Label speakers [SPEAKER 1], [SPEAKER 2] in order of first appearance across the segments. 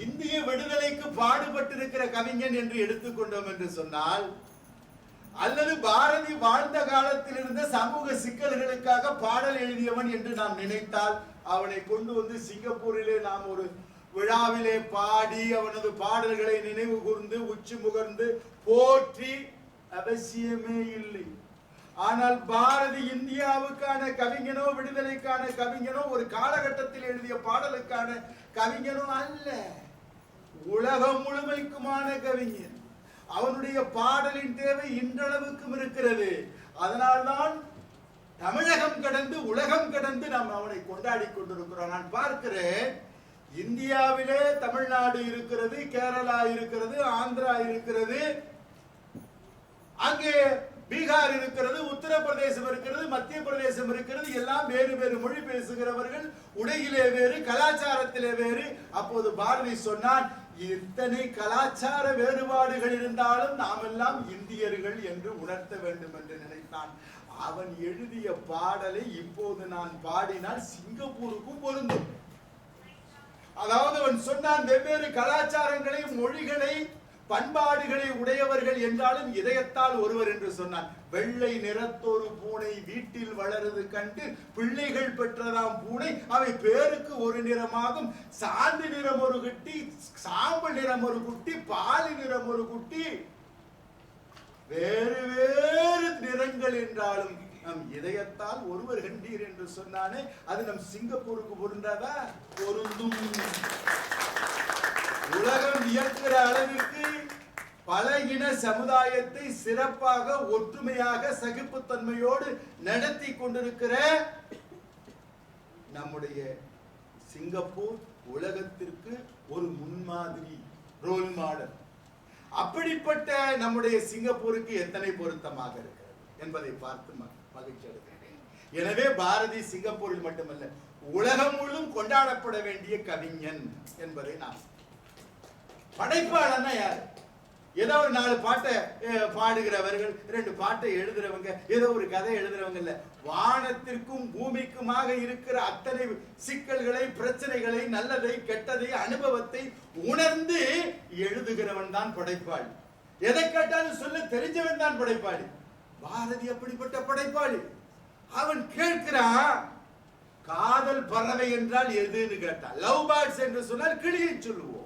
[SPEAKER 1] இந்திய விடுதலைக்கு பாடுபட்டிருக்கிற கவிஞன் என்று எடுத்துக்கொண்டோம் என்று சொன்னால், அல்லது பாரதி வாழ்ந்த காலத்தில் இருந்த சமூக சிக்கல்களுக்காக பாடல் எழுதியவன் என்று நாம் நினைத்தால், அவனை கொண்டு வந்து சிங்கப்பூரிலே நாம் ஒரு விழாவிலே பாடி அவனது பாடல்களை நினைவு கூர்ந்து உச்சி முகர்ந்து போற்றி அவசியமே இல்லை. ஆனால் பாரதி இந்தியாவுக்கான கவிஞனோ விடுதலைக்கான கவிஞனோ ஒரு காலகட்டத்தில் எழுதிய பாடலுக்கான கவிஞனோ அல்ல, உலகம் முழுமைக்குமான கவிஞன். அவனுடைய பாடலின் தேவை இன்றளவுக்கும் இருக்கிறது. அதனால்தான் தமிழகம் கடந்து உலகம் கடந்து நாம் அவனை கொண்டாடி கொண்டிருக்கிறோம். நான் பார்க்கிறேன், இந்தியாவிலே தமிழ்நாடு இருக்கிறது, கேரளா இருக்கிறது, ஆந்திரா இருக்கிறது, அங்கே பீகார் இருக்கிறது, உத்தரப்பிரதேசம் இருக்கிறது, மத்திய பிரதேசம் இருக்கிறது. எல்லாம் வேறு வேறு மொழி பேசுகிறவர்கள், உடையிலே வேறு, கலாச்சாரத்திலே வேறு. அப்போது பாரதி சொன்னான், இத்தனை கலாச்சார வேறுபாடுகள் இருந்தாலும் நாம் எல்லாம் இந்தியர்கள் என்று உணர்த்த வேண்டும் என்று நினைத்தான். அவன் எழுதிய பாடலை இப்போது நான் பாடினால் சிங்கப்பூருக்கும் பொருந்தும். அதாவது அவன் சொன்னான், வெவ்வேறு கலாச்சாரங்களை, மொழிகளை, பண்பாடுகளை உடையவர்கள் என்றாலும் இதயத்தால் ஒருவர் என்று சொன்னான். வெள்ளை நிறத்தொரு பூனை வீட்டில் வளருது கண்டு பிள்ளைகள் பெற்றதாம் பூனை அவை பேருக்கு ஒரு நிறமாகும். சாந்து நிறம் ஒரு குட்டி, சாம்பல் நிறம் ஒரு குட்டி, பாலி நிறம் ஒரு குட்டி, வேறு வேறு நிறங்கள் என்றாலும் நம் இதயத்தால் ஒருவர் கண்டீர் என்று சொன்னானே, அது நம் சிங்கப்பூருக்கு பொருந்தாதா? பொருந்தும். உலகம் வியக்கிற அளவிற்கு பல இன சமுதாயத்தை சிறப்பாக, ஒற்றுமையாக, சகிப்புத்தன்மையோடு நடத்தி கொண்டிருக்கிற நம்முடைய சிங்கப்பூர் உலகத்திற்கு ஒரு முன்மாதிரி, ரோல் மாடல். அப்படிப்பட்ட நம்முடைய சிங்கப்பூருக்கு எத்தனை பொருத்தமாக இருக்கிறது என்பதை பார்த்து மகிழ்ச்சி அடைகிறேன். எனவே பாரதி சிங்கப்பூரில் மட்டுமல்ல, உலகம் முழுவதும் கொண்டாடப்பட வேண்டிய கவிஞன் என்பதை நாம். படைப்பாளன்னா யார்? ஏதோ ஒரு 4 பாட்டை பாடுகிறவர்கள், 2 பாட்டை எழுதுறவங்க, ஏதோ ஒரு கதை எழுதுறவங்க இல்ல. வானத்திற்கும் பூமிக்குமாக இருக்கிற அத்தனை சிக்கல்களை, பிரச்சனைகளை, நல்லதை, கெட்டதை, அனுபவத்தை உணர்ந்து எழுதுகிறவன் தான் படைப்பாளி. எதை கேட்டாலும் சொல்ல தெரிஞ்சவன் தான் படைப்பாளி. பாரதி அப்படிப்பட்ட படைப்பாளி. அவன் கேட்கிறான், காதல் பறவை என்றால் எதுன்னு கேட்டான். லவ் பேர்ட்ஸ் என்று சொன்னால் கிளியை சொல்லுவோம்.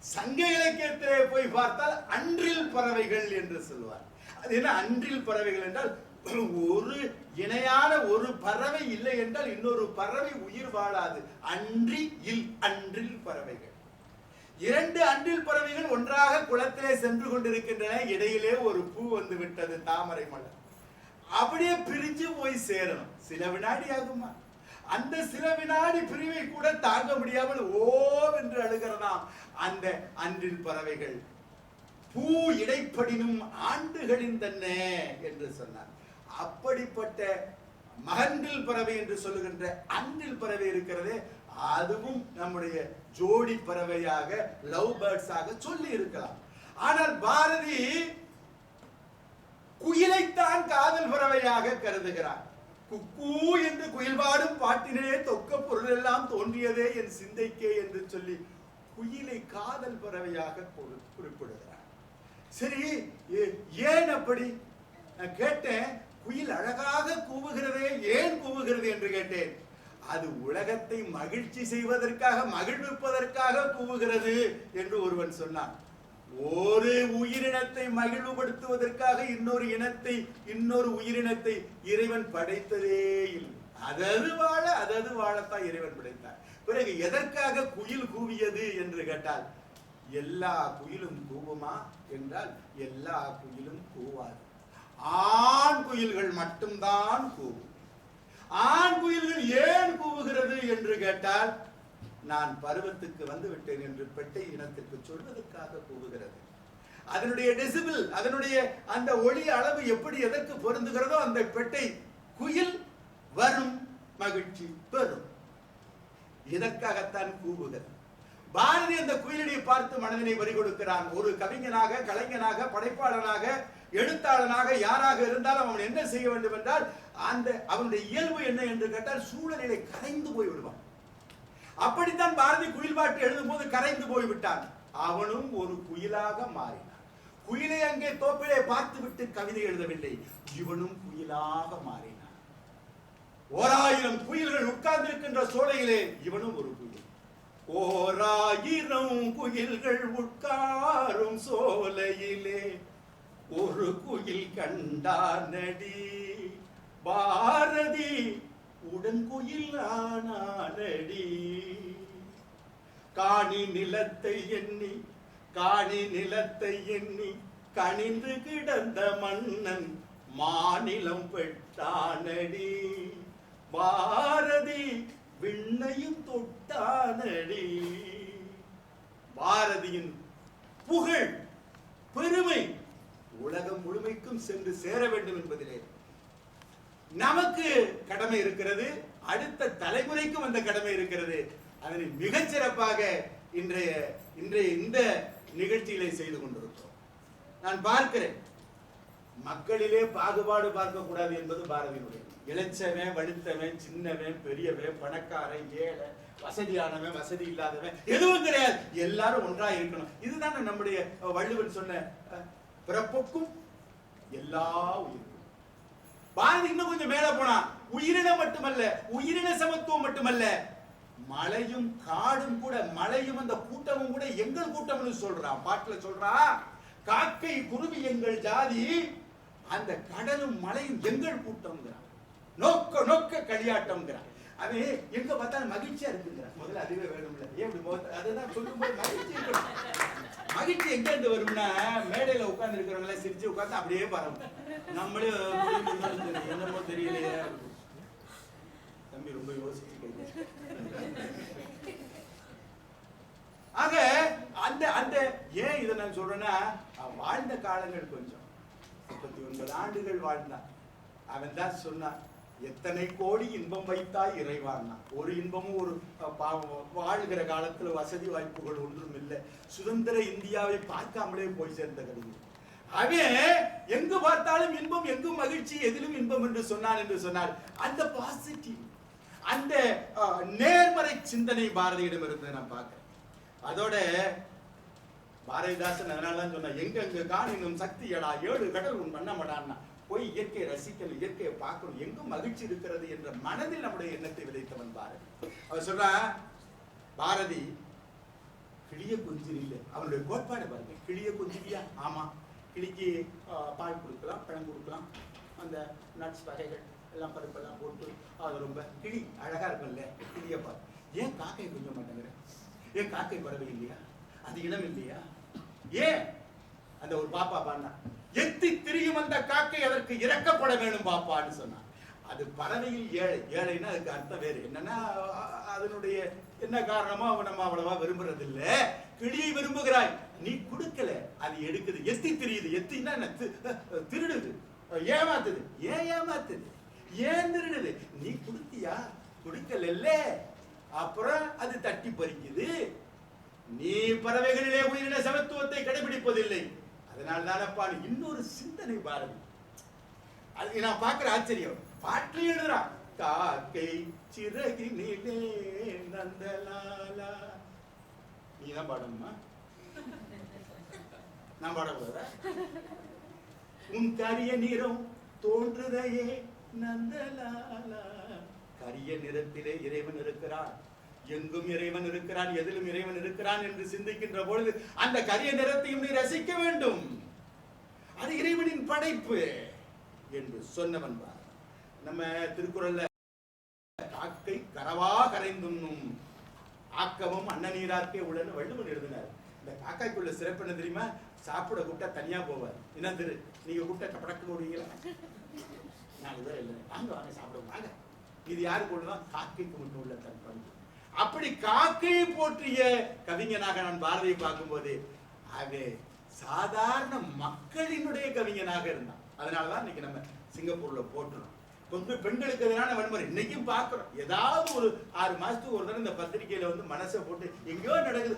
[SPEAKER 1] சங்க இலக்கியத்திலே போய் பார்த்தால் அன்றில் பறவைகள் என்று சொல்வார். அது என்ன அன்றில் பறவைகள் என்றால், ஒரு இணையான ஒரு பறவை இல்லை என்றால் இன்னொரு பறவை உயிர் வாழாது. அன்றில் பறவைகள். 2 அன்றில் பறவைகள் ஒன்றாக குளத்திலே சென்று கொண்டிருக்கின்றன. இடையிலே ஒரு பூ வந்து விட்டது, தாமரை மலர். அப்படியே பிரிஞ்சு போய் சேரணும். சில வினாடி ஆகுமா? அந்த சில வினாடி பிரிவை கூட தாங்க முடியாமல் ஓவென்று அழுகிறதாம் அந்த அன்றில் பறவைகள். பூ இடைப்படினும் ஆண்டுகளின் தன்னே என்று சொன்னார். அப்படிப்பட்ட மகன்றில் பறவை என்று சொல்லுகின்ற அன்றில் பறவை இருக்கிறதே, அதுவும் நம்முடைய ஜோடி பறவையாக, லவ் பேர்ட்ஸாக சொல்லி இருக்கலாம். ஆனால் பாரதி குயிலைத்தான் காதல் பறவையாக கருதுகிறார். குக்கூ என்று குயில் பாடும் பாட்டினே தொக்க பொருள் எல்லாம் தோன்றியதே என் சிந்தைக்கே என்று சொல்லி குயிலை காதல் பறவையாக குறிப்பிடுகிறார். சரி, ஏன் அப்படி? நான் கேட்டேன், குயில் அழகாக கூவுகிறதே, ஏன் கூவுகிறது என்று கேட்டேன். அது உலகத்தை மகிழ்ச்சி செய்வதற்காக, மகிழ்விப்பதற்காக கூவுகிறது என்று ஒருவன் சொன்னான். ஒரு உயிரினத்தை மகிழ்வுபடுத்துவதற்காக இன்னொரு உயிரினத்தை இறைவன் படைத்ததே இல்லை. அதது வாழத்தான் இறைவன் படைத்தார். பிறகு எதற்காக குயில் கூவியது என்று கேட்டால், எல்லா குயிலும் கூவுமா என்றால் எல்லா குயிலும் கூவாது. ஆண் குயில்கள் மட்டும்தான் கூவும். ஆண் குயில்கள் ஏன் கூவுகிறது என்று கேட்டால், நான் பருவத்துக்கு வந்து விட்டேன் என்று பெட்டை இனத்திற்கு சொல்வதற்காக கூவுகிறது. அதனுடைய டெசிபிள், அதனுடைய அந்த ஒளி அளவு எப்படி எதற்கு பொருந்துகிறதோ அந்த பெட்டை குயில் வரும், மகிழ்ச்சி பெறும். இதற்காகத்தான் கூவுகிறது. பாரதி அந்த குயிலினை பார்த்து மனதினை வரி கொடுக்கிறான். ஒரு கவிஞனாக, கலைஞனாக, படைப்பாளனாக, எழுத்தாளனாக யாராக இருந்தாலும் அவன் என்ன செய்ய வேண்டும் என்றால், அந்த அவனுடைய இயல்பு என்ன என்று கேட்டால், சூழலிலே கரைந்து போய் விடுவான். அப்படித்தான் பாரதி குயில் பாட்டு எழுதும் போது கரைந்து போய்விட்டான். அவனும் ஒரு குயிலாக மாறினான். குயிலை அங்கே தோப்பிலே பார்த்து விட்டு கவிதை எழுதவில்லை, இவனும் குயிலாக மாறினான். 1000 குயில்கள் உட்கார்ந்திருக்கின்ற சோலையிலே இவனும் ஒரு குயில். 1000 குயில்கள் உட்காரும் சோலையிலே ஒரு குயில் கண்டானடி பாரதி உடன் குயில் ஆனானடி. காணி நிலத்தை எண்ணி கனிந்து கிடந்த மன்னன் மாநிலம் பெற்றானடி பாரதி விண்ணையும் தொட்டானடி. பாரதியின் புகழ் பெருமை உலகம் முழுமைக்கும் சென்று சேர வேண்டும் என்பதிலே நமக்கு கடமை இருக்கிறது, அடுத்த தலைமுறைக்கும் அந்த கடமை இருக்கிறது. அதனை மிகச் சிறப்பாக இன்றைய இந்த நிகழ்ச்சிகளை செய்து கொண்டிருக்கிறோம். நான் பார்க்கிறேன், மக்களிலே பாகுபாடு பார்க்க கூடாது என்பது பாரதியினுடைய. இளைச்சவன், வலுத்தவன், சின்னவன், பெரியவன், பணக்காரன், ஏழை, வசதியானவன், வசதி இல்லாதவன் எதுவும் கிடையாது, எல்லாரும் ஒன்றா இருக்கணும். இதுதான் நம்முடைய வள்ளுவன் சொன்ன பிறப்புக்கும் எல்லா உயிருக்கும். பாரதி இன்னும் கொஞ்சம் மேல போனா உயிரினம் மட்டுமல்ல, உயிரின சமத்துவம் மட்டுமல்ல, மலையும் காடும் கூட, மலையும் அந்த கூட்டமும் கூட எங்கள் கூட்டம்னு சொல்றான். பாட்டுல சொல்றா, காக்கை குருவி எங்கள் ஜாதி, அந்த கடலும் மலையும் எங்கள் கூட்டம். நோக்க நோக்க களியாட்டம். அது எங்க பார்த்தாலும் மகிழ்ச்சியா இருக்குங்கிற. முதல்ல அதுவே வேணும்ல, ஏன் அதுதான் சொல்லும்போது மகிழ்ச்சி இருக்கணும். மகிழ்ச்சி எங்க இருந்து வரும்னா, மேடையில உட்கார்ந்து இருக்கிறவங்கள சிரிச்சு உட்கார்ந்து அப்படியே பரவும். நம்மளே என்னமோ தெரியலையே. தம்பி ரொம்ப யோசிச்சு ஆக அந்த அந்த ஏன் இதை நான் சொல்றேன்னா, வாழ்ந்த காலங்கள் கொஞ்சம் 39 ஆண்டுகள் வாழ்ந்தான். அவன் தான் சொன்னான், எத்தனை கோடி இன்பம் வைத்தாய் இறைவான்னா. ஒரு இன்பமும் ஒரு வாழ்கிற காலத்துல வசதி வாய்ப்புகள் ஒன்றும் இல்லை. சுதந்திர இந்தியாவை பார்க்காமலே போய் சேர்ந்த கவிஞர். அவன் எங்கு பார்த்தாலும் இன்பம், எங்கும் மகிழ்ச்சி, எதிலும் இன்பம் என்று சொன்னான். என்று சொன்னார் அந்த பாசிட்டிவ், அந்த நேர்மறை சிந்தனை பாரதியிடம் இருந்து நான் பார்க்கிறேன். அதோட பாரதிதாசன் அதனாலதான் சொன்ன, எங்க காணினும் சக்தியடா 7 கடல் உன் பண்ண மாட்டான்னா. போய் இயற்கையை ரசிக்கணும், இயற்கையை பார்க்கணும், எங்கும் மகிழ்ச்சி இருக்கிறது என்ற மனதில் நம்முடைய எண்ணத்தை விதைத்தவன் பாரதி. அவர் சொல்றா, பாரதி கிளிய கொஞ்சம் இல்லை. அவனுடைய கோட்பாடு பாருங்க, கிளிய கொஞ்சியா? ஆமா, கிளிக்கு பால் கொடுக்கலாம், பழம் கொடுக்கலாம், அந்த நட்ஸ் வகைகள் எல்லாம் பருப்பெல்லாம் போட்டு அது ரொம்ப கிளி அழகா இருக்கும்ல, கிளிய பாரு. ஏன் காக்கை கொஞ்சம் மாட்டேங்கிற? ஏன் காக்கை பறவை இல்லையா? அது இனம் இல்லையா? ஏன்? அந்த ஒரு பாப்பா பாண்டா, எத்தி திரியும் அந்த காக்கை அதற்கு இறக்கப்பட வேணும் பாப்பான்னு சொன்னான். அது பறவையில் ஏழை. ஏழைன்னா அதுக்கு அர்த்தம் வேறு என்னன்னா, அதனுடைய என்ன காரணமோ அவன் நம்ம அவ்வளவா விரும்புறது இல்ல. கிளியை விரும்புகிறாய், நீ கொடுக்கல, அது எடுக்குது, எத்தி திரியுது. எத்தின்னா திருடுது, ஏமாத்துது. ஏன் ஏமாத்துது? ஏன் திருடுது? நீ கொடுத்தியா? கொடுக்கல, அப்புறம் அது தட்டி பறிக்குது. நீ பறவைகளிலே உயிரின சமத்துவத்தை கடைபிடிப்பதில்லை. அதனால தானப்பா இன்னொரு சிந்தனை பாரதி. அது நான் பார்க்கிற ஆச்சரியம். பாட்டில் எழுதுறான், காக்கை சிறகினிலே நந்தலாலா. நீ தான் பாடணுமா? நான் பாடக்கூடாதா? உன் கரிய நிறம் தோன்றுதையே நந்தலாலா. கரிய நிறத்திலே இறைவன் இருக்கிறான், எங்கும் இறைவன் இருக்கிறான், எதிலும் இறைவன் இருக்கிறான் என்று சிந்திக்கின்ற பொழுது அந்த கரிய நிறத்தையும் நீ ரசிக்க வேண்டும். அது இறைவனின் படைப்பு என்று சொன்னவன் பார். நம்ம திருக்குறள்ல காக்கை கரவா கரைந்துண்ணும் ஆக்கமும் அன்னநீராக்கே உள்ளன்னு வள்ளுவன் எழுதினார். இந்த காக்காய்க்குள்ள சிறப்பு என்ன தெரியுமா? சாப்பிட கூப்பிட்டா தனியா போவார். என்ன திரு, நீங்க கூப்பிட்டா கப்படக்கு ஓடுவீங்களா? நாங்க தான் இல்லை, வாங்க வாங்க சாப்பிட வாங்க. இது யாருக்கு உள்ளதான்? காக்கைக்கு மட்டும் உள்ள தன் பண்பு. அப்படி காக்கையை போற்றிய கவிஞனாக நான் பாரதியை பார்க்கும் போது அது சாதாரண மக்களினுடைய கவிஞனாக இருந்தான். அதனாலதான் இன்னைக்கு நம்ம சிங்கப்பூர்ல போட்டுறோம். பெண்களுக்கு எதிரான வன்முறை இன்னைக்கும் பார்க்கிறோம். ஏதாவது ஒரு 6 மாசத்துக்கு ஒரு தடவை இந்த பத்திரிகையில வந்து மனசை போட்டு எங்கேயோ நடக்குது.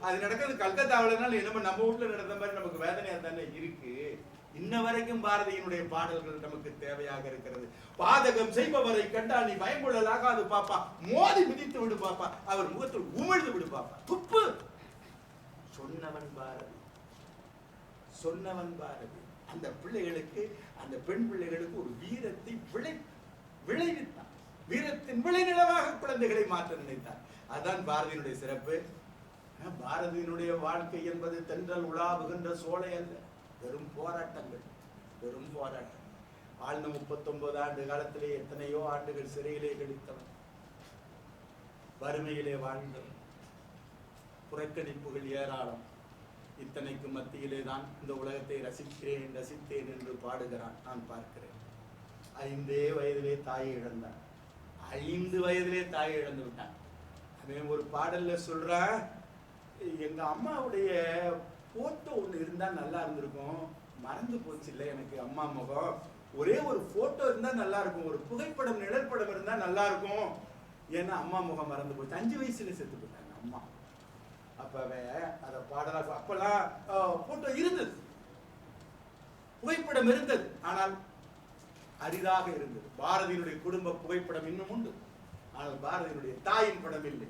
[SPEAKER 1] அது நடக்கிறது கல்கத்தாவிலனால நம்ம வீட்டுல நடந்த மாதிரி நமக்கு வேதனையா தானே இருக்கு. இன்ன வரைக்கும் பாரதியினுடைய பாடல்கள் நமக்கு தேவையாக இருக்கிறது. பாதகம் செய்பவரை கண்டால் நீ பயங்கொள்ளலாகாது பாப்பா, மோதி மிதித்து விடு பாப்பா, அவர் முகத்தில் உமிழ்ந்து விடு பாப்பா, துப்பு. சொன்னவன் பாரதி, சொன்னவன் பாரதி. அந்த பிள்ளைகளுக்கு, அந்த பெண் பிள்ளைகளுக்கு ஒரு வீரத்தை விளைவித்தான். வீரத்தின் விளைநிலமாக குழந்தைகளை மாற்ற நினைத்தார். அதுதான் பாரதியினுடைய சிறப்பு. பாரதியினுடைய வாழ்க்கை என்பது தென்றல் உலாவுகின்ற சோலை அல்ல, வெறும் போராட்டங்கள், வெறும் போராட்டம். வாழ்ந்த 39 ஆண்டு காலத்திலே எத்தனையோ ஆண்டுகள் சிறையிலே கழித்தவன், வறுமையிலே வாழ்ந்தவன், புறக்கணிப்புகள் ஏராளம். இத்தனைக்கு மத்தியிலே தான் இந்த உலகத்தை ரசிக்கிறேன் ரசித்தேன் என்று பாடுகிறான். நான் பார்க்கிறேன். 5 வயதிலே தாயை இழந்தான். 5 வயதிலே தாயை இழந்து விட்டான். அவன் ஒரு பாடல்ல சொல்றான், எங்க அம்மாவுடைய போட்டோ ஒண்ணு இருந்தா நல்லா இருந்திருக்கும், மறந்து போச்சு இல்ல எனக்கு அம்மா முகம், ஒரே ஒரு போட்டோ இருந்தா நல்லா இருக்கும், ஒரு புகைப்படம் நிழற்படம் இருந்தா நல்லா இருக்கும், ஏன்னா அம்மா முகம் மறந்து போச்சு. 5 வயசுல செத்து போட்டாங்க அம்மா. அப்ப அத பாடலா, அப்பெல்லாம் போட்டோ இருந்தது, புகைப்படம் இருந்தது, ஆனால் அரிதாக இருந்தது. பாரதியினுடைய குடும்ப புகைப்படம் இன்னும் உண்டு, ஆனால் பாரதியினுடைய தாயின் படம் இல்லை.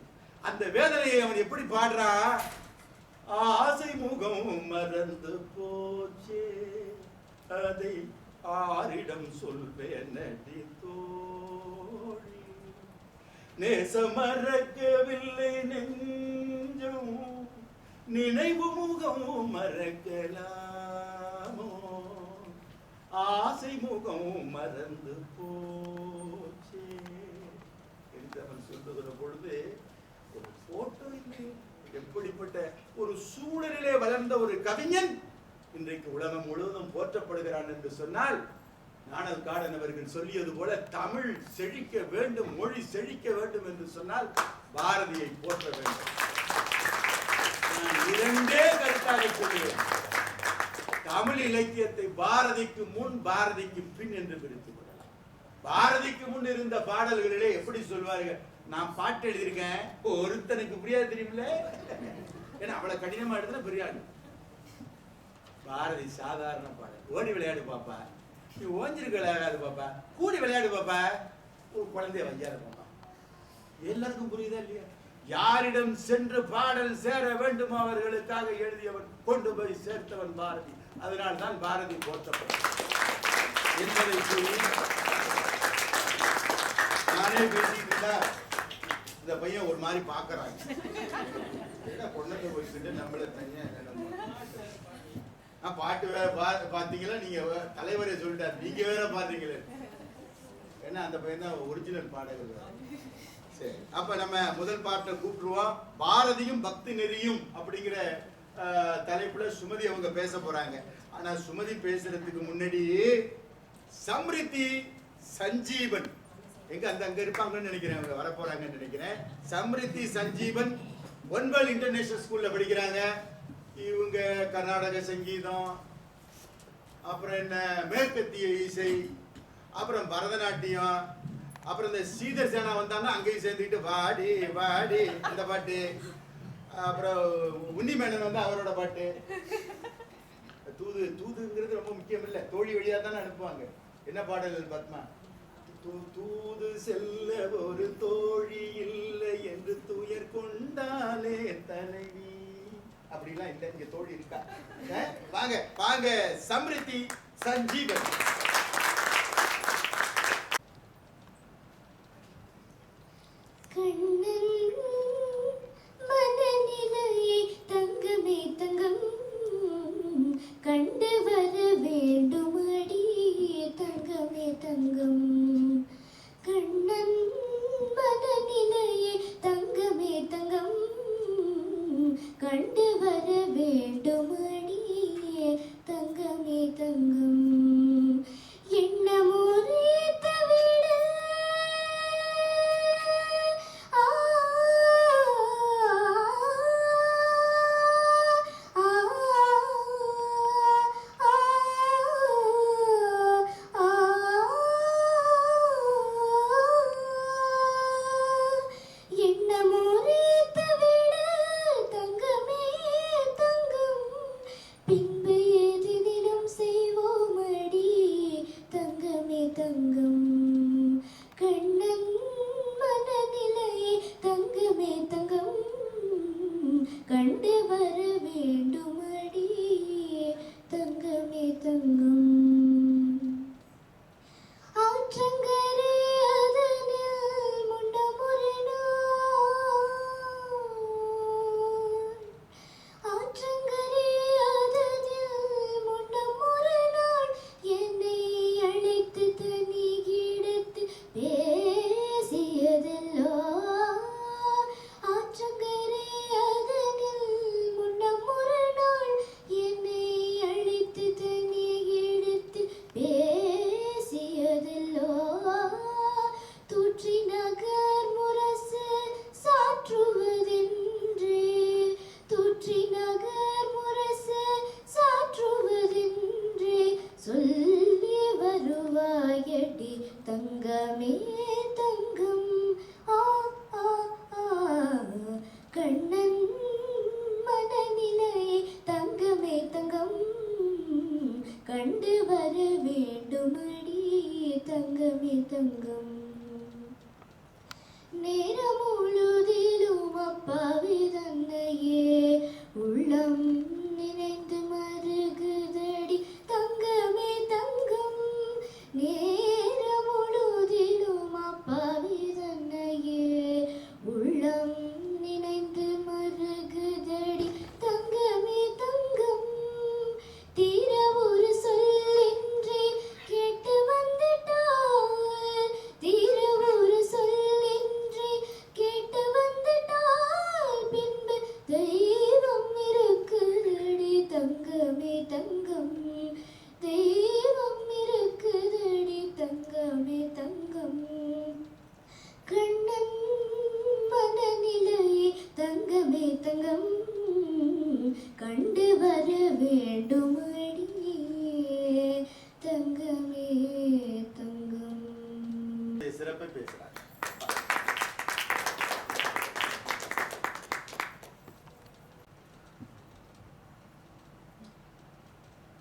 [SPEAKER 1] அந்த வேதனையை அவன் எப்படி பாடுறான், ஆசை முகம் மறந்து போச்சே, அதை ஆரிடம் சொல்வேன் நடி தோழி, நேச மறக்கவில்லை நெஞ்சம், நினைவு முகம் மறக்கலாமோ, ஆசை முகம் மறந்து போச்சே என்று அவன் சொல்லுகிற பொழுது ஒரு போட்டோ இல்லை. எப்படிப்பட்ட ஒரு சூழலிலே வளர்ந்த ஒரு கவிஞன் இன்றைக்கு உலகம் முழுவதும் போற்றப்படுகிறான் என்று சொன்னால், நாணல் காடன் அவர்கள் சொல்லியது போல தமிழ் செழிக்க வேண்டும், மொழி செழிக்க வேண்டும் என்று சொன்னால் பாரதியை போற்ற வேண்டும். நான் 2 கருத்தாக சொல்லுவேன். தமிழ் இலக்கியத்தை பாரதிக்கு முன் பாரதிக்கு பின் என்று பிரித்துக் கொள்ளலாம். பாரதிக்கு முன் இருந்த பாடல்களிலே எப்படி சொல்வார்கள், நான் பாட்டு எழுதியிருக்கேன், ஒருத்தனுக்கு புரியாது தெரியுமில்ல, ஏன்னா அவ்வளவு கடினமா எழுதுனா பெரிய ஆளு. பாரதி சாதாரண பாடல், ஓடி விளையாடு பாப்பா, நீ ஓஞ்சிருக்கலாகாது பாப்பா, கூடி விளையாடு பாப்பா, ஒரு குழந்தைய வையாத பாப்பா, எல்லாருக்கும் புரியுதா இல்லையா? யாரிடம் சென்று பாடல் சேர வேண்டும் அவர்களுக்காக எழுதியவன், கொண்டு போய் சேர்த்தவன் பாரதி. அதனால் தான் பாரதி போற்றப்பட்டார் என்பதை சொல்லி நானே பேசிட்டு இந்த பையன் ஒரு மாதிரி பாக்குறாங்க, பொண்ணத்தை போயிட்டு நம்மள தனியா பாட்டு வேற பாத்தீங்களா, நீங்க தலைவரை சொல்லிட்டாரு, நீங்க வேற பாத்தீங்களே, ஏன்னா அந்த பையன் தான் ஒரிஜினல் பாடகர். சரி, அப்ப நம்ம முதல் பாட்டை கூப்பிடுவோம். பாரதியும் பக்தி நெறியும் அப்படிங்கிற தலைப்புல சுமதி அவங்க பேச போறாங்க. ஆனா சுமதி பேசுறதுக்கு முன்னாடி சம்ரித்தி சஞ்சீவன் எங்க அங்க இருப்பாங்கன்னு நினைக்கிறேன், அவங்க வர போறாங்கன்னு நினைக்கிறேன். சம்ரித்தி சஞ்சீவன் ஒன்வல் இன்டர்நேஷனல் ஸ்கூல்ல படிக்கிறாங்க. இவங்க கர்நாடக சங்கீதம், அப்புறம் என்ன மேற்கத்திய இசை, அப்புறம் பரதநாட்டியம், அப்புறம் இந்த சீதர் சேனா வந்தாங்கன்னா அங்கேயும் சேர்ந்துக்கிட்டு வாடி வாடி அந்த பாட்டு, அப்புறம் உன்னி மேனன் வந்து அவரோட பாட்டு. தூதுங்கிறது ரொம்ப முக்கியம் இல்ல, தோழி வழியா தானே அனுப்புவாங்க. என்ன பாடல்கள் பத்மா, தூது செல்ல ஒரு தோழி இல்லை என்று துயர் கொண்டாலே தலைவி, அப்படிலாம் இல்ல, இங்க தோழி இருக்கா? வாங்க வாங்க, சம்ரித்தி சஞ்சீவன்.
[SPEAKER 2] கண்டு வர வேண்டும் அடி தங்கமே தங்கம், கண்ணன் மனநிலையே தங்கமே தங்கம், கண்டு வர வேண்டும் அடி தங்கமே தங்கம், எண்ணமோரே தவிர கண்டு வர வேண்டுமடி தங்கமே தங்கம். ஆற்றங்கரை அதனில் முண்டமுறை நாள், ஆற்றங்கரை அதனில் முண்டமுறை நாள் என்னை அழைத்து தனி இடத்து பேசியதல்லோ. ஆற்றங்கரை அதனில் முண்டமுறை நாள் என்னை அழைத்து தனி இடத்து பேசியதல்லோ. தூற்றி நகர் முரசு சாற்றுவதென்றே, தூற்றி நகர் முரசு சாற்றுவதென்றே சொல்லி வருவாயடி தங்கமே தங்கம். ஆ ஆ ஆ கண்ணன் மனநிலையே தங்கமே தங்கம். கண்டு வர வேண்டுமடி தங்கமே தங்கம். நேரம் முழுதிலும் அப்பாவி தன்னையே உள்ளம் நினைந்து மருகுதடி தங்கமே தங்கம். நேரம் முழுதிலும் அப்பாவி தன்னையே உள்ளம் நினைந்து மருகுதடி தங்கமே தங்கம். தீர ஒரு சொல்லின்றே கேட்டு வந்துட்டாள், தீர ஒரு சொல்லின்றே கேட்டு வந்துட்டாள். பின்பு தெய்வம் இருக்குதடி தங்கமே தங்கம், தெய்வம் இருக்குதடி தங்கமே தங்கம். கண்ணன் மனநிலையே தங்கமே தங்கம். கண்டு வர வேண்டுமடி தங்கமே தங்கம்.
[SPEAKER 1] சிறப்பை பேசுறாங்க.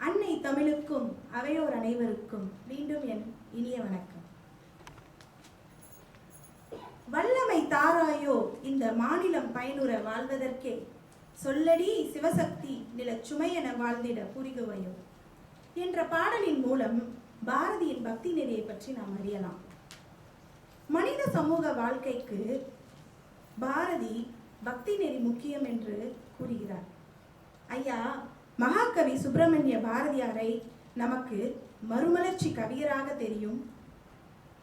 [SPEAKER 3] அன்னை தமிழுக்கும் அவையோர் அனைவருக்கும் மீண்டும் என் இனிய வணக்கம். வல்லமை தாராயோ இந்த மாநிலம் பயனுற வாழ்வதற்கே, சொல்லடி சிவசக்தி நிலச் சுமையென வாழ்ந்திட புரிகுவையோ என்ற பாடலின் மூலம் பாரதியின் பக்தி நெறியை பற்றி நாம் அறியலாம். மனித சமூக வாழ்க்கைக்கு பாரதி பக்தி நெறி முக்கியம் என்று கூறுகிறார். ஐயா மகாகவி சுப்பிரமணிய பாரதியாரை நமக்கு மறுமலர்ச்சி கவியராக தெரியும்.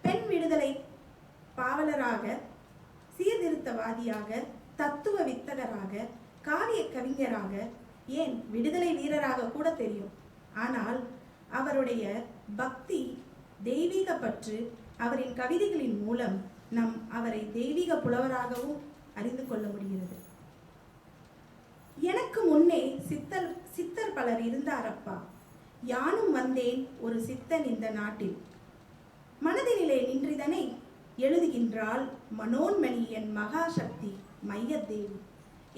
[SPEAKER 3] பெண் விடுதலை பாவலராக, சீர்திருத்தவாதியாக, தத்துவ வித்தகராக, காவிய கவிஞராக, ஏன் விடுதலை வீரராக கூட தெரியும். ஆனால் அவருடைய பக்தி, தெய்வீக பற்று அவரின் கவிதைகளின் மூலம் நம் அவரை தெய்வீக புலவராகவும் அறிந்து கொள்ள முடிகிறது. எனக்கு முன்னே சித்தர் பலர் இருந்தாரப்பா, யானும் வந்தேன் ஒரு சித்தன் இந்த நாட்டில். மனதினிலே நின்றிதனை எழுதுகின்றாள் மனோன்மணி என் மகாசக்தி மையத்தேவி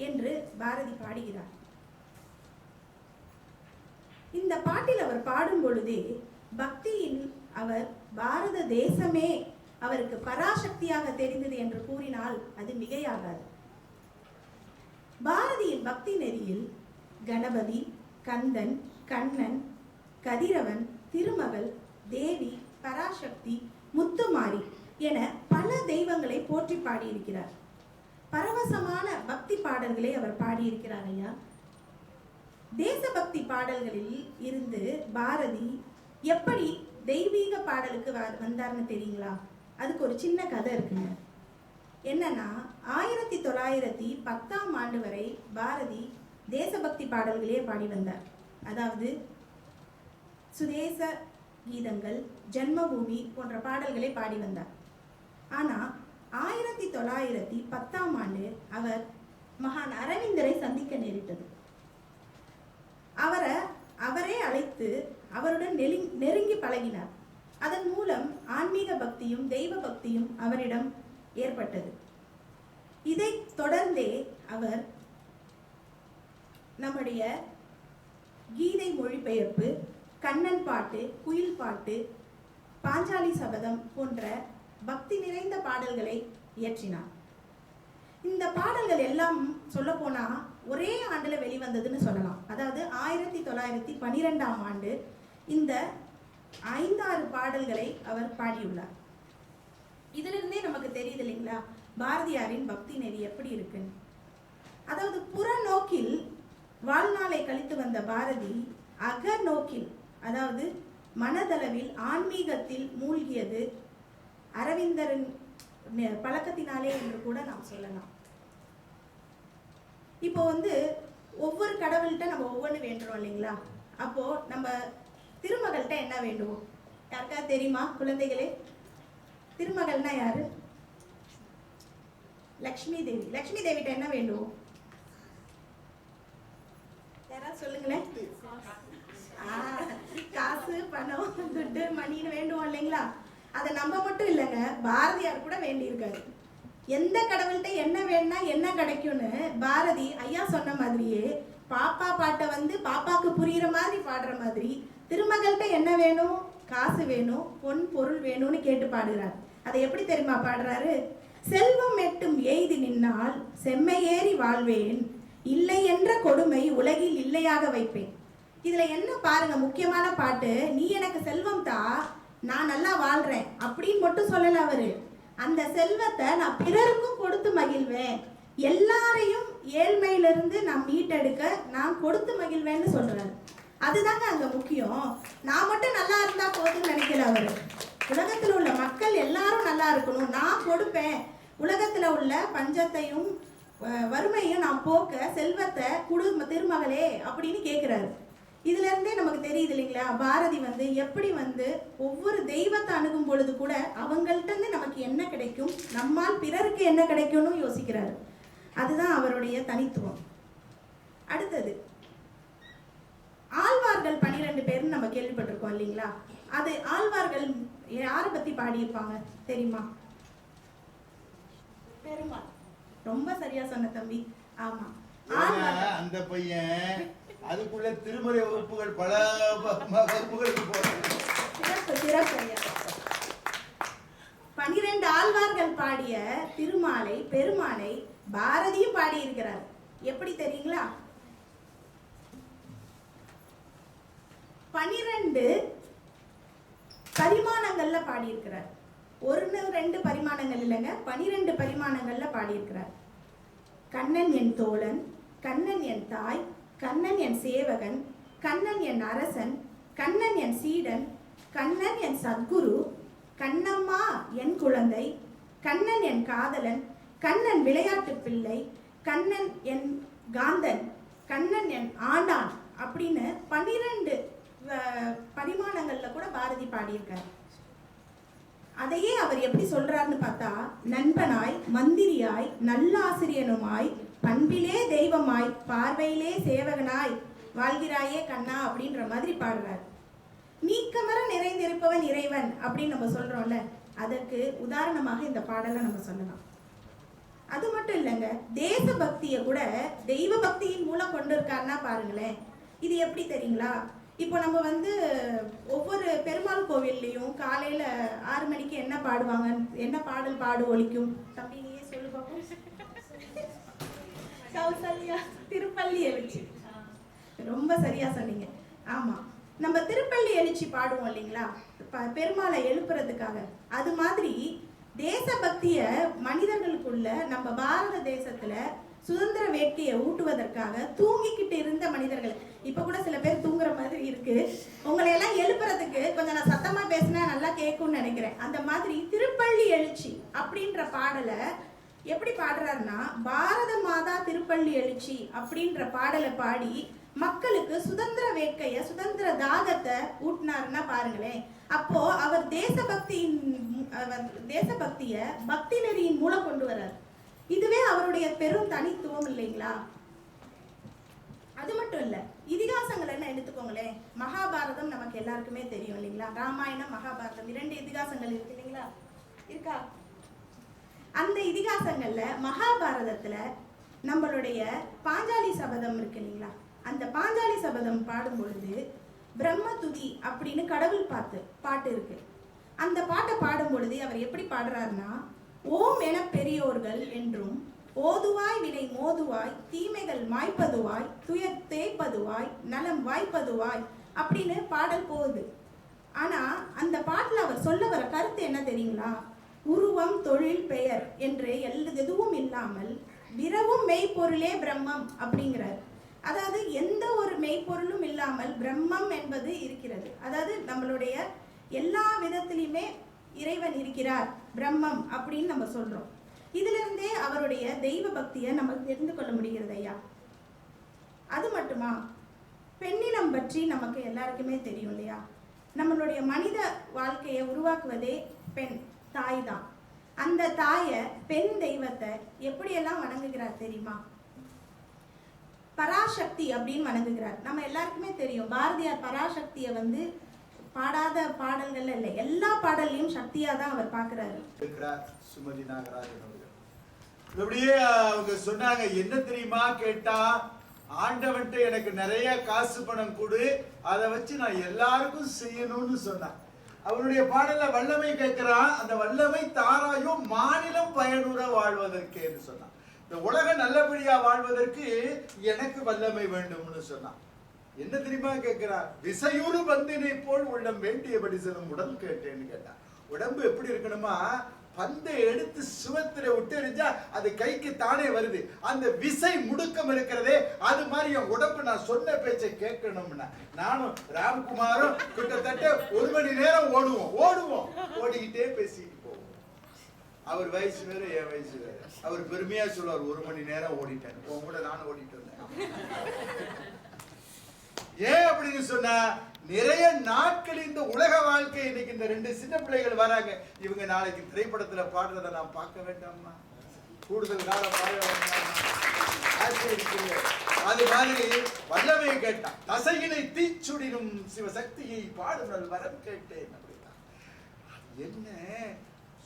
[SPEAKER 3] என்று பாரதி பாடுகிறார். இந்த பாட்டில் அவர் பாடும் பொழுதே பக்தியில் அவர் பாரத தேசமே அவருக்கு பராசக்தியாக தெரிந்தது என்று கூறினால் அது மிகையாகாது. பாரதியின் பக்தி நெறியில் கணபதி, கந்தன், கண்ணன், கதிரவன், திருமகள், தேவி, பராசக்தி, முத்துமாரி என பல தெய்வங்களை போற்றி பாடியிருக்கிறார். பரவசமான பக்தி பாடல்களை அவர் பாடியிருக்கிறார். ஐயா, தேசபக்தி பாடல்களில் இருந்து பாரதி எப்படி தெய்வீக பாடலுக்கு வந்தார்னு தெரியுங்களா? அதுக்கு ஒரு சின்ன கதை இருக்குங்க. என்னன்னா, 1910ஆம் ஆண்டு வரை பாரதி தேசபக்தி பாடல்களே பாடி வந்தார். அதாவது சுதேச கீதங்கள், ஜென்மபூமி போன்ற பாடல்களை பாடி வந்தார். ஆனால் 1910ஆம் ஆண்டு அவர் மகான் அரவிந்தரை சந்திக்க நேரிட்டது. அவரே அழைத்து அவருடன் நெருங்கி பழகினார். அதன் மூலம் ஆன்மீக பக்தியும் தெய்வ பக்தியும் அவரிடம் ஏற்பட்டது. இதை தொடர்ந்தே அவர் நம்முடைய கீதை மொழிபெயர்ப்பு, கண்ணன் பாட்டு, குயில் பாட்டு, பாஞ்சாலி சபதம் போன்ற பக்தி நிறைந்த பாடல்களை இயற்றினார். இந்த பாடல்கள் எல்லாம் சொல்ல போனா ஒரே ஆண்டுல வெளிவந்ததுன்னு சொல்லலாம். அதாவது 1912ஆம் ஆண்டு இந்த 5-6 பாடல்களை அவர் பாடியுள்ளார். இதிலிருந்தே நமக்கு தெரியுது இல்லைங்களா பாரதியாரின் பக்தி நெறி எப்படி இருக்குன்னு. அதாவது புறநோக்கில் வாழ்நாளை கழித்து வந்த பாரதி அகநோக்கில், அதாவது மனதளவில் ஆன்மீகத்தில் மூழ்கியது அரவிந்தரின் பழக்கத்தினாலே என்று கூட நாம் சொல்லலாம். இப்போ ஒவ்வொரு கடவுள்கிட்ட நம்ம ஒவ்வொன்று வேண்டுறோம் இல்லைங்களா? அப்போ நம்ம திருமகள்கிட்ட என்ன வேண்டுவோம்? யாருக்காவது தெரியுமா குழந்தைகளே? திருமகள்னா யாரு? லக்ஷ்மி தேவி. லக்ஷ்மி தேவிட்ட என்ன வேண்டுவோம்? யாராவது சொல்லுங்களேன். காசு, பணம், துட்டு, மணின்னு வேண்டுவோம் இல்லைங்களா? அதை நம்ம மட்டும் இல்லைங்க, பாரதியார் கூட வேண்டியிருக்காரு. எந்த கடவுள்கிட்ட என்ன வேணும்னா என்ன கிடைக்கும்னு பாரதி ஐயா சொன்ன மாதிரியே பாப்பா பாட்டை பாப்பாக்கு புரியுற மாதிரி பாடுற மாதிரி திருமகள்கிட்ட என்ன வேணும்? காசு வேணும், பொன் பொருள் வேணும்னு கேட்டு பாடுறார். அதை எப்படி தெரியுமா பாடுறாரு? செல்வம் எட்டும் எய்தி நின்னால் செம்மையேறி வாழ்வேன், இல்லை என்ற கொடுமை உலகில் இல்லையாக வைப்பேன். இதுல என்ன பாருங்க முக்கியமான பாட்டு, நீ எனக்கு செல்வம் தா, நான் நல்லா வாழ்றேன் அப்படின்னு மட்டும் சொல்லல அவரு. அந்த செல்வத்தை நான் பிறருக்கும் கொடுத்து மகிழ்வேன், எல்லாரையும் ஏழ்மையிலிருந்து நான் மீட்டெடுக்க நான் கொடுத்து மகிழ்வேன்னு சொல்றாரு. அதுதாங்க அங்க முக்கியம். நான் மட்டும் நல்லா இருந்தா போதும்னு நினைக்கல அவரு. உலகத்துல உள்ள மக்கள் எல்லாரும் நல்லா இருக்கணும், நான் கொடுப்பேன், உலகத்துல உள்ள பஞ்சத்தையும் வறுமையும் நான் போக்க செல்வத்தை குடு திருமகளே அப்படின்னு கேட்கிறாரு. இதுல இருந்தே நமக்கு தெரியுது இல்லைங்களா பாரதி எப்படி ஒவ்வொரு தெய்வத்தை அணுகும் பொழுது கூட அவங்கள்ட்ட இருந்து நமக்கு என்ன கிடைக்கும், நம்மால் பிறருக்கு என்ன கிடைக்கும்னு யோசிக்கிறாரு. அதுதான் அவருடைய தனித்துவம். அடுத்தது ஆழ்வார்கள் 12 பேர்னு நம்ம கேள்விப்பட்டிருக்கோம் இல்லைங்களா? அது ஆழ்வார்கள் யாரை பத்தி பாடியிருப்பாங்க தெரியுமா? பெருமாள். ரொம்ப சரியா சொன்ன தம்பி. ஆமா,
[SPEAKER 1] அந்த பையன் அதுக்குள்ள திருமுறை வகுப்புகள் பல வகுப்புகளுக்கு போறாங்க.
[SPEAKER 3] 12 ஆழ்வார்கள் பாடிய திருமாலை பெருமானை பாரதியும் பாடி இருக்கிறார். எப்படி தெரியுங்களா? 12 பரிமாணங்கள்ல பாடியிருக்கிறார். 1-2 பரிமாணங்கள் இல்லைங்க, 12 பரிமாணங்கள்ல பாடியிருக்கிறார். கண்ணன் என் தோழன், கண்ணன் என் தாய், கண்ணன் என் சேவகன், கண்ணன் என் அரசன், கண்ணன் என் சீடன், கண்ணன் என் சத்குரு, கண்ணம்மா என் குழந்தை, கண்ணன் என் காதலன், கண்ணன் விளையாட்டு பிள்ளை, கண்ணன் என் காந்தன், கண்ணன் என் ஆண்டான் அப்படின்னு 12 பரிமாணங்கள்ல கூட பாரதி பாடியிருக்கார். அதையே அவர் எப்படி சொல்றாருன்னு பார்த்தா, நண்பனாய், மந்திரியாய், நல்லாசிரியனுமாய், பண்பிலே தெய்வமாய், பார்வையிலே சேவகனாய் வாழ்கிறாயே கண்ணா அப்படின்ற மாதிரி பாடுறார். நீக்கமர நிறைந்திருப்பவன் இறைவன் அப்படின்னு நம்ம சொல்றோம்ல, அதற்கு உதாரணமாக இந்த பாடலை நம்ம சொல்லலாம். அது மட்டும் இல்லைங்க, தேசபக்தியை கூட தெய்வ பக்தியின் மூலம் கொண்டு இருக்காருன்னா பாருங்களேன். இது எப்படி தெரியுங்களா? இப்போ நம்ம ஒவ்வொரு பெருமாள் கோவில்லையும் காலையில 6 மணிக்கு என்ன பாடுவாங்க, என்ன பாடல் பாடு ஒலிக்கும்? தம்பி நீயே சொல்லு பாப்போம். கௌசல்யா திருப்பள்ளி எழுச்சி. ரொம்ப சரியா சொன்னீங்க. ஆமா, நம்ம திருப்பள்ளி எழுச்சி பாடுவோம் இல்லைங்களா பெருமாளை எழுப்புறதுக்காக. அது மாதிரி தேசபக்திய மனிதர்களுக்குள்ள நம்ம பாரத தேசத்துல சுதந்திர வேட்கையை ஊட்டுவதற்காக தூங்கிக்கிட்டு இருந்த மனிதர்கள், இப்ப கூட சில பேர் தூங்குற மாதிரி இருக்கு, உங்களை எல்லாம் எழுப்புறதுக்கு கொஞ்சம் நான் சத்தமா பேசினா நல்லா கேட்கும்னு நினைக்கிறேன். அந்த மாதிரி திருப்பள்ளி எழுச்சி அப்படின்ற பாடலை எப்படி பாடுறாருன்னா, பாரத மாதா திருப்பள்ளி எழுச்சி அப்படின்ற பாடலை பாடி மக்களுக்கு சுதந்திர வேட்கைய சுதந்திர தாகத்தை ஊட்டினாருன்னா பாருங்களேன். அப்போ அவர் தேசபக்திய பக்தி நெறியின் மூலம் கொண்டு வர்றார். இதுவே அவருடைய பெரும் தனித்துவம் இல்லைங்களா? அது மட்டும் இல்ல, இதிகாசங்கள் என்ன எடுத்துக்கோங்களேன். மகாபாரதம் நமக்கு எல்லாருக்குமே தெரியும் இல்லைங்களா? ராமாயணம், மகாபாரதம் 2 இதிகாசங்கள் இருக்கு இல்லைங்களா? இருக்கா? அந்த இதிகாசங்கள்ல மகாபாரதத்துல நம்மளுடைய பாஞ்சாலி சபதம் இருக்கு இல்லைங்களா? அந்த பாஞ்சாலி சபதம் பாடும் பொழுது பிரம்மதுதி அப்படின்னு கடவுள் பாட்டு இருக்கு. அந்த பாட்டை பாடும் பொழுது அவர் எப்படி பாடுறாருன்னா, ஓம் என பெரியோர்கள் என்றும் ஓதுவாய் வினை மோதுவாய், தீமைகள் மாய்ப்பதுவாய், துயர் தேய்ப்பதுவாய், நலம் வாய்ப்பதுவாய் அப்படின்னு பாடல் போகுது. ஆனா அந்த பாட்டுல அவர் சொல்ல வர கருத்து என்ன தெரியுங்களா? உருவம், தொழில், பெயர் என்று எதுவும் இல்லாமல் விரவும் மெய்ப்பொருளே பிரம்மம் அப்படிங்கிறார். அதாவது எந்த ஒரு மெய்ப்பொருளும் இல்லாமல் பிரம்மம் என்பது இருக்கிறது. அதாவது நம்மளுடைய எல்லா விதத்திலையுமே இறைவன் இருக்கிறார், பிரம்மம் அப்படின்னு நம்ம சொல்றோம். இதுல இருந்தே அவருடைய தெய்வ பக்தியை நம்ம தெரிந்து கொள்ள முடிகிறது ஐயா. அது மட்டுமா, பெண்ணினம் பற்றி நமக்கு எல்லாருக்குமே தெரியும் இல்லையா? நம்மளுடைய மனித வாழ்க்கையை உருவாக்குவதே பெண் தாய் தான். அந்த தாயை, பெண் தெய்வத்தை எப்படியெல்லாம் வணங்குகிறார் தெரியுமா? பராசக்தி அப்படின்னு வணங்குகிறார். நம்ம எல்லாருக்குமே தெரியும், பாரதியார் பராசக்தியை பாடாத பாடல்கள் இல்லை, எல்லா பாடல்லையும் சக்தியா தான் அவர் பார்க்கிறாரு.
[SPEAKER 1] சுமதி நாகராஜன் அவர்கள் அப்படியே அவங்க சொன்னாங்க, என்ன தெரியுமா கேட்டா, ஆண்டவன்ட்ட எனக்கு நிறைய காசு பணம் கொடு, அதை வச்சு நான் எல்லாருக்கும் செய்யணும்னு சொன்னான். அவருடைய பாடல வல்லமை கேட்கிறான். அந்த வல்லமை தாராயோ மாநிலம் பயனுற வாழ்வதற்கேன்னு சொன்னான். இந்த உலகம் நல்லபடியா வாழ்வதற்கு எனக்கு வல்லமை வேண்டும்னு சொன்னான். என்ன தெரியுமா கேட்கிறான்? விசையுறு பந்தினை போல் உள்ளம் வேண்டியபடி செல்லும் உடல் கேட்டேன்னு கேட்டான். உடம்பு எப்படி இருக்கணுமா? பந்தை எடுத்து சுவத்துல விட்டு எரிஞ்சா அது கைக்கு தானே வருது. அந்த விசை முடுக்கம் இருக்கிறதே, அது மாதிரி என் உடம்பு நான் சொன்ன பேச்சை கேட்கணும்னா. நானும் ராம்குமாரும் கிட்டத்தட்ட 1 மணி நேரம் ஓடுவோம், ஓடிக்கிட்டே பேசிட்டு போவோம். அவர் வயசு வேற, என் வயசு வேற. அவர் பெருமையா சொல்லுவார், 1 மணி நேரம் ஓடிட்டேன், உன் கூட நானும் ஓடிட்டு வந்தேன். ஏன் அப்படின்னு சொன்னா, நிறைய நாட்கள் இந்த உலக வாழ்க்கை. இன்னைக்கு இந்த 2 சின்ன பிள்ளைகள் வராங்க, இவங்க நாளைக்கு திரைப்படத்துல பாடுறதை நான் பார்க்க வேண்டாமா? கூடுதல் காலம் பாட வேண்டாமா? அது மாதிரி வல்லமையை கேட்டான். தசையினை தீச்சுடினும் சிவசக்தியை பாடுதல் வரம் கேட்டேன் அப்படின்னா. என்ன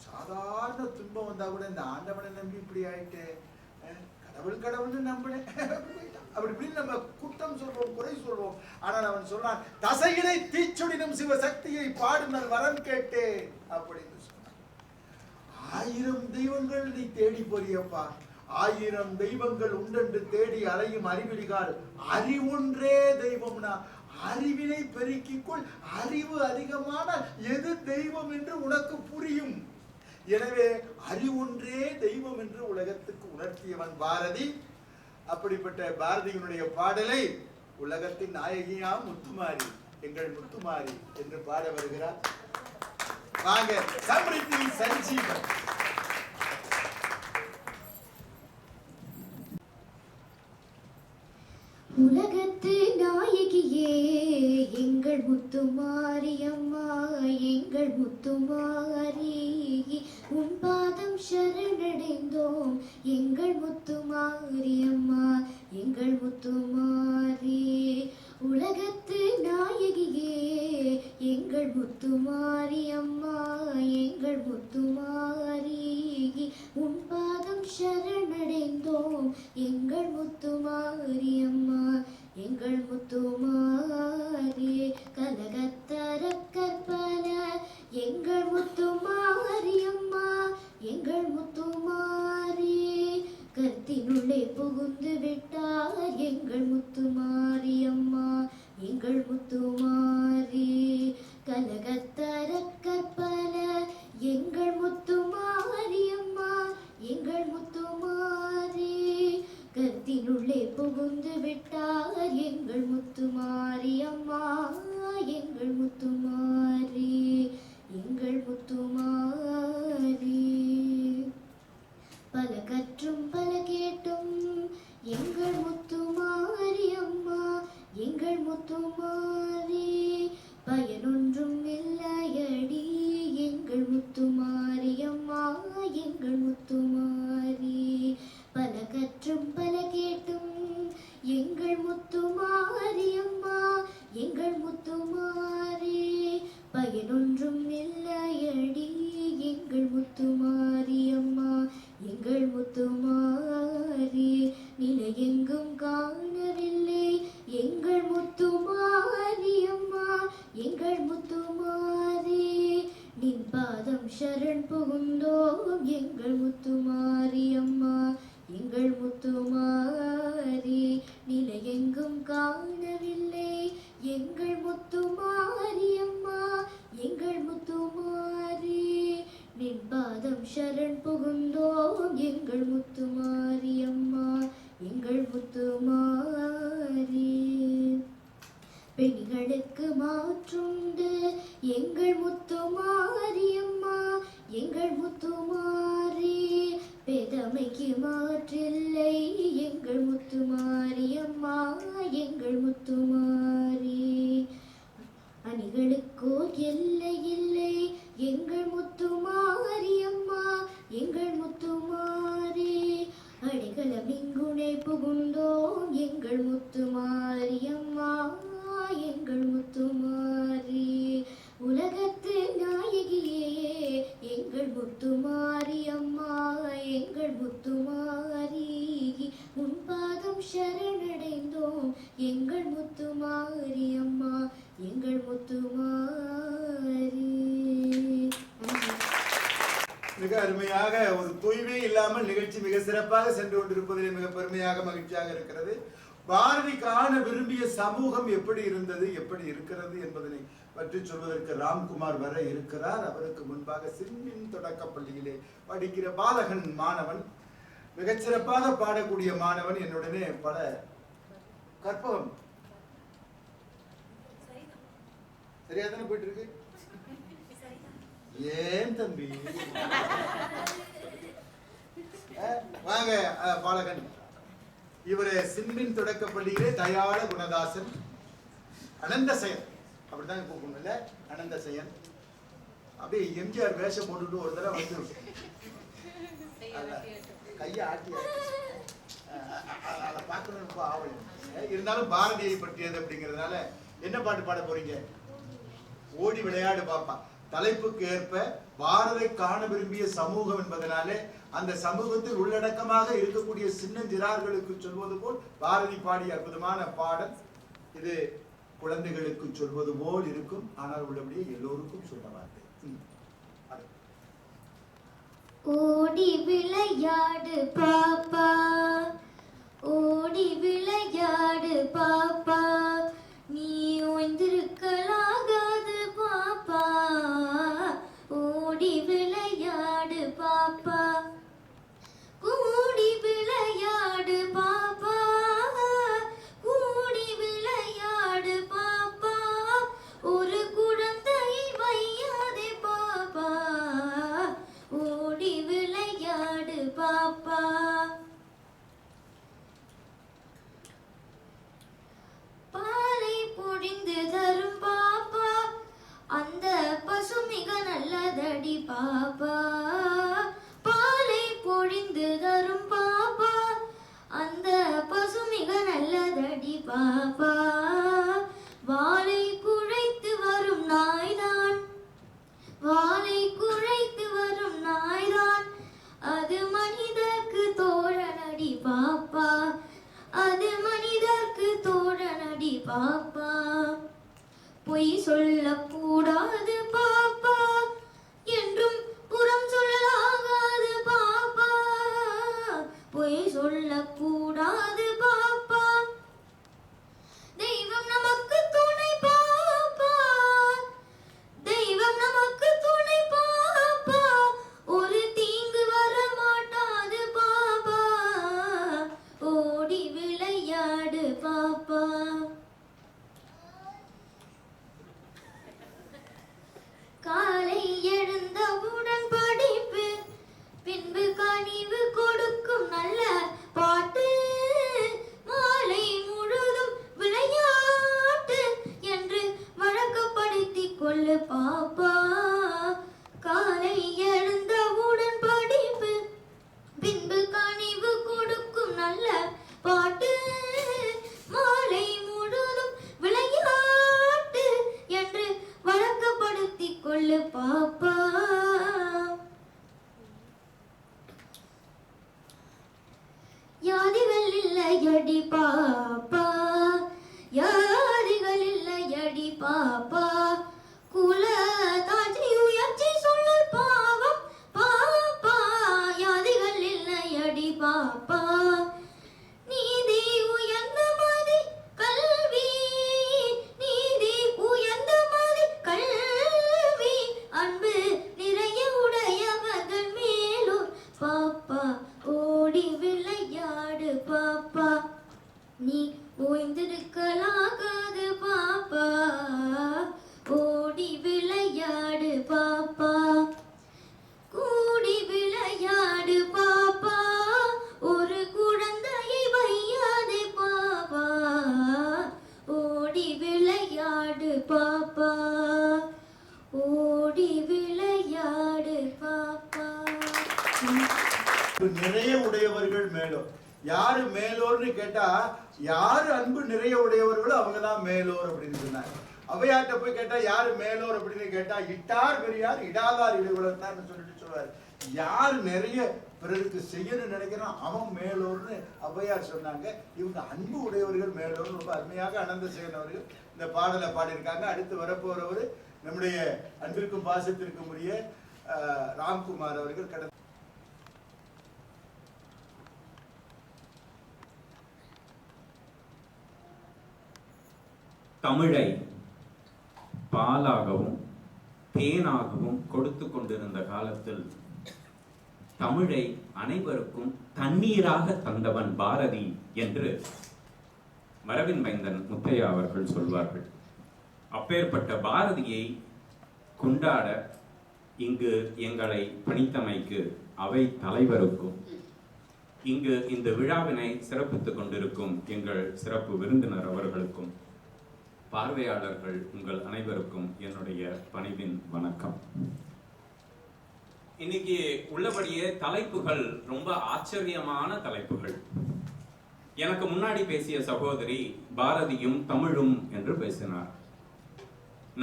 [SPEAKER 1] சாதாரண துன்பம் வந்தா கூட இந்த ஆண்டவனை நம்பி இப்படி ஆயிட்டு, கடவுள்னு நம்பினேன் அப்படி இப்படின்னு நம்ம குற்றம் சொல்வோம், குறை சொல்வோம். ஆனால் அவன் சொல்றான், தசையினை தீச்சுடினும் சிவசக்தியை பாடுதல் வரம் கேட்டேன் அப்படின்னு சொன்னான். 1000 தெய்வங்கள் நீ தேடி போறியப்பா, 1000 தெய்வங்கள் உண்டென்று தேடி அலையும் அறிவிலிகால் அறிவொன்றே தெய்வம்னா. அறிவினை பெருக்கிக்கொள், அறிவு அதிகமான எது தெய்வம் என்று உனக்கு புரியும். எனவே அறிவொன்றே தெய்வம் என்று உலகத்துக்கு உணர்த்தியவன் பாரதி. அப்படிப்பட்ட பாரதியினுடைய பாடலை உலகத்தின் நாயகியா முத்துமாரி, எங்கள் முத்துமாரி என்று பாட வருகிறார். வாங்க, சம்ரித்தி சஞ்சீவன்.
[SPEAKER 2] உலகத்து நாயகியே எங்கள் முத்துமாரியம்மா, எங்கள் முத்துமாரி, உன் பாதம் சரணடைந்தோம் எங்கள் முத்துமாரியம்மா, எங்கள் முத்துமாரி. உலகத்து நாயகியே எங்கள் முத்துமாரியம்மா, எங்கள் முத்துமாரி, உன் பாதம் சரணடைந்தோம் எங்கள் முத்துமாரியம்மா, எங்கள் முத்துமாரி. கலகத்தர கற்பல எங்கள் முத்துமாரியம்மா, எங்கள் முத்துமாரி. கருத்தினுள்ளே புகுந்து விட்டார் எங்கள் முத்துமாரியம்மா, எங்கள் முத்துமாரி. கலகத்தர கற்பல எங்கள் முத்துமாரியம்மா, எங்கள் முத்துமாரி. கருத்தினுள்ளே புகுந்து விட்டார் எங்கள் முத்துமாரியம்மா, எங்கள் முத்துமாரி, எங்கள் முத்துமாரி. பல கற்றும் பல கேட்டும் எங்கள் முத்துமாரியம்மா, எங்கள் முத்துமாரி. பயனொன்றும் இல்லையடி எங்கள் முத்துமாரியம்மா, எங்கள் முத்துமாரி. பல கற்றும் பல கேட்டும் எங்கள் முத்துமாரியம்மா, எங்கள் முத்துமாரி. பயனொன்றும் இல்லையடி எங்கள் முத்துமாரியம்மா, எங்கள் முத்துமாரி. நிலையெங்கும் காணவில்லை எங்கள் முத்துமாரியம்மா, எங்கள் முத்துமாரி. நின் பாதம் சரண் புகுந்தோம் எங்கள் முத்துமாரியம்மா, காணவில்லை. எங்கள் முத்துமாரியம்மா, எங்கள் முத்துமாரி, நின் பாதம் சரண் புகுந்தோம். எங்கள் முத்துமாரியம்மா, எங்கள் முத்துமாரி. பெண்களுக்கு மாற்றுண்டு எங்கள் முத்துமாரியம்மா, எங்கள் முத்துமாரி. பெதமைக்கு மாற்றில்லை எங்கள் முத்துமாரியம்மா, எங்கள் முத்துமாரி. அணிகளுக்கோ எல்லை இல்லை எங்கள் முத்துமாரியம்மா, எங்கள் முத்துமாரி. அடிகளம் இங்குணை புகுந்தோம் எங்கள் முத்துமாரியம்மா, எங்கள் முத்துமாரி. உலகத்து நாயகியே எங்கள் முத்துமாரியம்மா, எங்கள் முத்துமாரி. உன் பாதம் சரணடைந்தோம் எங்கள் முத்துமாரியம்மா, எங்கள் முத்துமாரி.
[SPEAKER 1] மிக அருமையாக, ஒரு தொய்வே இல்லாமல் நிகழ்ச்சி மிக சிறப்பாக சென்று கொண்டிருப்பதில் மிக பெருமையாக மகிழ்ச்சியாக இருக்கிறது. பாரதி காண விரும்பிய சமூகம் எப்படி இருந்தது, எப்படி இருக்கிறது என்பதனை பற்றி சொல்வதற்கு ராம்குமார் வர இருக்கிறார். அவருக்கு முன்பாக சின்மின் தொடக்க பள்ளியிலே படிக்கிற பாலகன் மாணவன், மிகச்சிறப்பாக பாடக்கூடிய மாணவன், என்னுடனே பல கற்பகம் சரியா தானே போயிட்டு இருக்கு. ஏன் தம்பி வாங்க பாலகன். இவரு சின்மின் தொடக்க பள்ளியிலே தயாள குணதாசன், அனந்த செயன், அப்படிதான் கூப்பிடணும் இல்ல, அனந்த செயன். அப்படியே எம்ஜிஆர் வேஷம் போட்டுட்டு ஒரு தடவை வந்து கையை ஆட்டி அதை பார்க்கணும் ஆவல். இருந்தாலும் பாரதியை பற்றியது அப்படிங்கிறதுனால என்ன பாட்டு பாட போறீங்க? ஓடி விளையாடு பாப்பா. தலைப்புக்கு ஏற்ப பாரதை காண விரும்பிய சமூகம் என்பதனாலே அந்த சமூகத்தில் உள்ளடக்கமாக இருக்கக்கூடிய சின்னஞ்சிறார்களுக்கு சொல்வது போல் பாரதி பாடிய அற்புதமான பாடல் இது. குழந்தைகளுக்கு சொல்வது போல் இருக்கும், ஆனால் உள்ளபடியே எல்லோருக்கும் சொல்ல வார்த்தை.
[SPEAKER 2] ஓடி விளையாடு பாப்பா, ஓடி விளையாடு பாப்பா, நீ ஓய்ந்திருக்கலாகாது பாப்பா. ஓடி விளையாடு பாப்பா, கூடி விளையாடு பாப்பா, கூடி விளையாடு பாப்பா. ஒரு குழந்தை வையாதே பாப்பா, ஓடி விளையாடு பாப்பா. பாலை பொழிந்து தரும் பாப்பா, அந்த பசு மிக நல்லதடி பாப்பா. பாலை பொழிந்து தரும் பாப்பா, அந்த பசு மிக நல்லதடி பாப்பா. வாளை குழைத்து வரும் நாய்தான், வாளை குழைத்து வரும் நாய்தான், அது மனிதர்க்கு தோழனடி பாப்பா, அது மனிதர்க்கு தோழனடி பாப்பா. பொய் சொல்லக்கூடாது பாப்பா, என்றும் புறம் சொல்லலாகாது பாப்பா. பொய் சொல்லக்கூடாது பாப்பா, தெய்வம் நமக்கு துணை பாப்பா, தெய்வம் நமக்கு துணை பாப்பா. ஒரு தீங்கு வர மாட்டாது பாப்பா, ஓடி விளையாடு பாப்பா. காலை எழுந்தவுடன் படிப்பு, பின்பு கனிவு கொடுக்கும் நல்ல பாட்டு, மாலை முழுதும் விளையாட்டு என்று வழக்கப்படுத்திக் கொள்ளு பாப்பா. காலை எழுந்தவுடன் படிப்பு, பின்பு கனிவு கொடுக்கும் நல்ல பாட்டு, மாலை முழுதும் விளையாட்டு என்று வழக்கப்படுத்திக் கொள்ளு பாப்பா. யாதிகள் இல்லையடி பாப்பா, யாதிகள் இல்லையடி பாப்பா. குல தாட்சி உயர்ச்சி சொல்லல் பாவம் பாப்பா, யாதிகள் இல்லையடி பாப்பா. நீதி உயர்ந்த மதி கல் ஓய்ந்திருக்கலாகாது பாப்பா, ஓடி விளையாடு பாப்பா, கூடி விளையாடு பாப்பா, ஒரு குழந்தையை வையாதே பாப்பா, ஓடி விளையாடு பாப்பா, ஓடி விளையாடு பாப்பா.
[SPEAKER 1] நிறைய உடையவர்கள் மேலோர். யாரு மேலோர்னு கேட்டா, யாரு அன்பு நிறைய உடையவர்களோ அவங்க தான் மேலோர் அப்படின்னு சொன்னாங்க. அவையாட்ட போய் கேட்டா யாரு மேலோர் அப்படின்னு கேட்டா, இட்டார் பெரியார் இடாதார் இடைவளர்த்தார்னு சொல்லிட்டு சொல்லுவாரு. யார் நிறைய பிறருக்கு செய்யணும்னு நினைக்கிறான் அவன் மேலோர்னு ஔவையார் சொன்னாங்க. இவங்க அன்பு உடையவர்கள் மேலோர்னு ரொம்ப அருமையாக அனந்தசேகரன் அவர்கள் இந்த பாடலை பாடியிருக்காங்க. அடுத்து வரப்போறவர் நம்முடைய அன்பிற்கும் பாசத்திற்கும் உரிய ராம்குமார் அவர்கள். கடந்த
[SPEAKER 4] தமிழை பாலாகவும் தேனாகவும் கொடுத்து கொண்டிருந்த காலத்தில் தமிழை அனைவருக்கும் தண்ணீராக தந்தவன் பாரதி என்று மரபின் மைந்தன் முத்தையா அவர்கள் சொல்வார்கள். அப்பேற்பட்ட பாரதியை கொண்டாட இங்கு எங்களை பணித்தமைக்கு அவை தலைவருக்கும் இங்கு இந்த விழாவினை சிறப்பித்துக் கொண்டிருக்கும் எங்கள் சிறப்பு விருந்தினர் அவர்களுக்கும் பார்வையாளர்கள் உங்கள் அனைவருக்கும் என்னுடைய பணிவின் வணக்கம். இன்னைக்கு உள்ளபடியே தலைப்புகள் ரொம்ப ஆச்சரியமான தலைப்புகள். எனக்கு முன்னாடி பேசிய சகோதரி பாரதியும் தமிழும் என்று பேசினார்.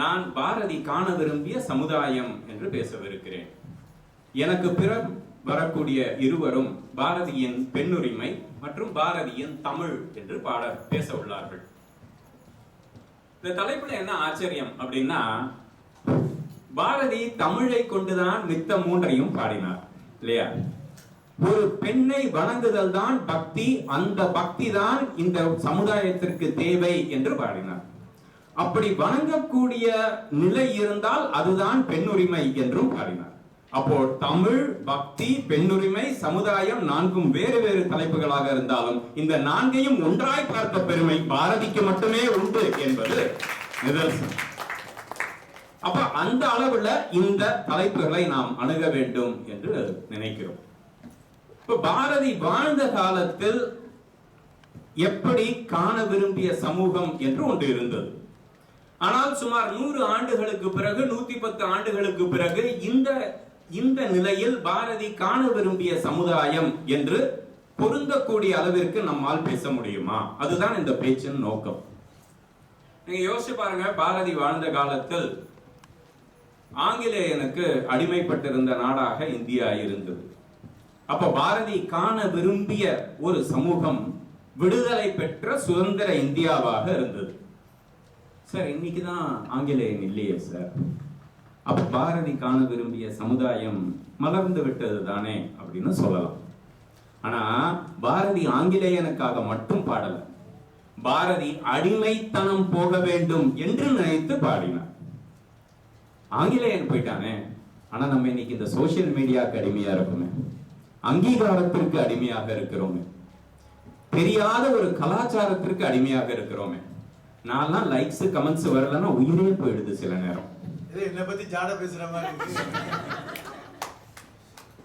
[SPEAKER 4] நான் பாரதி காண விரும்பிய சமுதாயம் என்று பேசவிருக்கிறேன். எனக்கு பிறகு வரக்கூடிய இருவரும் பாரதியின் பெண்ணுரிமை மற்றும் பாரதியின் தமிழ் என்று பேச உள்ளார்கள். இந்த தலைப்புல என்ன ஆச்சரியம் அப்படின்னா, பாரதி தமிழை கொண்டுதான் மித்த மூன்றையும் பாடினார் இல்லையா? ஒரு பெண்ணை வணங்குதல் தான் பக்தி, அந்த பக்தி தான் இந்த சமுதாயத்திற்கு தேவை என்று பாடினார். அப்படி வணங்கக்கூடிய நிலை இருந்தால் அதுதான் பெண்ணுரிமை என்றும் பாடினார். அப்போ தமிழ், பக்தி, பெண்ணுரிமை, சமுதாயம் நான்கும் வேறு வேறு தலைப்புகளாக இருந்தாலும் இந்த நான்கையும் ஒன்றாய் பார்த்த பெருமை பாரதிக்கு மட்டுமே உண்டு என்பது நிதர்சனம். அப்ப அந்த அளவுல இந்த தலைப்புகளை நாம் அணுக வேண்டும் என்று நினைக்கிறோம். இப்ப பாரதி வாழ்ந்த காலத்தில் எப்படி காண விரும்பிய சமூகம் என்று ஒன்று இருந்தது. ஆனால் சுமார் 100 ஆண்டுகளுக்கு பிறகு 110 ஆண்டுகளுக்கு பிறகு இந்த நிலையில் பாரதி காண விரும்பிய சமுதாயம் என்று பொருந்தக்கூடிய அளவிற்கு நம்மால் பேச முடியுமா? அதுதான் இந்த பேச்சின் நோக்கம். நீங்க யோசிச்சு பாருங்க, பாரதி வாழ்ந்த காலத்தில் ஆங்கிலேயனுக்கு அடிமைப்பட்டிருந்த நாடாக இந்தியா இருந்தது. அப்ப பாரதி காண விரும்பிய ஒரு சமூகம் விடுதலை பெற்ற சுதந்திர இந்தியாவாக இருந்தது. சார், இன்னைக்குதான் ஆங்கிலேயன் இல்லையே சார். அப்ப பாரதி காண விரும்பிய சமுதாயம் மலர்ந்து விட்டது தானே அப்படின்னு சொல்லலாம். ஆனா பாரதி ஆங்கிலேயனுக்காக மட்டும் பாடல, பாரதி அடிமைத்தனம் போக வேண்டும் என்று நினைத்து பாடினார். ஆங்கிலேயன் போயிட்டானே, ஆனா நம்ம இன்னைக்கு இந்த சோசியல் மீடியாவுக்கு அடிமையா இருக்குமே, அங்கீகாரத்திற்கு அடிமையாக இருக்கிறோமே, தெரியாத ஒரு கலாச்சாரத்திற்கு அடிமையாக இருக்கிறோமே. நான்லாம் லைக்ஸ் கமெண்ட்ஸ் வரலன்னா உயிரே போயிடுது சில நேரம்.
[SPEAKER 1] என்ன பத்தி ஜாட பேசுற மாதிரி.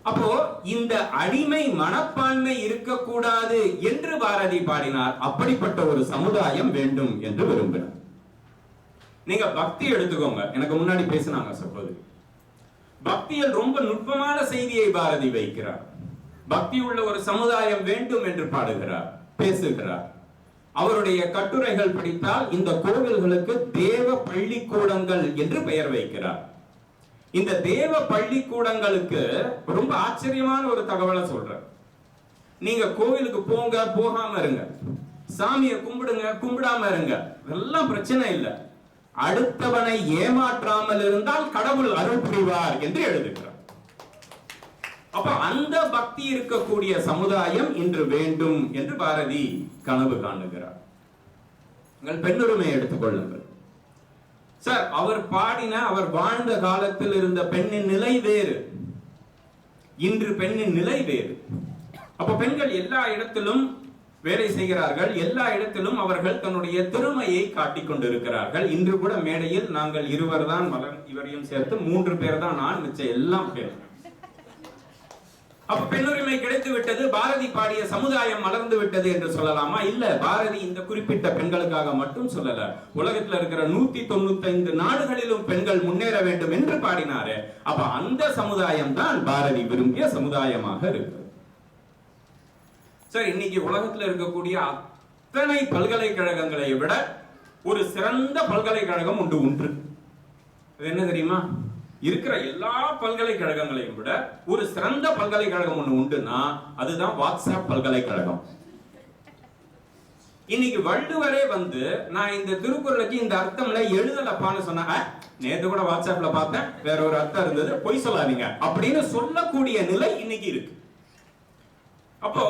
[SPEAKER 4] அப்போ இந்த அடிமை மனப்பான்மை இருக்கக்கூடாது என்று பாரதி பாடினார். அப்படிப்பட்ட ஒரு சமுதாயம் வேண்டும் என்று விரும்பினார். நீங்க பக்தி எடுத்துக்கோங்க. எனக்கு முன்னாடி பேசினாங்க சகோதரி. பக்தியில் ரொம்ப நுட்பமான செய்தியை பாரதி வைக்கிறார். பக்தி உள்ள ஒரு சமுதாயம் வேண்டும் என்று பாடுகிறார், பேசுகிறார். அவருடைய கட்டுரைகள் படித்தால் இந்த கோவில்களுக்கு தேவ பள்ளிக்கூடங்கள் என்று பெயர் வைக்கிறார். இந்த தேவ பள்ளிக்கூடங்களுக்கு ரொம்ப ஆச்சரியமான ஒரு தகவலை சொல்றார். நீங்க கோவிலுக்கு போங்க, போகாம இருங்க, சாமியை கும்பிடுங்க, கும்பிடாம இருங்க, இதெல்லாம் பிரச்சனை இல்லை. அடுத்தவனை ஏமாற்றாமல் இருந்தால் கடவுள் அருள் புரிவார் என்று எழுதுகிறார். அப்ப அந்த பக்தி இருக்கக்கூடிய சமுதாயம் இன்று வேண்டும் என்று பாரதி கனவு காணுகிறார். உங்கள் பெண்ணுரிமையை எடுத்துக்கொள்ளுங்கள் சார். அவர் பாடின, அவர் வாழ்ந்த காலத்தில் இருந்த பெண்ணின் நிலை வேறு, இன்று பெண்ணின் நிலை வேறு. அப்ப பெண்கள் எல்லா இடத்திலும் வேலை செய்கிறார்கள். எல்லா இடத்திலும் அவர்கள் தன்னுடைய திறமையை காட்டிக் கொண்டிருக்கிறார்கள். இன்று கூட மேடையில் நாங்கள் இருவர் தான், இவரையும் சேர்த்து 3 பேர் தான், நான் மிச்சம் எல்லாம் பேர். அப்ப பெண்ணுரிமை கிடைத்து விட்டது, பாரதி பாடிய சமுதாயம் மலர்ந்து விட்டது என்று சொல்லலாமா? இல்ல, பாரதி இந்த குறிப்பிட்ட பெண்களுக்காக மட்டும் சொல்லல, உலகத்துல இருக்கிற 195 நாடுகளிலும் பெண்கள் முன்னேற வேண்டும் என்று பாடினாரு. அப்ப அந்த சமுதாயம் தான் பாரதி விரும்பிய சமுதாயமாக இருக்கு. சரி, இன்னைக்கு உலகத்துல இருக்கக்கூடிய அத்தனை பல்கலைக்கழகங்களை விட ஒரு சிறந்த பல்கலைக்கழகம் ஒன்று. அது என்ன தெரியுமா? இருக்கிற எல்லா பல்கலைக்கழகங்களையும் விட ஒரு சிறந்த பல்கலைக்கழகம் ஒண்ணு உண்டுன்னா அதுதான் வாட்ஸ்அப் பல்கலைக்கழகம். இன்னைக்கு வள்ளுவரே வந்து நான் இந்த திருக்குறளுக்கு இந்த அர்த்தம்ல எழுதலப்பான்னு சொன்ன, நேத்து கூட வாட்ஸ்அப்ல பார்த்தேன், வேற ஒரு அர்த்தம் இருந்தது, பொய் சொல்லாதீங்க அப்படின்னு சொல்லக்கூடிய நிலை இன்னைக்கு இருக்கு. அப்போ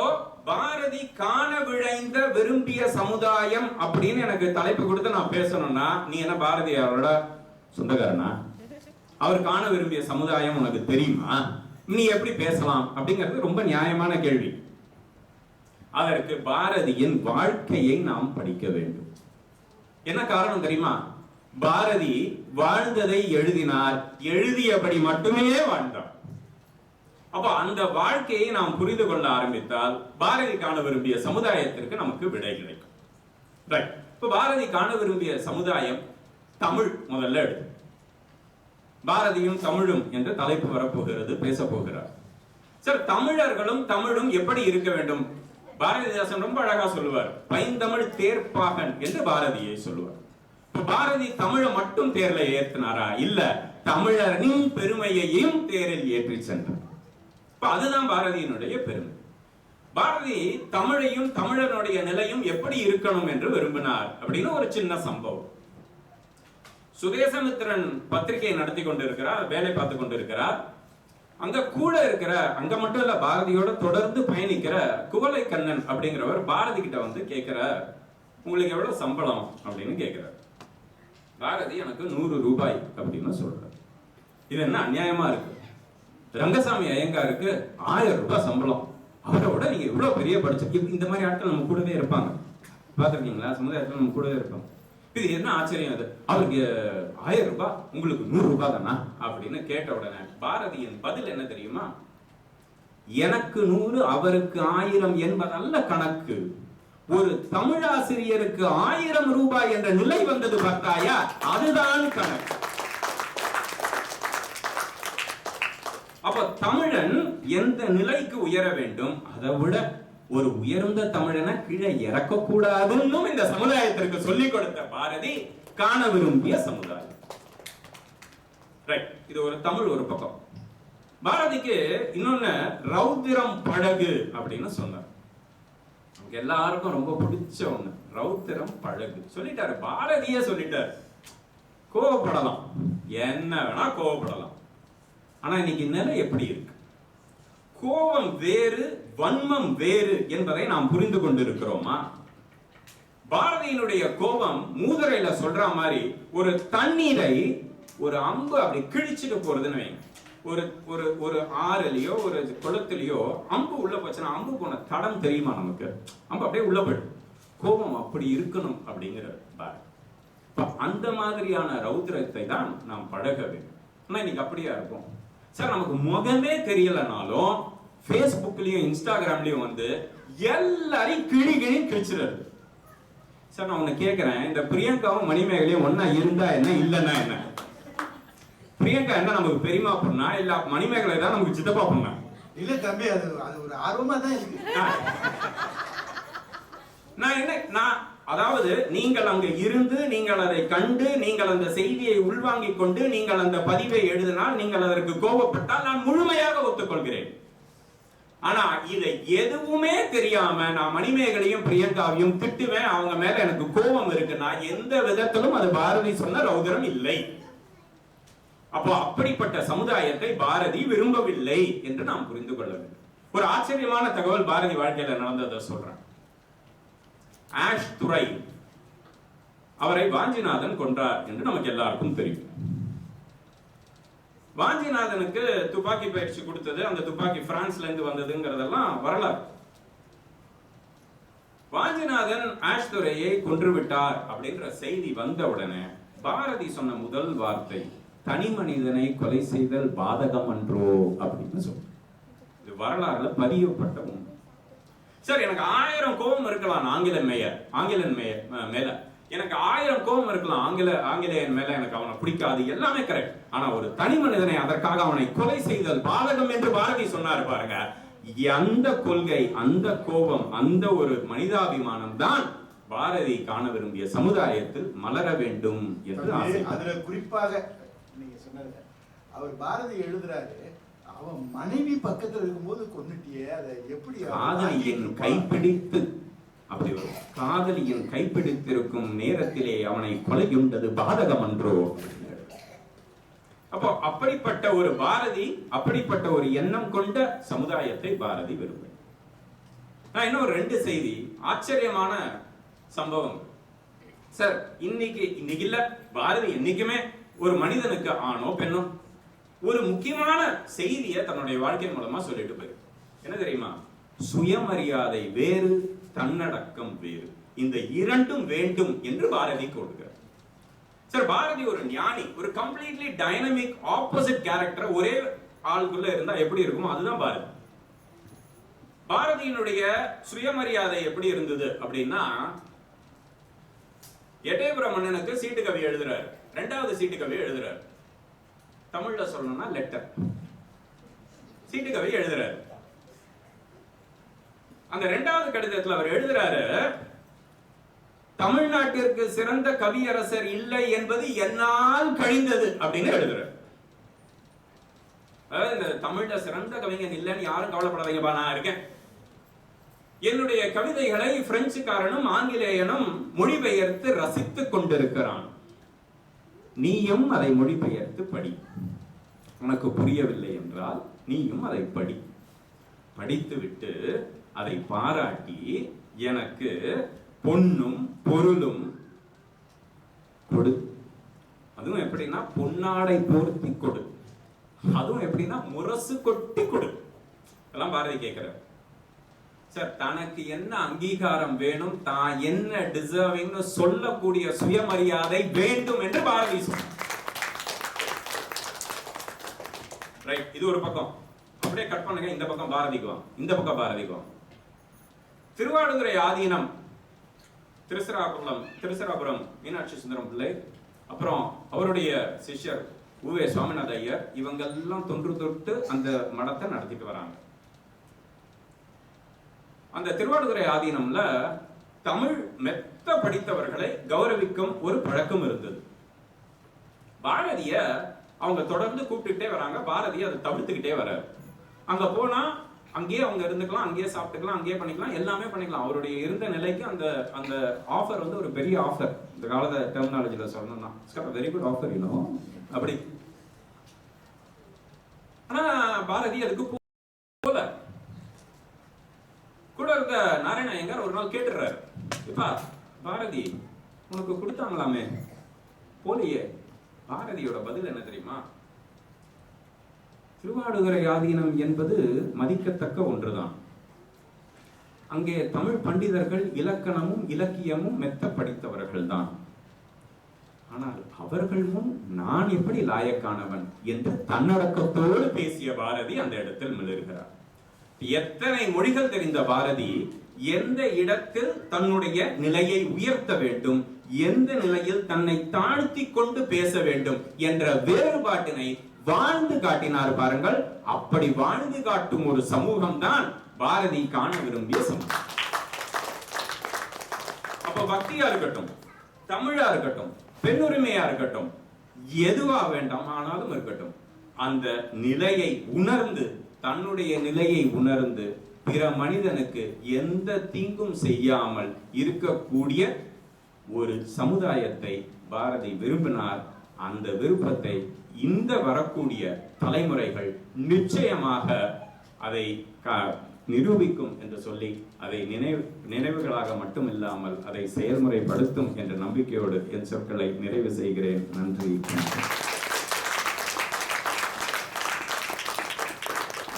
[SPEAKER 4] பாரதி காண விழைந்த விரும்பிய சமுதாயம் அப்படின்னு எனக்கு தலைப்பு கொடுத்து நான் பேசணும்னா, நீ என்ன பாரதியாரோட சொந்தக்காரனா? அவர் காண விரும்பிய சமுதாயம் உனக்கு தெரியுமா? நீ எப்படி பேசலாம் அப்படிங்கிறது ரொம்ப நியாயமான கேள்வி. அதற்கு பாரதியின் வாழ்க்கையை நாம் படிக்க வேண்டும். என்ன காரணம் தெரியுமா? பாரதி வாழ்ந்ததை எழுதினார், எழுதியபடி மட்டுமே வாழ்ந்தார். அப்ப அந்த வாழ்க்கையை நாம் புரிந்து கொள்ள ஆரம்பித்தால் பாரதி காண விரும்பிய சமுதாயத்திற்கு நமக்கு விடை கிடைக்கும். இப்ப பாரதி காண விரும்பிய சமுதாயம் தமிழ். முதல்ல எடுத்து பாரதியும் தமிழும் என்று தலைப்பு வரப்போகிறது, பேச போகிறார். சார், தமிழர்களும் தமிழும் எப்படி இருக்க வேண்டும்? பாரதிதாசன் ரொம்ப அழகா சொல்லுவார், பைந்தமிழ் தேர்ப்பாகன் என்று பாரதியை சொல்லுவார். பாரதி தமிழை மட்டும் தேர்ல ஏற்றினாரா? இல்ல, தமிழரின் பெருமையையும் தேரில் ஏற்றி சென்றார். அதுதான் பாரதியினுடைய பெருமை. பாரதி தமிழையும் தமிழனுடைய நிலையும் எப்படி இருக்கணும் என்று விரும்பினார் அப்படின்னு ஒரு சின்ன சம்பவம். சுதேசமித்திரன் பத்திரிகையை நடத்தி கொண்டிருக்கிறார், வேலை பார்த்து கொண்டிருக்கிறார். அங்க கூட இருக்கிற, அங்க மட்டும் இல்ல, பாரதியோட தொடர்ந்து பயணிக்கிற குவளை கண்ணன் அப்படிங்கிறவர் பாரதி கிட்ட வந்து கேட்கிற, உங்களுக்கு எவ்வளவு சம்பளம் அப்படின்னு கேட்கிறார். பாரதி எனக்கு 100 ரூபாய் அப்படின்னு சொல்றார். இது என்ன அநியாயமா இருக்கு? ரங்கசாமி ஐயங்காருக்கு 1000 ரூபாய் சம்பளம், அவரை விட நீங்க இவ்வளவு பெரிய படிச்சு, இந்த மாதிரி ஆட்கள் நம்ம கூடவே இருப்பாங்க, பாத்திருக்கீங்களா? சமுதாயத்தில் நம்ம கூடவே இருப்பாங்க. இது என்ன ஆச்சரியம்? அது அவருக்கு 1000 ரூபாய், உங்களுக்கு 100 ரூபாய் தானா அப்படின்னு கேட்ட உடனே பாரதியின் பதில் என்ன தெரியுமா? எனக்கு 100 அவருக்கு 1000 என்பதல்ல கணக்கு, ஒரு தமிழாசிரியருக்கு 1000 ரூபாய் என்ற நிலை வந்தது பார்த்தாயா, அதுதான் கணக்கு. அப்ப தமிழன் எந்த நிலைக்கு உயர வேண்டும், அதை விட ஒரு உயர்ந்த தமிழனை கீழே இறக்க கூடாதுன்னு இந்த சமுதாயத்திற்கு சொல்லிக் கொடுத்த பாரதி காண விரும்பிய சமுதாயம். இது ஒரு தமிழ் ஒரு பக்கம். பாரதிக்கு இன்னொன்னு ரௌத்திரம் பழகு அப்படின்னு சொன்னார். எல்லாருக்கும் ரொம்ப பிடிச்ச ஒண்ணு ரௌத்திரம் பழகு. சொல்லிட்டாரு, பாரதியே சொல்லிட்டாரு. கோவப்படலாம், என்ன வேணா கோவப்படலாம். ஆனா இன்னைக்கு நிலை எப்படி இருக்கு? கோபம் வேறு, வன்மம் வேறு என்பதை நாம் புரிந்து கொண்டிருக்கிறோமா? பாரதியினுடைய கோபம் மூதுரையில சொல்ற மாதிரி ஒரு தண்ணீரை ஒரு அம்பு அப்படி கிழிச்சிட்டு போறதுன்னு வைங்க. ஒரு ஒரு ஒரு ஆறுலயோ ஒரு குளத்திலயோ அம்பு உள்ள போச்சுன்னா அம்பு போன தடம் தெரியுமா நமக்கு? அம்பு அப்படியே உள்ள போயிடும். கோபம் அப்படி இருக்கணும் அப்படிங்கிற பாரதி. அந்த மாதிரியான ரௌத்திரத்தை தான் நாம் பழக வேண்டும். ஆனா இன்னைக்கு அப்படியா இருக்கும்? சார், நமக்கு முகமே தெரியலனாலும் Facebookலயும் இன்ஸ்டாகிராம்லயும் வந்து எல்லாரையும் கிழி கிழிச்சிடுறது. சார், நான் உன்னை கேட்கிறேன், இந்த பிரியங்காவும் மணிமேகலையும் ஒன்னா இருந்தா என்ன, இல்லன்னா என்ன? பிரியங்கா என்ன நமக்கு பெரியமா பொண்ணா, இல்ல மணிமேகலை தான் நமக்கு சித்தப்பா பொண்ணா?
[SPEAKER 1] இல்ல தம்பி, அது ஒரு ஆர்வமா தான் இருக்கு.
[SPEAKER 4] நான் அதாவது நீங்கள் அங்கு இருந்து, நீங்கள் அதை கண்டு, நீங்கள் அந்த செய்தியை உள்வாங்கிக் கொண்டு, நீங்கள் அந்த பதிவை எழுதினால், நீங்கள் அதற்கு கோபப்பட்டால் நான் முழுமையாக ஒத்துக்கொள்கிறேன். ஆனா இதை எதுவுமே தெரியாம நான் மணிமேகலையும் பிரியங்காவையும் திட்டுவேன், அவங்க மேல எனக்கு கோபம் இருக்குன்னா எந்த விதத்திலும் அது பாரதி சொன்ன ரௌத்திரம் இல்லை. அப்போ அப்படிப்பட்ட சமுதாயத்தை பாரதி விரும்பவில்லை என்று நாம் புரிந்து கொள்ள வேண்டும். ஒரு ஆச்சரியமான தகவல் பாரதி வாழ்க்கையில நடந்ததை சொல்றேன். ஆஷ் துரை அவரை வாஞ்சிநாதன் கொன்றார் என்று நமக்கு எல்லாருக்கும் தெரியும். வாஞ்சிநாதனுக்கு துப்பாக்கி பயிற்சி கொடுத்தது, அந்த துப்பாக்கி பிரான்ஸ்ல இருந்து வந்ததுங்கிறதெல்லாம் வரலாறு. வாஞ்சிநாதன் ஆஷ்துரையை கொன்றுவிட்டார் அப்படின்ற செய்தி வந்த உடனே பாரதி சொன்ன முதல் வார்த்தை, தனி மனிதனை கொலை செய்தல் பாதகம் அன்றோ அப்படின்னு சொல்ற. இது வரலாறுல பதியப்பட்ட உண்மை. சார், எனக்கு 1000 கோபம் இருக்கலாம் ஆங்கிலன் மேல, எனக்கு 1000 கோபம் இருக்கலாம் ஆங்கிலேயன் மேல, எனக்கு அவனை பிடிக்காது, எல்லாமே கரெக்ட். ஆனா ஒரு தனி மனிதனை அதற்காக அவனை கொலை செய்தல் பாதகம் என்று பாரதி சொன்னார் பாருங்க. அந்த கொள்கை, அந்த கோபம், அந்த ஒரு மனிதாபிமானம் தான் பாரதி காண விரும்பிய சமுதாயத்தில் மலர வேண்டும் என்று ஆசை.
[SPEAKER 1] அதுல குறிப்பாக நீங்க சொன்னது, அவர் பாரதி எழுதுறாரு, அவன் மனைவி பக்கத்துல இருக்கும்போது கொன்னுட்டியே, அதை எப்படி
[SPEAKER 4] காதலியின் கைப்பிடித்து, அப்படி ஒரு காதலியின் கைப்பிடித்திருக்கும் நேரத்திலே அவனை கொலையுண்டது பாதகம் அன்றோ. அப்போ அப்படிப்பட்ட ஒரு பாரதி, அப்படிப்பட்ட ஒரு எண்ணம் கொண்ட சமுதாயத்தை பாரதி விரும்புகிறார். நான் இன்னும் 2 செய்தி, ஆச்சரியமான சம்பவம். சார், இன்னைக்கு இல்ல, பாரதி என்னைக்குமே ஒரு மனிதனுக்கு ஆணோ பெண்ணோ ஒரு முக்கியமான செய்தியை தன்னுடைய வாழ்க்கை மூலமா சொல்லிட்டு போயிரு. என்ன தெரியுமா? சுயமரியாதை வேறு, தன்னடக்கம் வேறு, இந்த 2ம் வேண்டும் என்று பாரதி கொடுக்கிறார். சார், பாரதி ஒரு ஞானி, ஒரு கம்ப்ளீட்லி டைனமிக் ஆப்போசிட் கேரக்டர் ஒரே ஆளுக்குள்ள இருந்தா எப்படி இருக்குமோ அதுதான் பாரதி. பாரதியினுடைய சுயமரியாதை எப்படி இருந்தது அப்படின்னா, எட்டயபுர மன்னனுக்கு சீட்டு கவி எழுதுறாரு, 2வது சீட்டு கவி எழுதுறாரு. தமிழ்ல சொல்லணும்னா லெட்டர். சீட்டு கவி எழுதுறாரு. அந்த 2வது கடிதத்தில் அவர் எழுதுறாரு, தமிழ்நாட்டிற்கு சிறந்த கவியரசர் இல்லை என்பது என்னால் கழிந்தது அப்படின்னு எழுதுறாரு. இந்த தமிழ்ல சிறந்த கவிஞன் இல்லைன்னு யாரும் கவலைப்படாதீங்கப்பா, நான் இருக்கேன். என்னுடைய கவிதைகளை பிரெஞ்சுக்காரனும் ஆங்கிலேயனும் மொழிபெயர்த்து ரசித்துக் கொண்டிருக்கிறான். நீயும் அதை மொழிபெயர்த்து படி. உனக்கு புரியவில்லை என்றால் நீயும் அதை படி. படித்துவிட்டு அதை பாராட்டி எனக்கு பொன்னும் பொருளும் கொடு. அதுவும் எப்படின்னா பொன்னாடை போர்த்தி கொடு. அதுவும் எப்படின்னா முரசு கொட்டி கொடு. எல்லாம் பாரதி கேட்கிறார். சார், தனக்கு என்ன அங்கீகாரம் வேணும், தான் என்ன டிசர்விங் சொல்லக்கூடிய சுயமரியாதை வேண்டும் என்று பாரதி சொன்னார். ரைட், இது ஒரு பக்கம். அப்படியே கட் பண்ணுங்க, இந்த பக்கம் பாரதிக்குவான், இந்த பக்கம் பாரதிக்குவான். திருவாடுதுறை ஆதீனம், திருச்சிராபுரம் மீனாட்சி சுந்தரம் பிள்ளை, அப்புறம் அவருடைய சிஷ்யர் உவே சுவாமிநாத ஐயர், இவங்க எல்லாம் தொன்று தொட்டு அந்த மடத்தை நடத்திட்டு வராங்க. அந்த திருவாடுதுறை ஆதீனம்ல தமிழ் மெத்த படித்தவர்களை கௌரவிக்கும் ஒரு பழக்கம் இருந்தது. பாரதிய அவங்க தொடர்ந்து கூப்பிட்டுட்டே வராங்க. பாரதியை அதை தவிர்த்துக்கிட்டே வர்றாரு. அங்க போனா அங்கேயே அவங்க இருந்துக்கலாம், அங்கேயே சாப்பிட்டுக்கலாம், அங்கேயே பண்ணிக்கலாம், எல்லாமே பண்ணிக்கலாம். அவருடைய இருந்த நிலைக்கு அந்த ஆஃபர் வந்து ஒரு பெரிய ஆஃபர். இந்த காலத்தை டெர்மினாலஜில சொல்லணும்னா வெரி குட் ஆஃபர், இன்னும் அப்படி. ஆனா பாரதி அதுக்கு போல. கூட இருக்க நாராயண ஐயங்கார் ஒரு நாள் கேட்டுறாரு, இப்பா பாரதி உனக்கு கொடுத்தாங்களாமே போலியே. பாரதியோட பதில் என்ன தெரியுமா? திருவாடுதுறை ஆதீனம் என்பது மதிக்கத்தக்க ஒன்றுதான். அங்கே தமிழ் பண்டிதர்கள் இலக்கணமும் இலக்கியமும் மெத்த படித்தவர்கள் தான். ஆனால் அவர்கள் முன் நான் எப்படி லாயக்கானவன் என்று தன்னடக்கத்தோடு பேசிய பாரதி அந்த இடத்தில் மிளறுகிறார். எத்தனை மொழிகள் தெரிந்த பாரதி எந்த இடத்தில் தன்னுடைய நிலையை உயர்த்த வேண்டும், எந்த நிலையில் தன்னை தாழ்த்தி கொண்டு பேச வேண்டும் என்ற வேறுபாட்டினை வாழ்ந்து காட்டினார் பாருங்கள். அப்படி வாழ்ந்து காட்டும் ஒரு சமூகம் தான் பாரதி காண விரும்பிய சமூகம். அப்ப பக்தியா இருக்கட்டும், தமிழா இருக்கட்டும், பெண்ணுரிமையா இருக்கட்டும், எதுவா வேண்டாம் ஆனாலும் இருக்கட்டும், அந்த நிலையை உணர்ந்து, தன்னுடைய நிலையை உணர்ந்து பிற மனிதனுக்கு எந்த தீங்கும் செய்யாமல் இருக்கக்கூடிய ஒரு சமுதாயத்தை பாரதி விரும்பினார். அந்த விருப்பத்தை இந்த வரக்கூடிய தலைமுறைகள் நிச்சயமாக அதை நிரூபிக்கும் என்று சொல்லி அதை நினைவுகளாக மட்டும் இல்லாமல் அதை செயல்முறைப்படுத்தும் என்ற நம்பிக்கையோடு என் சொற்களை நிறைவு செய்கிறேன். நன்றி.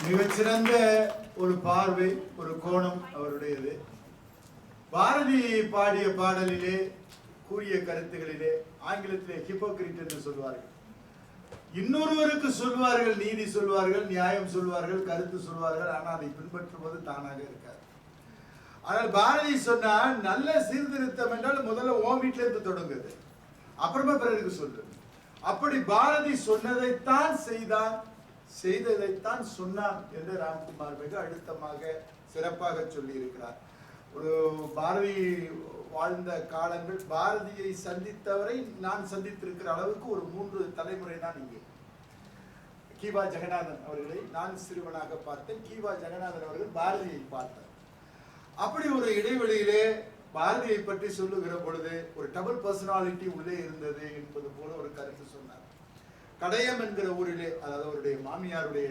[SPEAKER 1] மிகச்சிறந்த ஒரு பார்வை, ஒரு கோணம் அவருடையது. பாரதி பாடிய பாடலிலே கூறிய கருத்துகளிலே ஆங்கிலத்திலே ஹிப்போக்ரிட் என்று சொல்வார்கள். இன்னொருவருக்கு சொல்வார்கள், நீதி சொல்வார்கள், நியாயம் சொல்வார்கள், கருத்து சொல்வார்கள், ஆனால் அதை பின்பற்றுவது தானாக இருக்காது. ஆனால் பாரதி சொன்னால் நல்ல சீர்திருத்தம் என்றால் முதல்ல உன் வீட்டில இருந்து தொடங்குது, அப்புறமா பிறருக்கு சொல்லு. அப்படி பாரதி சொன்னதைத்தான் செய்தான், செய்ததைத்தான் சொன்னான் என்று ராம்குமார் மிக அழுத்தமாக சிறப்பாக சொல்லி இருக்கிறார். ஒரு பாரதி வாழ்ந்த காலங்கள், பாரதியை சந்தித்தவரை நான் சந்தித்திருக்கிற அளவுக்கு ஒரு 3 தலைமுறை தான் இங்கே. கீவா ஜெகநாதன் அவர்களை நான் சிறுவனாக பார்த்தேன், கீவா ஜெகநாதன் அவர்கள் பாரதியை பார்த்தார். அப்படி ஒரு இடைவெளியிலே பாரதியை பற்றி சொல்லுகிற பொழுது ஒரு டபுள் பர்சனாலிட்டி உள்ளே இருந்தது என்பது போல ஒரு கருத்து சொன்னார். கடையம் என்கிற ஊரிலே, அதாவது அவருடைய மாமியாருடைய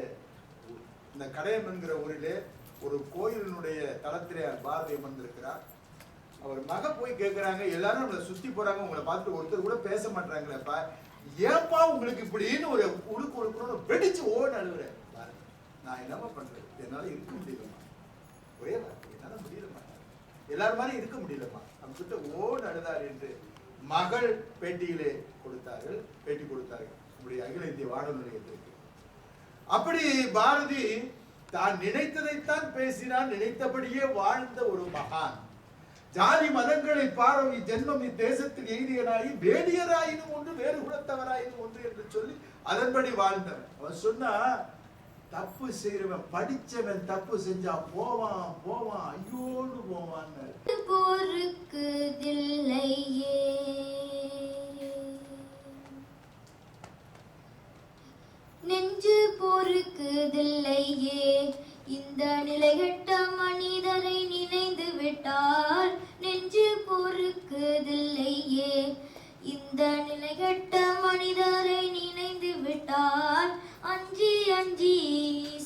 [SPEAKER 1] இந்த கடையம் என்கிற ஊரிலே ஒரு கோயிலினுடைய தளத்திலே பாரதி அமர்ந்திருக்கிறார். அவர் மக போய் கேட்கிறாங்க, எல்லாரும் நம்மளை சுத்தி போறாங்க, உங்களை பார்த்துட்டு ஒருத்தர் கூட பேச மாட்டாங்களேப்பா, ஏப்பா உங்களுக்கு இப்படின்னு ஒரு உடுக்கு வெடிச்சு ஓடு அழுகுறேன். நான் என்னமா பண்றேன், என்னால இருக்க முடியலமா, ஒரே என்னால முடியலமா, எல்லாரும் மாதிரி இருக்க முடியலமா அப்படின்னு ஓடு அழுதார் என்று மகள் பேட்டியிலே கொடுத்தார்கள், பேட்டி கொடுத்தார்கள் இப்படி அகில இந்திய வானொலி நிலையத்திற்கு. அப்படி பாரதி தான் நினைத்ததைத்தான் பேசினான், நினைத்தபடியே வாழ்ந்த ஒரு மகான். ஜாதி மதங்களை பாரவி ஜென்மம் இத்தேசத்தில் எய்தியனாகி வேதியராயினும் ஒன்று வேறு குலத்தவராயினும் ஒன்று என்று சொல்லி அதன்படி வாழ்ந்தவன். அவன் சொன்னா, தப்பு செய்யறவன் படிச்சவன் தப்பு செஞ்சா போவான் போவான் ஐயோடு போவான்.
[SPEAKER 2] பொறுக்குதில்லையே நெஞ்சு பொறுக்குதில்லையே, இந்த நிலைகட்ட மனிதரை நினைந்து விட்டால் நெஞ்சு பொறுக்குதில்லையே, இந்த நிலைகட்ட மனிதரை நினைந்து விட்டால் அஞ்சி அஞ்சி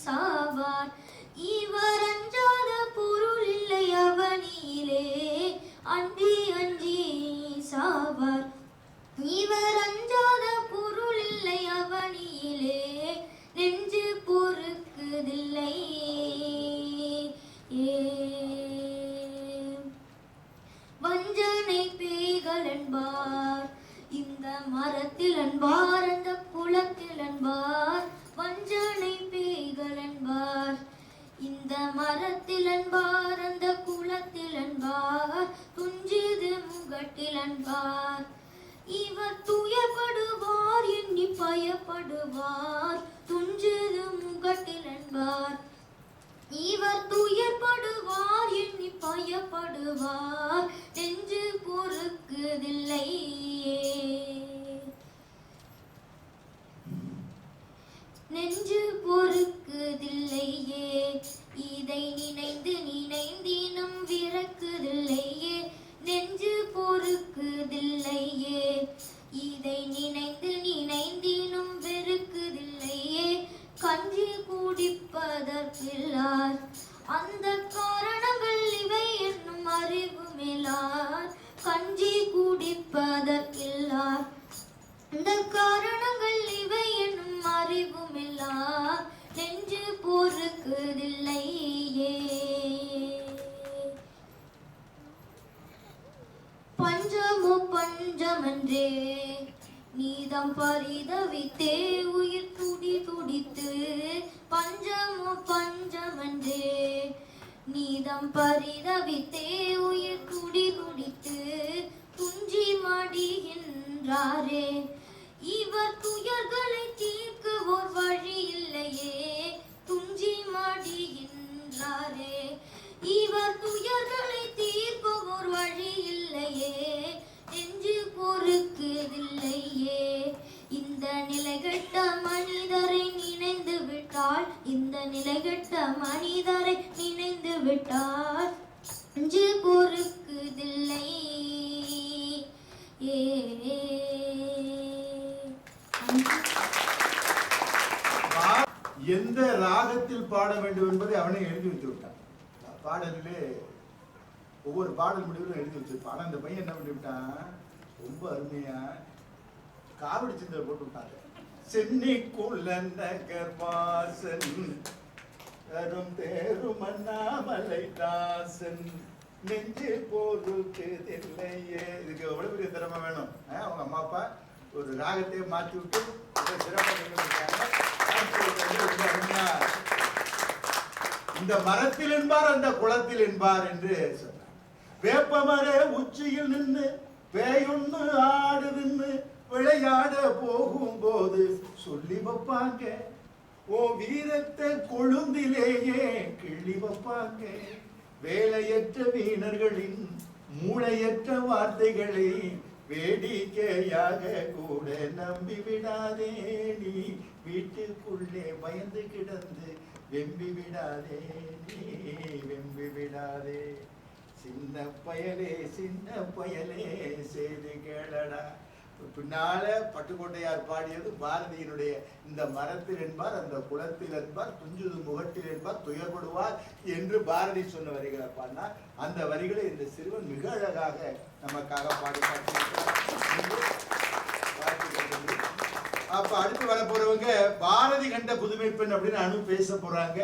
[SPEAKER 2] சாவார். இவர் அஞ்சாத பொருள் இல்லை அவனிலே, அஞ்சி அஞ்சி சாவார். இவர் அஞ்சாத பொருள் இல்லை அவனிலே, நெஞ்சு பொறுக்குதில்லை. வஞ்சனை பேய்கள் என்பார், இந்த மரத்தில் என்பார், அந்த குளத்தில் என்பார். வஞ்சனை பேய்கள் என்பார், இந்த மரத்தில் என்பார், அந்த குளத்தில் என்பார். துஞ்சிது முகட்டில் என்பார், இவர் துயப்படுவார் எண்ணி பயப்படுவார். துஞ்சிது முகட்டில் என்பார், இவர் துயப்படுவார் எண்ணி பயப்படுவார். நெஞ்சு பொறுக்குதில்லை. நெஞ்சு பொறுக்குதில்லையே, இதை நினைந்து நினைந்தினும் விரக்குதில்லையே. நெஞ்சு பொறுக்குதில்லையே, இதை நினைந்து நினைந்தினும் வெறுக்குதில்லையே. கஞ்சி குடிப்பதற்கில்லார், அந்த காரணங்கள் இவை என்னும் அறிவுமில்லார். கஞ்சி குடிப்பதற்கில்லார், அந்த காரணங்கள் இவை என்னும் அறிவுமில்லார். நெஞ்சு பொறுக்குதில்லையே. பஞ்சமோ பஞ்சமன்றே, நீதம் பரிதவித்தே உயிர் துடி துடித்து. பஞ்சமோ பஞ்சமன்றே, நீதம் பரிதவித்தே உயிர் துடி துடித்து. துஞ்சி மடிகின்றாரே, இவர் துயர்களை தீர்க்க ஒரு வழி இல்லையே. துஞ்சி மடிகின்றாரே, இவர் துயர்களை தீர்க்க ஒரு வழி இல்லையே. நெஞ்சு பொறுக்குதில்லையே, இந்த நிலைகட்ட மனிதரை நினைந்து விட்டால், இந்த நிலைகட்ட மனிதரை நினைந்து விட்டால் நெஞ்சு பொறுக்குதில்லை.
[SPEAKER 1] எந்த ராகத்தில் பாட வேண்டும் என்பதை அவனே எழுதி வைத்து விட்டான். பாடலிலே ஒவ்வொரு பாடல் முடிவிலும் எழுதி வச்சிருப்பான். ஆனா அந்த பையன் என்ன பண்ணி விட்டான், ரொம்ப அருமையா காவடி சிந்தனை போட்டு விட்டாங்க. சென்னிக்குள்ள நகர் வாசன் தரும் தேரும் அண்ணாமலை தாசன் நெஞ்சு பொறுக்குதில்லையே. இதுக்கு எவ்வளவு பெரிய திறமை வேணும். அவங்க அம்மா அப்பா ஒரு ராகத்தையே மாற்றி விட்டு இந்த மரத்தில் என்பார் அந்த குளத்தில் என்பார் என்று சொன்னார். வேப்பமர உச்சியில் நின்று பேயொன்னு ஆடுதுன்னு விளையாட போகும்போது சொல்லி வைப்பாங்க. ஓ வீரத்தை கொழுந்திலேயே கிள்ளி வைப்பாங்க. வேலையற்ற வீணர்களின் மூளையற்ற வார்த்தைகளை வேடிக்கையாக கூட நம்பி விடாதே. நீ வீட்டுக்குள்ளே பயந்து கிடந்து வெம்பி விடாதே. நீ வெம்பி விடாதே. சின்ன பயலே செய்து கேளடா. பின்னால பட்டுக்கோட்டையார் பாடியது பாரதியினுடைய இந்த மரத்தில் என்பார் அந்த குளத்தில் என்பார் துஞ்சுது முகட்டில் என்பார் துயர்படுவார் என்று பாரதி சொன்ன வரிகளை பாடினார். அந்த வரிகளை இந்த சிறுவன் மிக அழகாக நமக்காக பாடி அப்ப அடுத்து வர போறவங்க பாரதி கண்ட புதுமை பெண் அப்படின்னு அனு பேச போறாங்க.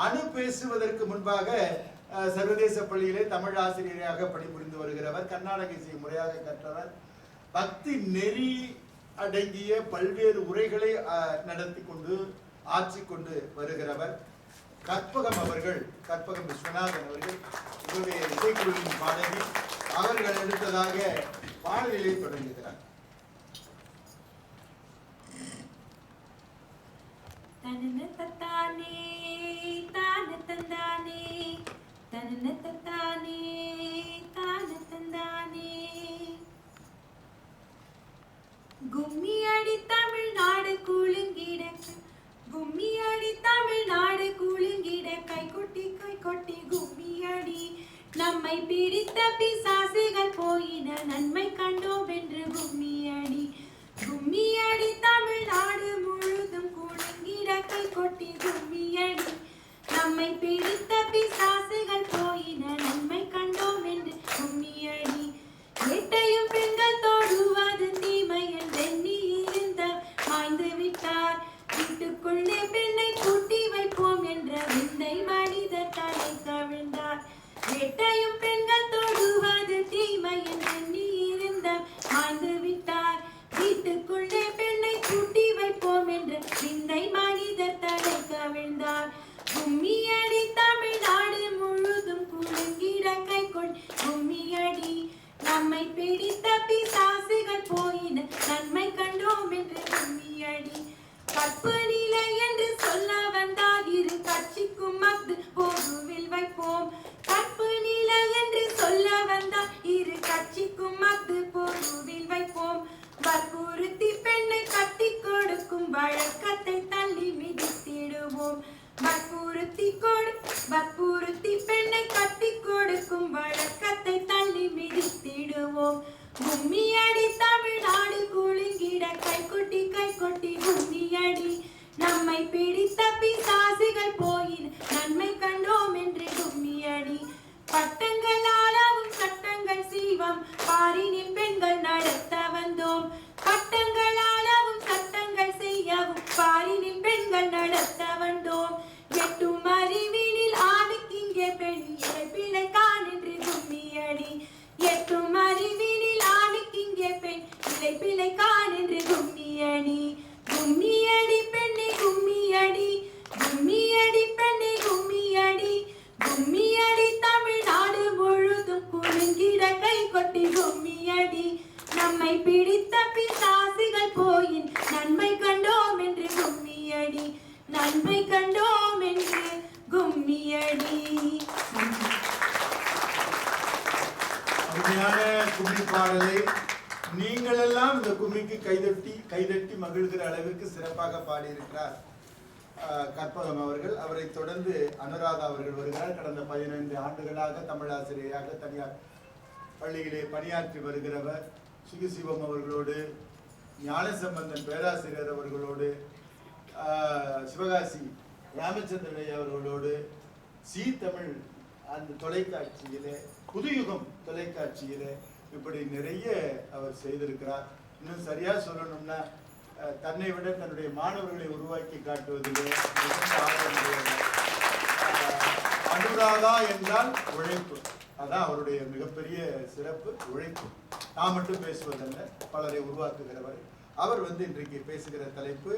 [SPEAKER 1] அனு பேசுவதற்கு முன்பாக சர்வதேச பள்ளியிலே தமிழ் ஆசிரியராக பணிபுரிந்து வருகிறவர், கர்நாடக இசை முறையாக கற்றவர், பக்தி நெறி அடங்கிய பல்வேறு உரைகளை நடத்தி கொண்டு ஆட்சி கொண்டு வருகிறவர் கற்பகம் அவர்கள், கற்பகம் விஸ்வநாதன் அவர்கள் இவருடைய இசைக்குழுவின் பாடகி. அவர்கள் எடுத்ததாக பாடலிலே தொடங்குகிறார்.
[SPEAKER 5] தனனததானே தானதந்தானே தனனததானே தானதந்தானே கும்மியடி தமிழ்நாடு குலுங்கிட கும்மியடி தமிழ்நாடு குலுங்கிட கைகொட்டி கும்மியடி நம்மை பிடித்த பிசாசுகள் போயின நன்மை கண்டோம் என்று கும்மியடி கும்மியடி தமிழ்நாடு முழுதும் குலுங்கிட கைகொட்டி கும்மியடி நம்மை பிடித்த பிசாசுகள் போயின நன்மை கண்டோம் என்று கும்மியடி வேட்டையும் பெண்கள் தொடுவது தீமை என்றெண்ணி இருந்த மாய்ந்து விட்டார் வீட்டுக்குள்ளே பெண்ணை கூட்டி வைப்போம் என்ற விந்தை மனிதர் தலை கவிழ்ந்தார். வேட்டையும் பெண்கள் தொடுவது தீமை என்றெண்ணி இருந்த மாய்ந்து விட்டார் வீட்டுக்குள்ளே பெண்ணை கூட்டி வைப்போம் என்ற விந்தை மனிதர் தலை கவிழ்ந்தார். கும்மியடி தமிழ்நாடு முழுதும் குலுங்கிட கைகொள் கும்மியடி நம்மை பிடித்த பிசாசுகள் போயின நன்மை கண்டோம் என்று கும்மியடி. கற்பு நிலை என்று சொல்ல வந்தால் இரு கட்சிக்கும் மத்து போதுவில் வைப்போம். கற்பு நிலை என்று சொல்ல வந்தால் இரு கட்சிக்கும் மத்து போதுவில் வைப்போம். வற்புறுத்தி பெண்ணை கட்டி கொடுக்கும் வழக்கத்தை தள்ளி மிதித்திடுவோம். வற்புறுத்தி பெண்ணை கட்டி கொடுக்கும் வழக்கத்தை தள்ளி மிதித்திடுவோம். கும்மியடி தமிழ்நாடு குலுங்கிட கைகொட்டி கும்மியடி நம்மை பிடித்த பிசாசுகள் போயின் நன்மை கண்டோம் என்று கும்மியடி. பட்டங்கள் ஆளவும் சட்டங்கள் சீவம் பாரினில் பெண்கள் நடத்த வந்தோம். பட்டங்கள் ஆளவும் சட்டங்கள் செய்யவும் பாரினில் பெண்கள் நடத்த வந்தோம். எட்டும் அறிவினில் ஆணுக்கிங்கே பெண் இழப்பிலை கான் என்று கும்மியடி. எட்டும் அறிவினில் ஆணுக்கிங்கே பெண் இழப்பிலை கான் என்று கும்மியடி. கும்மியடி பெண்ணை கும்மியடி கும்மியடி பெண்ணை கும்மியடி கும்மியடி தமிழ்நாடு முழுதும் குலுங்கிட கைகொட்டி கும்மியடி நம்மை பிடித்த பிசாசுகள் போயின் நன்மை கண்டோம் என்று கும்மியடி நன்மை கண்டோம் என்று கும்மியடி.
[SPEAKER 1] அருமையான கும்மி பாடலை நீங்கள் எல்லாம் இந்த கும்மிக்கு கைதட்டி மகிழ்கிற அளவிற்கு சிறப்பாக பாடியிருக்கிறார் கற்பகம் அவர்கள். அவரை தொடர்ந்து அனுராதா அவர்கள் வருகிறார். கடந்த 15 ஆண்டுகளாக தமிழ் ஆசிரியராக தனியார் பள்ளியிலே பணியாற்றி வருகிறவர். சுகிசிவம் அவர்களோடு, ஞானசம்பந்தன் பேராசிரியர் அவர்களோடு, சிவகாசி ராமச்சந்திரன் அவர்களோடு, சி தமிழ் அந்த தொலைக்காட்சியிலே, புதுயுகம் தொலைக்காட்சியிலே இப்படி நிறைய அவர் செய்திருக்கிறார். இன்னும் சரியா சொல்லணும்னா தன்னை விட தன்னுடைய மாணவர்களை உருவாக்கி காட்டுவதிலே அனுராதா என்றால் உழைப்பு. அதான் அவருடைய மிகப்பெரிய சிறப்பு, உழைப்பு. நான் மட்டும் பேசுவதல்ல, பலரை உருவாக்குகிறவர். அவர் இன்றைக்கு பேசுகிற தலைப்பு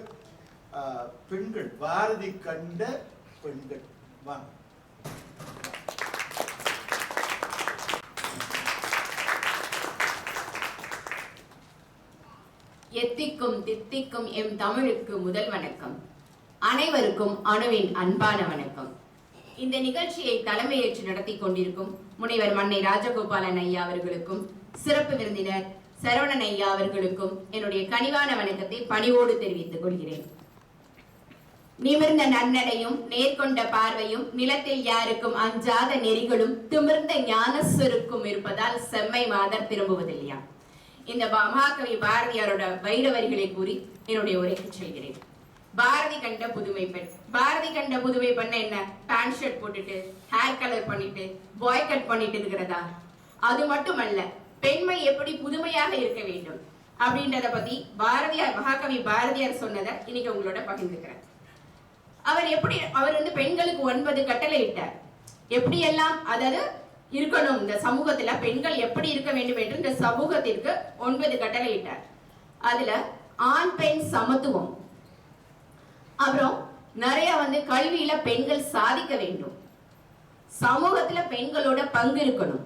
[SPEAKER 1] பெண்கள், பாரதி கண்ட பெண்கள். வாங்க.
[SPEAKER 6] எத்திக்கும் தித்திக்கும் எம் தமிழுக்கு முதல் வணக்கம். அனைவருக்கும் அணுவின் அன்பான வணக்கம். இந்த நிகழ்ச்சியை தலைமையேற்று நடத்தி கொண்டிருக்கும் முனைவர் மன்னை ராஜகோபாலன் ஐயா அவர்களுக்கும், சிறப்பு விருந்தினர் சரவணன் ஐயா அவர்களுக்கும் என்னுடைய கனிவான வணக்கத்தை பணிவோடு தெரிவித்துக் கொள்கிறேன். நிமிர்ந்த நன்னடையும் நேர்கொண்ட பார்வையும் நிலத்தில் யாருக்கும் அஞ்சாத நெறிகளும் திமிர்ந்த ஞானஸ்வருக்கும் இருப்பதால் செம்மை மாதர் திரும்புவதில்லையா. இந்த மகாகவி பாரதியாரோட வைர வரிகளை கூறி என்னுடைய உரைக்கு செல்கிறேன். பாரதி கண்ட புதுமை பெண். பாரதி கண்ட புதுமை பெண் என்ன? பேண்ட் ஷர்ட் போட்டுட்டு, ஹேர் கலர் பண்ணிட்டு, பாய் கட் பண்ணிட்டு இருக்கிறதா? அது மட்டுமல்ல, பெண்மை எப்படி புதுமையாக இருக்க வேண்டும் அப்படின்றத பத்தி பாரதியார், மகாகவி பாரதியார் சொன்னதை இன்னைக்கு உங்களோட பகிர்ந்துக்கிறேன். அவர் பெண்களுக்கு 9 கட்டளை இட்டார். எப்படி எல்லாம் அதாவது இருக்கணும், இந்த சமூகத்துல பெண்கள் எப்படி இருக்க வேண்டும் என்று இந்த சமூகத்திற்கு 9 கட்டளை இட்டார். அதுல ஆண் பெண் சமத்துவம், அப்புறம் நிறைய கல்வியில பெண்கள் சாதிக்க வேண்டும், சமூகத்துல பெண்களோட பங்கு இருக்கணும்,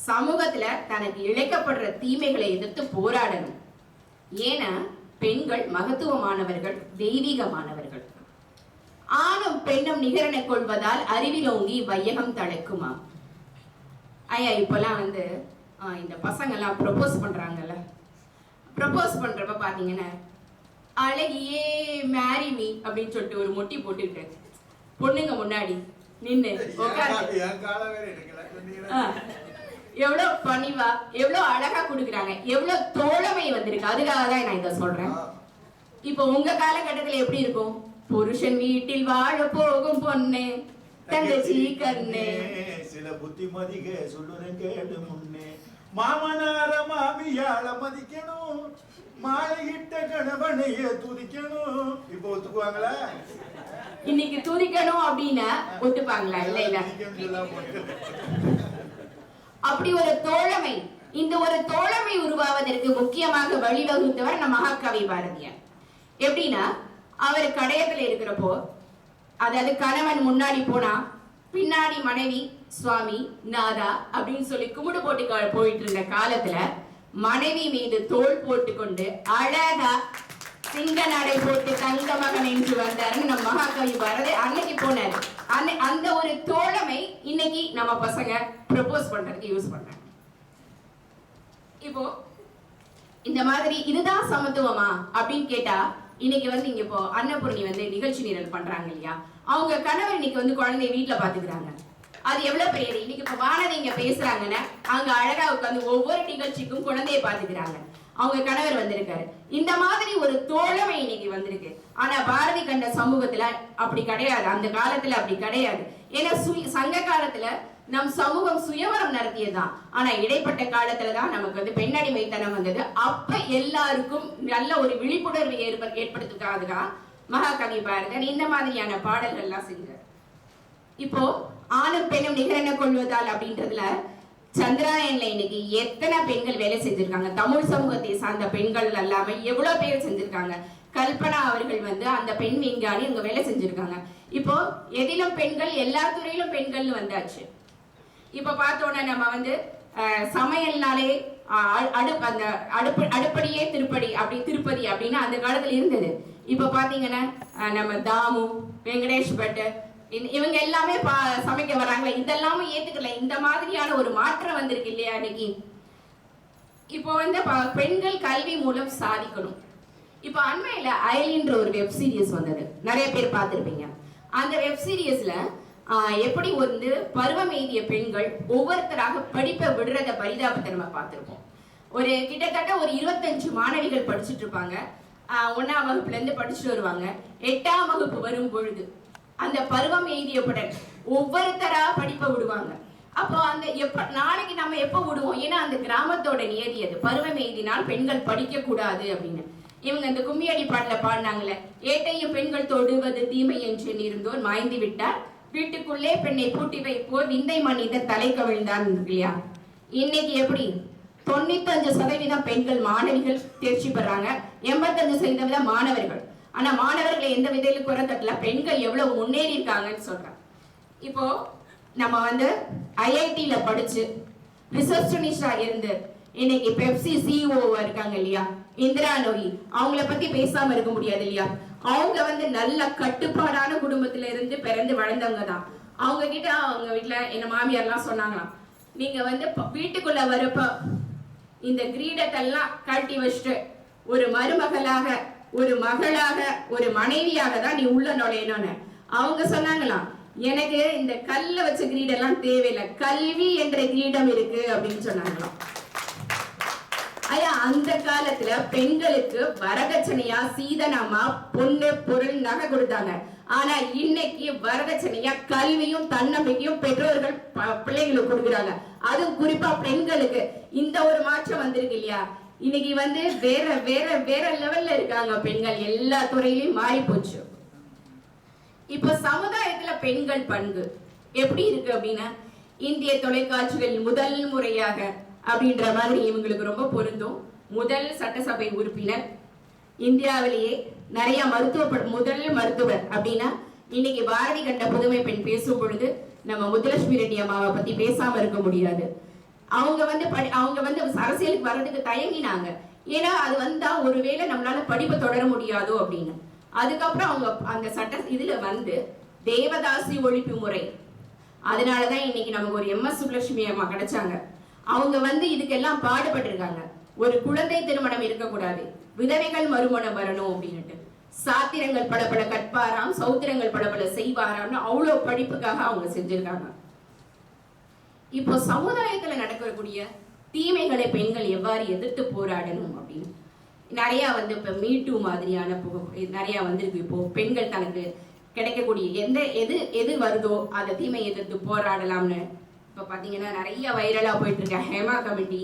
[SPEAKER 6] சமூகத்துல தனக்கு இழைக்கப்படுற தீமைகளை எதிர்த்து போராடணும். ஏன்னா பெண்கள் மகத்துவமானவர்கள், தெய்வீகமானவர்கள். ஆணும் பெண்ணும் நிகரென கொள்வதால் அறிவிலோங்கி வையகம் தழைக்குமா. ஐயா இப்பெல்லாம் இந்த பசங்க எல்லாம் ப்ரொபோஸ் பண்றாங்கல்ல, ப்ரொபோஸ் பண்றப்ப பாத்தீங்கன்னா அழகியே மேரி மீ அப்படின்னு சொல்லிட்டு ஒரு மொட்டி போட்டுக்கிட்டு பொண்ணுங்க முன்னாடி நின்று எவ்வளவு பணிவா எவ்வளவு அழகா கொடுக்குறாங்க, எவ்வளவு தோழமை வந்திருக்கு. அதுக்காக தான் நான் இதை சொல்றேன். இப்போ உங்க காலகட்டத்துல எப்படி இருக்கும்? புருஷன் வீட்டில் வாழ போகும் பொண்ணு தங்கச்சி கண்ணே,
[SPEAKER 1] சில புத்திமதிக சொல்லுறேன் கேடு முன்னே, மாமனார மாமியால மதிக்கணும், மாலையிட்ட கணவனைய துதிக்கணும். இப்போ ஒத்துக்குவாங்களா?
[SPEAKER 6] இன்னைக்கு துதிக்கணும் அப்படின்னா ஒத்துப்பாங்களா? இல்ல இல்ல. அப்படி ஒரு தோழமை, இந்த ஒரு தோழமை உருவாவதற்கு முக்கியமாக வழிவகுத்தவர் நம்ம மகாகவி பாரதியார். எப்படின்னா அவர் கடையத்துல இருக்கிறப்போ, அதாவது கணவன் முன்னாடி போனா பின்னாடி மனைவி சுவாமி நாதா அப்படின்னு சொல்லி கும்பிடு போட்டு போயிட்டு இருந்த காலத்துல மனைவி மீது தோள் போட்டு கொண்டு அழகா சிங்க நடை போட்டு தங்க மகன் என்று வந்தாருன்னு நம்ம மகாகவி பாரதி அன்னைக்கு போனாரு. அந்த ஒரு தோழமை இன்னைக்கு நம்ம பசங்க ப்ரொபோஸ் பண்றதுக்கு யூஸ் பண்றாங்க. இப்போ இந்த மாதிரி இதுதான் சமத்துவமா அப்படின்னு கேட்டா, இன்னைக்கு இங்க இப்போ அன்னபூர்ணி நிகழ்ச்சி நிரல் பண்றாங்க இல்லையா, அவங்க கணவர் இன்னைக்கு குழந்தைய வீட்டுல பாத்துக்கிறாங்க. அது எவ்வளவு பெரிய. இன்னைக்கு இப்ப வானதி இங்க பேசுறாங்கன்னா அங்க அழகா உட்காந்து ஒவ்வொரு நிகழ்ச்சிக்கும் குழந்தைய பாத்துக்கிறாங்க. அவங்க கணவர் வந்திருக்காரு. இந்த மாதிரி ஒரு தோழமை இன்னைக்கு வந்திருக்கு. ஆனா பாரதி கண்ட சமூகத்துல அப்படி கிடையாது, அந்த காலத்துல அப்படி கிடையாது. ஏன்னா சங்க காலத்துல நம் சமூகம் சுயவரம் நடத்தியதுதான். ஆனா இடைப்பட்ட காலத்துலதான் நமக்கு பெண்ணடிமைத்தனம் வந்தது. அப்ப எல்லாருக்கும் நல்ல ஒரு விழிப்புணர்வு ஏற்படுத்துக்காக மகாகவி பாரதியார் இந்த மாதிரியான பாடல்கள் எல்லாம் செஞ்சார். இப்போ ஆணும் பெண்ணும் நிகரென கொள்வதால் அப்படின்றதுல சந்திராயன்ல இன்னைக்கு எத்தனை பெண்கள் வேலை செஞ்சிருக்காங்க. தமிழ் சமூகத்தை சார்ந்த பெண்கள் எல்லாமே எவ்வளவு பேர் செஞ்சிருக்காங்க. கல்பனா அவர்கள் அந்த பெண் விஞ்ஞானி அங்க வேலை செஞ்சிருக்காங்க. இப்போ எதிலும் பெண்கள், எல்லா துறையிலும் பெண்கள் வந்தாச்சு. இப்ப பார்த்தோன்னா நம்ம சமையல்னாலே அடுப்படியே திருப்பதி அப்படின்னு அந்த காலத்துல இருந்தது. இப்ப பாத்தீங்கன்னா நம்ம தாமு, வெங்கடேஷ் பட் இவங்க எல்லாமே சமைக்க வராங்களே, இதெல்லாமே ஏத்துக்கல. இந்த மாதிரியான ஒரு மாற்றம் வந்திருக்கு இல்லையா இன்னைக்கு. இப்போ பெண்கள் கல்வி மூலம் சாதிக்கணும். இப்ப அண்மையில அயலின்ற ஒரு வெப் சீரிஸ் வந்தது, நிறைய பேர் பார்த்திருப்பீங்க. அந்த வெப் சீரிஸ்ல எப்படி பருவம் எய்திய பெண்கள் ஒவ்வொருத்தராக படிப்பை விடுறத பரிதாபத்தை நம்ம பார்த்திருப்போம். கிட்டத்தட்ட ஒரு 25 மாணவிகள் படிச்சுட்டு இருப்பாங்க. 1ஆம் வகுப்புல இருந்து படிச்சுட்டு வருவாங்க. 8ஆம் வகுப்பு வரும் பொழுது அந்த பருவம் எய்தியவுடன் ஒவ்வொருத்தரா படிப்பை விடுவாங்க. அப்போ நாளைக்கு நம்ம எப்ப விடுவோம்? ஏன்னா அந்த கிராமத்தோட நியதி அது, பருவம் எய்தினால் பெண்கள் படிக்க கூடாது அப்படின்னு. இவங்க இந்த கும்மியடி பாடல பாடினாங்கல்ல, ஏட்டையும் பெண்கள் தொடுவது தீமை என்று இருந்தோர் மாய்ந்து விட்டார், வீட்டுக்குள்ளே பெண்ணை பூட்டி வைப்போர் விந்தை மனிதர் தலை கவிழ்ந்தான் இல்லையா? இன்னைக்கு எப்படி 95% பெண்கள் மாணவிகள் தேர்ச்சி பெறாங்க, 85% மாணவர்கள். ஆனா மாணவர்களை எந்த விதையில குறை தட்டல, பெண்கள் எவ்வளவு முன்னேறி இருக்காங்கன்னு சொல்றேன். இப்போ நம்ம வந்து ஐஐடியில படிச்சு ரிசப்ஷனிஸ்டா இருந்து இன்னைக்கு பெப்சி சிஇஓ இருக்காங்க இல்லையா, இந்திரா நோயி, அவங்கள பத்தி பேசாம இருக்க முடியாது இல்லையா? அவங்க வந்து நல்ல கட்டுப்பாடான குடும்பத்துல இருந்து பிறந்து வளர்ந்தவங்க தான். அவங்க கிட்ட அவங்க வீட்டுல என்ன மாமியார்லாம் சொன்னாங்களாம், நீங்க வந்து வீட்டுக்குள்ள வரப்ப இந்த கிரீடத்தெல்லாம் கழட்டி வச்சுட்டு ஒரு மருமகளாக, ஒரு மகளாக, ஒரு மனைவியாக தான் நீ உள்ள நுழையணும்னு அவங்க சொன்னாங்களாம். எனக்கு இந்த கல்ல வச்ச கிரீடெல்லாம் தேவையில்லை, கல்வி என்ற கிரீடம் இருக்கு அப்படின்னு சொன்னாங்களாம். ஐயா, அந்த காலத்துல பெண்களுக்கு வரதட்சணையா சீதனமா பொண்ணு பொருள் நகை கொடுத்தாங்க. ஆனா இன்னைக்கு வரதட்சணையா கல்வியும் தன்னம்பிக்கையும் பெற்றோர்கள் பிள்ளைங்களுக்கு கொடுக்குறாங்க. அதுவும் குறிப்பா பெண்களுக்கு இந்த ஒரு மாற்றம் வந்திருக்கு இல்லையா? இன்னைக்கு வந்து வேற வேற வேற லெவல்ல இருக்காங்க பெண்கள், எல்லா துறையிலும் மாறி போச்சு. இப்போ சமுதாயத்துல பெண்கள் பங்கு எப்படி இருக்கு அப்படின்னா, இந்திய தொலைக்காட்சிகளில் முதல் முறையாக அப்படின்ற மாதிரி இவங்களுக்கு ரொம்ப பொருந்தும். முதல் சட்டசபை உறுப்பினர், இந்தியாவிலேயே நிறைய முதல் மருத்துவர் அப்படின்னா இன்னைக்கு பாரதி கண்ட புதுமை பெண் பேசும் பொழுது நம்ம முத்துலட்சுமி ரெட்டி அம்மாவை பத்தி பேசாம இருக்க முடியாது. அவங்க வந்து அரசியலுக்கு வர்றதுக்கு தயங்கினாங்க. ஏன்னா அது வந்தா ஒருவேளை நம்மளால படிப்பை தொடர முடியாதோ அப்படின்னு. அதுக்கப்புறம் அவங்க அந்த இதுல வந்து தேவதாசி ஒழிப்பு முறை, அதனாலதான் இன்னைக்கு நமக்கு ஒரு MS சுப்புலட்சுமி அம்மா கிடைச்சாங்க. அவங்க வந்து இதுக்கெல்லாம் பாடுபட்டிருக்காங்க. ஒரு குழந்தை திருமணம் இருக்கக்கூடாது, விதவைகள் மறுமணம் வரணும் அப்படின்னுட்டு சாத்திரங்கள் பல பல கற்பாராம், சௌத்திரங்கள் பல பல செய்வாராம்னு அவ்வளவு படிப்புக்காக அவங்க செஞ்சிருக்காங்க. இப்போ சமுதாயத்துல நடக்கக்கூடிய தீமைகளை பெண்கள் எவ்வாறு எதிர்த்து போராடணும் அப்படின்னு நிறைய வந்து இப்ப மீட்டு மாதிரியான நிறைய வந்திருக்கு. இப்போ பெண்கள் தனக்கு கிடைக்கக்கூடிய எது வருதோ அதை தீமை எதிர்த்து போராடலாம்னு இப்ப பாத்தீங்கன்னா நிறைய வைரலா போயிட்டு இருக்க ஹேமா கமிட்டி,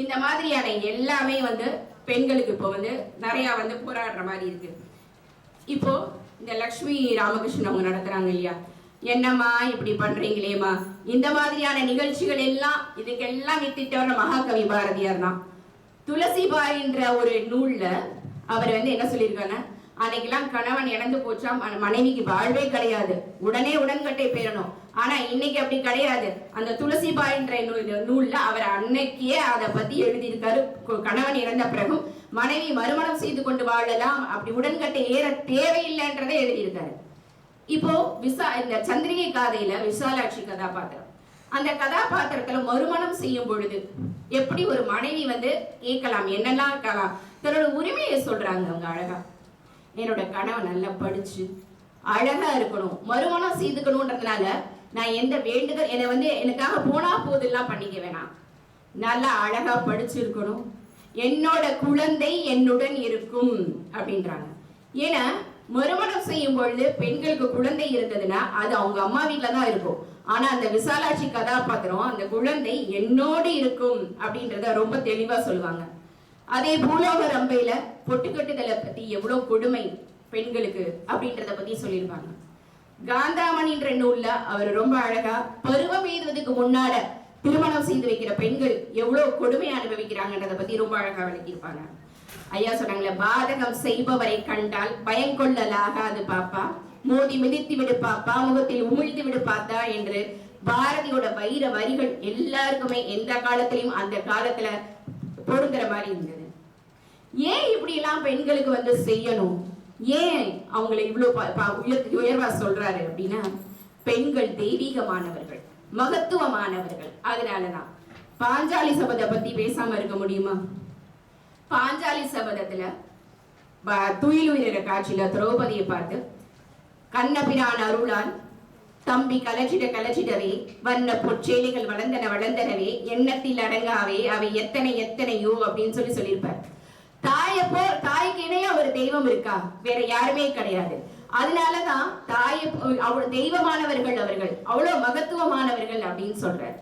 [SPEAKER 6] இந்த மாதிரியான எல்லாமே வந்து பெண்களுக்கு இப்போ வந்து நிறைய வந்து போராடுற மாதிரி இருக்கு. இப்போ இந்த லக்ஷ்மி ராமகிருஷ்ணன் அவங்க நடத்துறாங்க இல்லையா, என்னம்மா இப்படி பண்றீங்களேம்மா, இந்த மாதிரியான நிகழ்ச்சிகள் எல்லாம் இதுக்கெல்லாம் வித்திட்டவர் மகாகவி பாரதியார் தான். துளசிபாய்ன்ற ஒரு நூல்ல அவர் வந்து என்ன சொல்லியிருக்காங்க, அன்னைக்கெல்லாம் கணவன் இறந்து போச்சா மனைவிக்கு வாழ்வே கிடையாது, உடனே உடன்கட்டை பெறணும். ஆனா இன்னைக்கு அப்படி கிடையாது. அந்த துளசிபாய்ன்ற நூல்ல அவர் அன்னைக்கே அதை பத்தி எழுதியிருக்காரு. கணவன் இறந்த பிறகும் மனைவி மறுமணம் செய்து கொண்டு வாழலாம், அப்படி உடன்கட்டை ஏற தேவையில்லைன்றதை எழுதியிருக்காரு. இப்போ இந்த சந்திரிகை காதையில விசாலாட்சி கதாபாத்திரம், அந்த கதாபாத்திரத்துல மறுமணம் செய்யும் பொழுது எப்படி ஒரு மனைவி வந்து கேட்கலாம், என்னெல்லாம் இருக்கலாம், தன்னோட உரிமையை சொல்றாங்க அவங்க அழகா. என்னோட கணவன் நல்லா படிச்சு அழகா இருக்கணும், மறுமணம் செய்துக்கணும்ன்றதுனால நான் எந்த வேண்டுதல் என்னை வந்து எனக்காக போனா போதெல்லாம் பண்ணிக்க வேணாம், நல்லா அழகா படிச்சிருக்கணும், என்னோட குழந்தை என்னுடன் இருக்கும் அப்படின்றாங்க. ஏன்னா மறுமணம் செய்யும் பொழுது பெண்களுக்கு குழந்தை இருந்ததுன்னா அது அவங்க அம்மா வீட்டுல தான் இருக்கும். ஆனா அந்த விசாலாட்சி கதாபாத்திரம் அந்த குழந்தை என்னோடு இருக்கும் அப்படின்றத ரொம்ப தெளிவா சொல்லுவாங்க. அதே பூலோக ரம்பையில பொட்டுக்கட்டுதலை பத்தி எவ்வளவு கொடுமை பெண்களுக்கு அப்படின்றத பத்தி சொல்லியிருப்பாங்க. காந்தாமணின்ற நூல்ல அவர் ரொம்ப அழகா பருவம் எய்துவதற்கு முன்னால திருமணம் செய்து வைக்கிற பெண்கள் எவ்வளவு கொடுமை அனுபவிக்கிறாங்கன்றத பத்தி ரொம்ப அழகா விளக்கியிருப்பாங்க. ஐயா சொன்னாங்களே, பாதகம் செய்பவரை கண்டால் பயங்கொள்ளலாகாது பாப்பா, மோதி மிதித்து விடு பாப்பா, முகத்தில் உமிழ்ந்து விடு பார்த்தா என்று பாரதியோட வைர வரிகள் எல்லாருக்குமே எந்த காலத்திலையும் அந்த காலத்துல பொருந்துற மாதிரி இருந்தது. ஏன் இப்படி எல்லாம் பெண்களுக்கு வந்து செய்யணும், ஏன் அவங்களை இவ்வளவு உயர்வா சொல்றாரு அப்படின்னா, பெண்கள் தெய்வீகமானவர்கள், மகத்துவமானவர்கள். அதனாலதான் பாஞ்சாலி சபதை பத்தி பேசாம இருக்க முடியுமா? பாஞ்சாலி சபதத்துல துயிலுயிர காட்சியில திரௌபதியை பார்த்து கண்ணபிரான் அருளால் தம்பி கலச்சிடவே வண்ண பொற்சேலைகள் வளர்ந்தனவே எண்ணத்தில் அடங்காவே அவை எத்தனையோ அப்படின்னு சொல்லியிருப்பார். தாய்க்கு இணைய ஒரு தெய்வம் இருக்கா? வேற யாருமே கிடையாது. அதனாலதான் அவ்வளவு தெய்வமானவர்கள், அவர்கள் அவ்வளவு மகத்துவமானவர்கள் அப்படின்னு சொல்றாரு.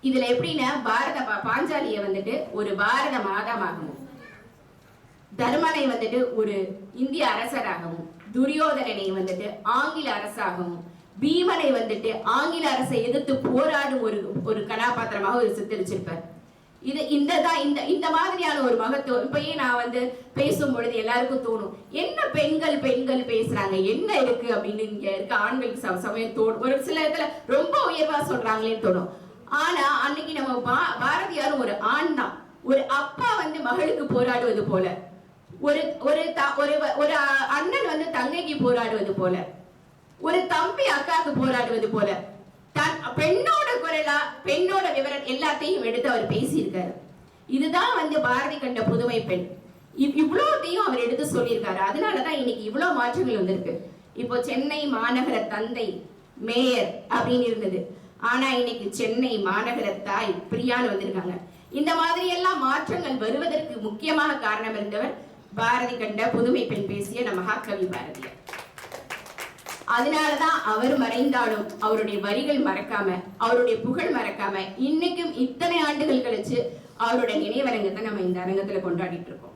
[SPEAKER 6] இதுல எப்படின்னா பாஞ்சாலிய வந்துட்டு ஒரு பாரத மாதாவாகவும், தர்மனை வந்துட்டு ஒரு இந்திய அரசராகவும், துரியோதனனை வந்துட்டு ஆங்கில அரசாகவும், பீமனை வந்துட்டு ஆங்கில அரசை எதிர்த்து போராடும் ஒரு கதாபாத்திரமாக ஒரு சித்தரிச்சிருப்பார். இது இந்த மாதிரியான ஒரு மகத்துவம். இப்பயே நான் வந்து பேசும் பொழுது எல்லாருக்கும் தோணும், என்ன பெண்கள் பேசுறாங்க, என்ன இருக்கு அப்படின்னு இங்க இருக்க ஆண்களுக்கு சமயம் தோணும். ஒரு சில இடத்துல ரொம்ப உயர்வா சொல்றாங்களேன்னு தோணும். ஆனா அன்னைக்கு நம்ம பாரதியார் ஒரு ஆண் தான். ஒரு அப்பா வந்து மகளுக்கு போராடுவது போல, ஒரு அண்ணன் வந்து தங்கைக்கு போராடுவது போல, ஒரு தம்பி அக்காவுக்கு போராடுவது போல, பெண்ணோட குரலா பெண்ணோட விவரம் எல்லாத்தையும் எடுத்து அவர் பேசியிருக்காரு. இதுதான் வந்து பாரதி கண்ட புதுமை பெண். இவ்வளோத்தையும் அவர் எடுத்து சொல்லியிருக்காரு. அதனாலதான் இன்னைக்கு இவ்வளவு மாற்றங்கள் வந்திருக்கு. இப்போ சென்னை மாநகர தந்தை மேயர் அப்படின்னு இருந்தது, ஆனா இன்னைக்கு சென்னை மாநகர தாய் பிரியான்னு வந்திருக்காங்க. இந்த மாதிரி எல்லாம் மாற்றங்கள் வருவதற்கு முக்கியமாக காரணம் இருந்தவர் பாரதி கண்ட புதுமை பெண் பேசிய நம்ம மகாகவி பாரதியார். அதனாலதான் அவர் மறைந்தாலும் அவருடைய வரிகள் மறக்காம, அவருடைய புகழ் மறக்காம, இன்னைக்கும் இத்தனை ஆண்டுகள் கழிச்சு அவருடைய நினைவரங்கத்தை நம்ம இந்த அரங்கத்துல கொண்டாடிட்டு இருக்கோம்.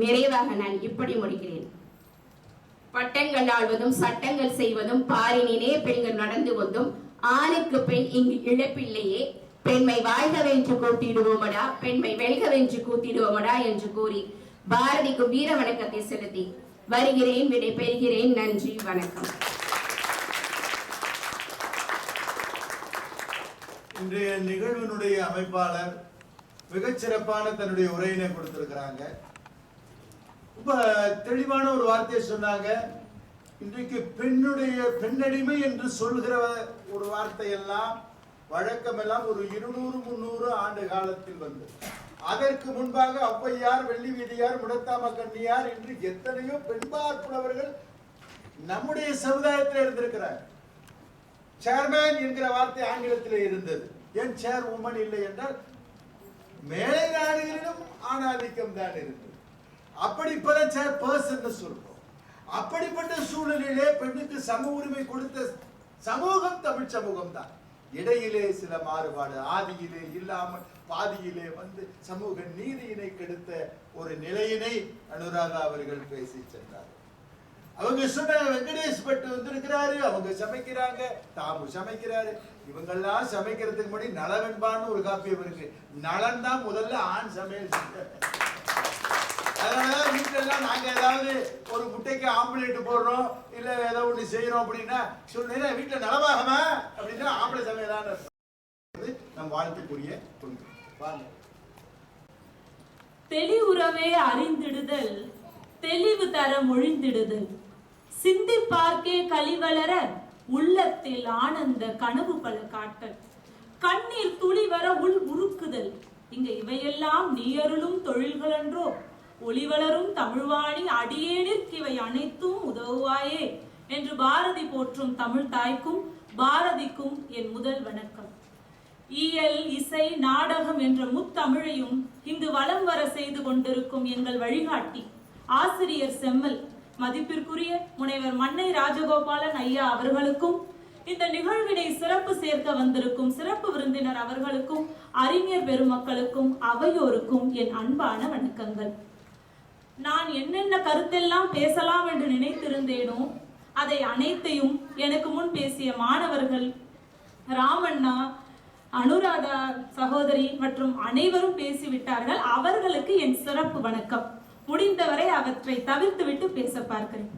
[SPEAKER 6] நிறைவாக நான் இப்படி முடிக்கிறேன். பட்டங்கள் ஆள்வதும் சட்டங்கள் செய்வதும் பாரினினே பெண்கள் நடந்து வந்தும் ஆணுக்கு பெண் இங்கு இழப்பில்லையே, பெண்மை வாழ்கவென்று கூட்டிடுவோமடா, பெண்மை வெல்கவென்று கூட்டிடுவோமடா என்று கூறி பாரதிக்கு வீர வணக்கத்தை செலுத்தி வருகிறேன், விடை பெறுகிறேன். நன்றி, வணக்கம்.
[SPEAKER 1] இன்றைய நிகழ்வினுடைய அமைப்பாளர் மிகச்சிறப்பான தன்னுடைய உரையினை கொடுத்திருக்கிறாங்க. ரொம்ப தெளிவான ஒரு வார்த்தையை சொன்னாங்க. இன்றைக்கு பெண்ணடிமை என்று சொல்கிற ஒரு வார்த்தையெல்லாம் வழக்கமெல்லாம் ஒரு 200-300 ஆண்டு காலத்தில் வந்து, அதற்கு முன்பாக ஔவையார், வெள்ளி வீதியார், முடத்தாம கண்ணியார் என்று எத்தனையோ பெண்பார் புலவர்கள் நம்முடைய சமுதாயத்தில் இருந்திருக்கிறார். சேர்மேன் என்கிற வார்த்தை ஆங்கிலத்தில் இருந்தது. ஏன் சேர் உமன் இல்லை என்றால் மேலை நாடுகளிலும் ஆணாதிக்கம் தான் இருந்தது. அப்படி இப்பதான் சேர் பர்சன் சொல்றோம். அப்படிப்பட்ட சூழலிலே பெண்ணுக்கு சம உரிமை கொடுத்த சமூகம் தமிழ் சமூகம் தான். இடையிலே சில மாறுபாடு, ஆதியிலே இல்லாமல் பாதியிலே வந்து சமூக நீதியினை கெடுத்த ஒரு நிலையினை அனுராதா அவர்கள் பேசி சென்றார். அவங்க சொன்ன வெங்கடேஷ் பட்டு வந்திருக்கிறாரு, அவங்க சமைக்கிறாங்க, தாமு சமைக்கிறாரு. இவங்கெல்லாம் சமைக்கிறதுக்கு முன்னாடி நலவென்பான்னு ஒரு காப்பியம் இருக்கு. நலன் தான் முதல்ல ஆண் சமையல் செஞ்சார். அதனாலதான் வீட்டெல்லாம் நாங்க ஏதாவது ஒரு முட்டைக்கு ஆம்லேட் போடுறோம், இல்ல ஏதோ ஒண்ணு செய்யறோம் அப்படின்னா சொல்லுங்க வீட்டுல நலவாகமா அப்படின்னா ஆம்பளை சமையலான நம் வாழ்த்துக்குரிய கொள்கை.
[SPEAKER 7] தெளிவுறவே அறிந்திடுதல், தெளிவு தர மொழிந்திடுதல், சிந்திப்பார்க்கே கலிவளர உள்ளத்தில் ஆனந்த கனவு பல காட்டல், கண்ணீர் துளி வர உள் உருக்குதல், இங்க இவையெல்லாம் நீயருளும் தொழில்களன்றோ, ஒளிவளரும் தமிழ்வாணி அடியேனிற்கு இவை அனைத்தும் உதவுவாயே என்று பாரதி போற்றும் தமிழ் தாய்க்கும் பாரதிக்கும் என் முதல் வணக்கம். இயல், இசை, நாடகம் என்ற முத்தமிழையும் இங்கு வலம் வர செய்து கொண்டிருக்கும் எங்கள் வழிகாட்டி ஆசிரியர் செம்மல் மதிப்பிற்குரிய முனைவர் மன்னை ராஜகோபாலன் ஐயா அவர்களுக்கும், இந்த நிகழ்வினை சிறப்பு சேர்க்க வந்திருக்கும் சிறப்பு விருந்தினர் அவர்களுக்கும், அறிஞர் பெருமக்களுக்கும், அவையோருக்கும் என் அன்பான வணக்கங்கள். நான் என்னென்ன கருத்தெல்லாம் பேசலாம் என்று நினைத்திருந்தேனோ அதை அனைத்தையும் எனக்கு முன் பேசிய மாணவர்கள், ராமண்ணா, அனுராதா சகோதரி மற்றும் அனைவரும் பேசிவிட்டார்கள். அவர்களுக்கு என் சிறப்பு வணக்கம். முடிந்தவரை அவற்றை தவிர்த்துவிட்டு பேச பார்க்கிறேன்.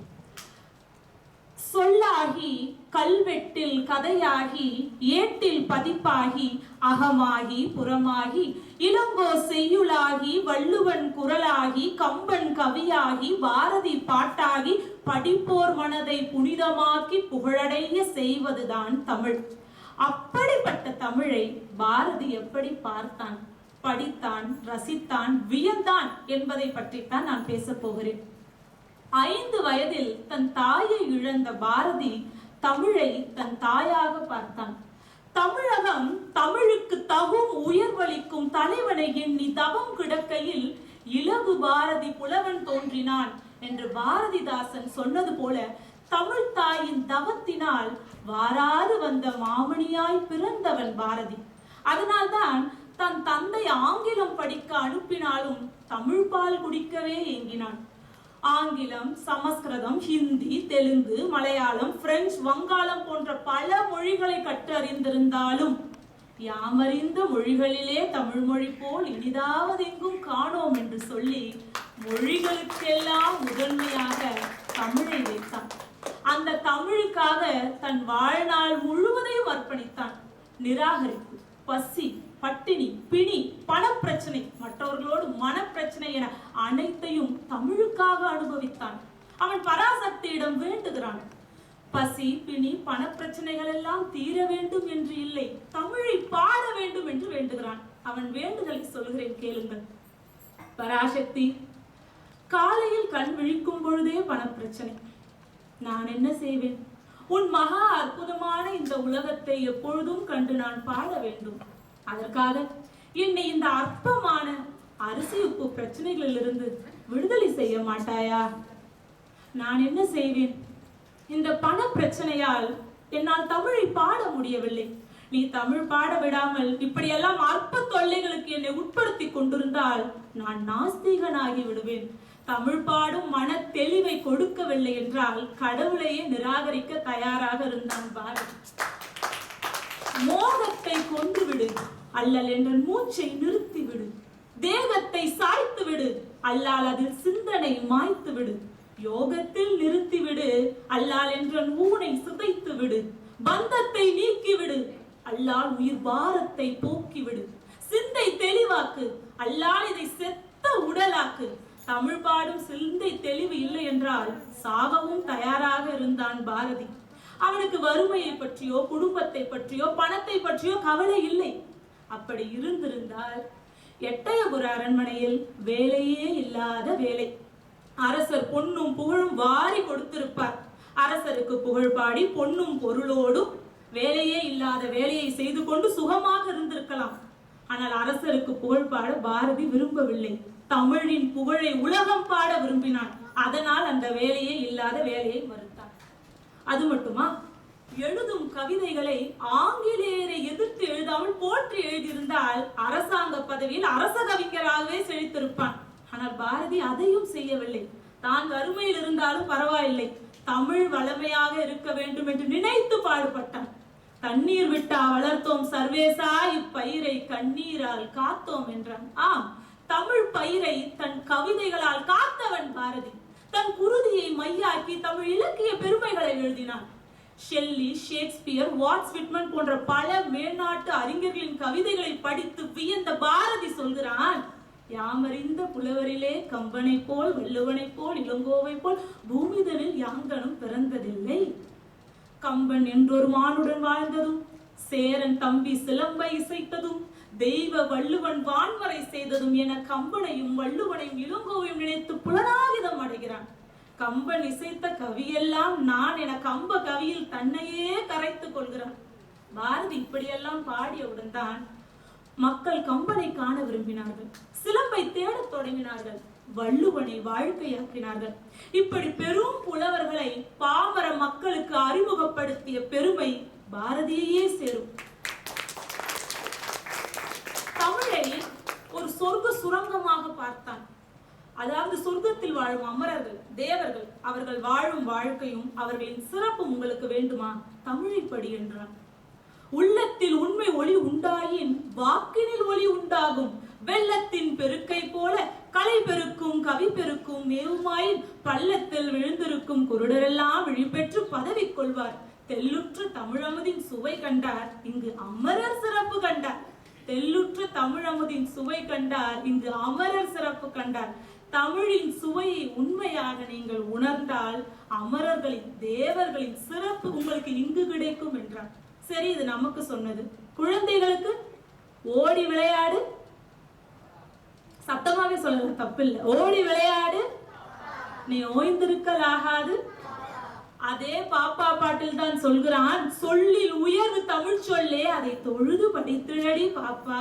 [SPEAKER 7] சொல்லாகி கல்வெட்டில் கதையாகி ஏட்டில் பதிப்பாகி அகமாகி புறமாகி இளங்கோ செய்யுளாகி வள்ளுவன் குரலாகி கம்பன் கவியாகி பாரதி பாட்டாகி படிப்போர் மனதை புனிதமாக்கி புகழடைய செய்வதுதான் தமிழ். அப்படிப்பட்ட தமிழை பாரதி எப்படி பார்த்தான், படித்தான், ரசித்தான், வியந்தான் என்பதை பற்றித்தான் நான் பேச போகிறேன். 5 வயதில் தன் தாயை இழந்த பாரதி தமிழை தன் தாயாக பார்த்தான். தமிழகம் தமிழுக்கு தகும் உயர்வளிக்கும் தலைவனை எண்ணி தவம் கிடக்கையில் இலகு பாரதி புலவன் தோன்றினான் என்று பாரதிதாசன் சொன்னது போல தமிழ் தாயின் தவத்தினால் வாராது வந்த மாமணியாய் பிறந்தவன் பாரதி. அதனால்தான் தன் தந்தை ஆங்கிலம் படிக்க அனுப்பினாலும் தமிழ் பால் குடிக்கவே ஏங்கினான். ஆங்கிலம், சமஸ்கிருதம், ஹிந்தி, தெலுங்கு, மலையாளம், பிரெஞ்சு, வங்காளம் போன்ற பல மொழிகளை கற்றறிந்திருந்தாலும் யாமறிந்த மொழிகளிலே தமிழ் மொழி போல் இனிதாவது எங்கும் காணோம் என்று சொல்லி மொழிகளுக்கெல்லாம் முதன்மையாக தமிழை வைத்தான். அந்த தமிழுக்காக தன் வாழ்நாள் முழுவதையும் அர்ப்பணித்தான். நிராகரிப்பு, பசி, பட்டினி, பிணி, பணப்பிரச்சனை, மற்றவர்களோடு மனப்பிரச்சனை என அனைத்தையும் தமிழுக்காக அனுபவித்தான். அவன் பராசக்தியிடம் வேண்டுகிறான். பசி, பிணி, பணப்பிரச்சனைகள் எல்லாம் தீர வேண்டும் என்று இல்லை, தமிழை பாட வேண்டும் என்று வேண்டுகிறான். அவன் வேண்டுதலை சொல்கிறேன், கேளுங்கள். பராசக்தி, காலையில் கண் விழிக்கும் பொழுதே பணப்பிரச்சனை, நான் என்ன செய்வேன்? உன் மகா அற்புதமான இந்த உலகத்தை எப்பொழுதும் கண்டு நான் பாட வேண்டும். அதற்காக என்னை இந்த அற்பமான அரிசி உப்பு பிரச்சனைகளில் இருந்து விடுதலை செய்ய மாட்டாயா? நான் என்ன செய்வேன்? இந்த பண பிரச்சனையால் என்னால் தமிழை பாட முடியவில்லை. நீ தமிழ் பாட விடாமல் இப்படியெல்லாம் அற்ப தொல்லைகளுக்கு என்னை உட்படுத்தி கொண்டிருந்தால் நான் நாஸ்திகனாகி விடுவேன். தமிழ் பாடும் மன தெளிவை கொடுக்கவில்லை என்றால் கடவுளையே நிராகரிக்க தயாராக இருந்தான் பாரதி. மோகத்தை கொண்டு விடு, அல்லல் என்ற மூச்சை நிறுத்தி விடு. தேகத்தை சாய்த்து விடு, அல்லால் அதில் சிந்தனை மாய்த்து விடு. யோகத்தில் நிறுத்திவிடு, அல்லால் என்ற ஊனை சிதைத்து விடு. பந்தத்தை நீக்கிவிடு, அல்லால் உயிர் பாரத்தை போக்கிவிடு. சிந்தை தெளிவாக்கு, அல்லால் இதை செத்த உடலாக்கு. தமிழ் பாடும் சிந்தை தெளிவு இல்லை என்றால் சாகவும் தயாராக இருந்தான் பாரதி. அவனுக்கு வறுமையை பற்றியோ குடும்பத்தை பற்றியோ பணத்தை பற்றியோ கவலை இல்லை. அப்படி இருந்திருந்தால் எட்டயபுர அரண்மனையில் வேலையே இல்லாத வேலை, அரசர் பொன்னும் புகழும் வாரி கொடுத்திருப்பார். அரசருக்கு புகழ் பாடி பொன்னும் பொருளோடும் வேலையே இல்லாத வேலையை செய்து கொண்டு சுகமாக இருந்திருக்கலாம். ஆனால் அரசருக்கு புகழ் பாட பாரதி விரும்பவில்லை. தமிழின் புகழை உலகம் பாட விரும்பினான். அதனால் அந்த வேலையே இல்லாத வேலையை மறுத்தான். அது மட்டுமா, எழுதும் கவிதைகளை ஆங்கிலேயரை எதிர்த்து எழுதாமல் போற்றி எழுதியிருந்தால் அரசாங்க பதவியில் அரச கவிஞராகவே செழித்திருப்பான். ஆனால் பாரதி அதையும் செய்யவில்லை. தான் வறுமையில் இருந்தாலும் பரவாயில்லை, தமிழ் வளமையாக இருக்க வேண்டும் என்று நினைத்து பாடுபட்டான். தண்ணீர் விட்டா வளர்த்தோம் சர்வேசா, இப்பயிரை கண்ணீரால் காத்தோம் என்றான். ஆம், தமிழ் பயிரை தன் கவிதைகளால் காத்தவன் பாரதி. தன் குருதியை மையாக்கி தமிழ் இலக்கிய பெருமைகளை எழுதினான். ஷெல்லி, ஷேக்ஸ்பியர், வாட்ஸ் விட்மன் போன்ற பல மேல்நாட்டு அறிஞர்களின் கவிதைகளை படித்து வியந்த பாரதி சொல்கிறான், யாமறிந்த புலவரிலே கம்பனை போல் வள்ளுவனை போல் இளங்கோவை போல் பூமிதனில் யாங்கனும் பிறந்ததில்லை. கம்பன் என்றொரு மானுடன் வாழ்ந்ததும், சேரன் தம்பி சிலம்பை இசைத்ததும், தெய்வ வள்ளுவன் வான்மறை செய்ததும் என கம்பனையும் வள்ளுவனையும் இளங்கோவையும் நினைத்து புலனாகிதம் அடைகிறான். கம்பன் இசைத்த கவியெல்லாம் நான் என கம்ப கவியில் தன்னையே கரைத்துக் கொள்கிறான். பாரதி இப்படியெல்லாம் பாடியவுடன் தான் மக்கள் கம்பனை காண விரும்பினார்கள், சிலம்பை தேடத் தொடங்கினார்கள், வள்ளுவனை வாழ்க்கையாக்கினார்கள். இப்படி பெரும் புலவர்களை பாமர மக்களுக்கு அறிமுகப்படுத்திய பெருமை பாரதியையே சேரும். தமிழை ஒரு சொர்க்க சுரங்கமாக பார்த்தான். அதாவது சொர்க்கத்தில் வாழும் அமரர்கள், தேவர்கள், அவர்கள் வாழும் வாழ்க்கையும் அவர்களின் சிறப்பும் உங்களுக்கு வேண்டுமா? தமிழை படி என்றான். உள்ளத்தில் உண்மை ஒளி உண்டாயின் வாக்கினில் ஒளி உண்டாகும். வெள்ளத்தின் பெருக்கை போல கலை பெருக்கும் கவி பெருக்கும் மேவுமாயின் பள்ளத்தில் விழுந்திருக்கும் குருடரெல்லாம் விழிபெற்று பதவி கொள்வார். தெல்லுற்ற தமிழமுதின் சுவை கண்டார், இங்கு அமரர் சிறப்பு கண்டார். தெல்லுற்ற தமிழமுதின் சுவை கண்டார், இங்கு அமரர் சிறப்பு கண்டார். தமிழின் சுவையை உண்மையாக நீங்கள் உணர்ந்தால் அமரர்களின் தேவர்களின் சிறப்பு உங்களுக்கு இங்கு கிடைக்கும் என்றார். சரி, இது நமக்கு சொன்னது. குழந்தைகளுக்கு ஓடி விளையாடு, சத்தமாவே சொல்லல, தப்பில்லை. ஓடி விளையாடு, நீ ஓய்ந்திருக்கலாகாது. அதே பாப்பா பாட்டில் தான் சொல்கிறான், சொல்லில் உயர்வு தமிழ் சொல்லே, அதை தொழுது படித்திழடி பாப்பா.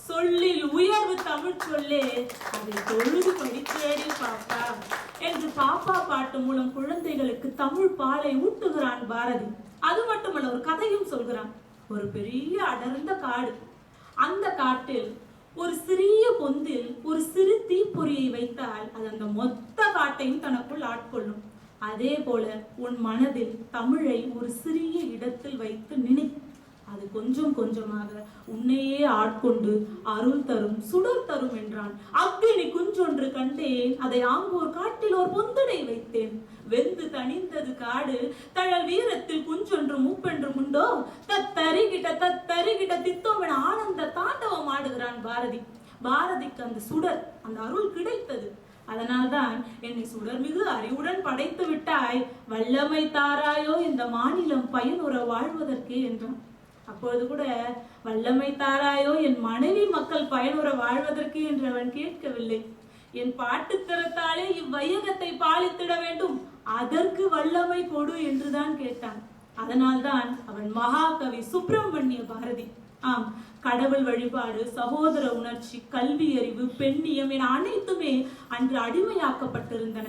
[SPEAKER 7] சொல்லில் உயர்வு தமிழ் சொல்லே, அதை தொழுது படித்திழடி பாப்பா என்று பாப்பா பாட்டு மூலம் குழந்தைகளுக்கு தமிழ் பாலை ஊட்டுகிறான் பாரதி. அது மட்டுமல்ல, ஒரு கதையும் சொல்கிறான். ஒரு பெரிய அடர்ந்த காடு, அந்த காட்டில் ஒரு சிறிய பொந்தில் ஒரு சிறு தீப்பொறியை வைத்தால் அது அந்த மொத்த பாட்டையும் தனக்குள் ஆட்கொள்ளும். அதே போல உன் மனதில் தமிழை ஒரு சிறிய இடத்தில் வைத்து நினை. அது கொஞ்சம் கொஞ்சமாக உன்னையே ஆட்கொண்டு அருள் தரும், சுடர் தரும் என்றான். அக்கினி குஞ்சொன்று கண்டேன், அதை ஆங்கோர் காட்டில் ஒரு பொந்தடை வைத்தேன். வெந்து தணிந்தது காடு, தழல் வீரத்தில் குஞ்சொன்று மூப்பென்றும் உண்டோ. தத்தரிகிட்ட தித்தோம் என ஆனந்த தாண்டவம் ஆடுகிறான் பாரதி. பாரதிக்கு அந்த சுடர், அந்த அருள் கிடைத்தது. அதனால்தான் என்னை சுடர்மிகு அறிவுடன் படைத்து விட்டாய், வல்லமை தாராயோ இந்த மாநிலம் பயனுற வாழ்வதற்கே என்றான். அப்பொழுது கூட வல்லமை தாராயோ என் மனைவி மக்கள் பயனுற வாழ்வதற்கு என்று அவன் கேட்கவில்லை. என் பாட்டுத்தரத்தாலே இவ்வையகத்தை பாலித்திட வேண்டும், அதற்கு வல்லமை கொடு என்றுதான் கேட்டான். அதனால்தான் அவன் மகாகவி சுப்பிரமணிய பாரதி. ஆம், கடவுள் வழிபாடு, சகோதர உணர்ச்சி, கல்வி அறிவு, பெண்ணியம் என அனைத்துமே அன்று அடிமையாக்கப்பட்டிருந்தன.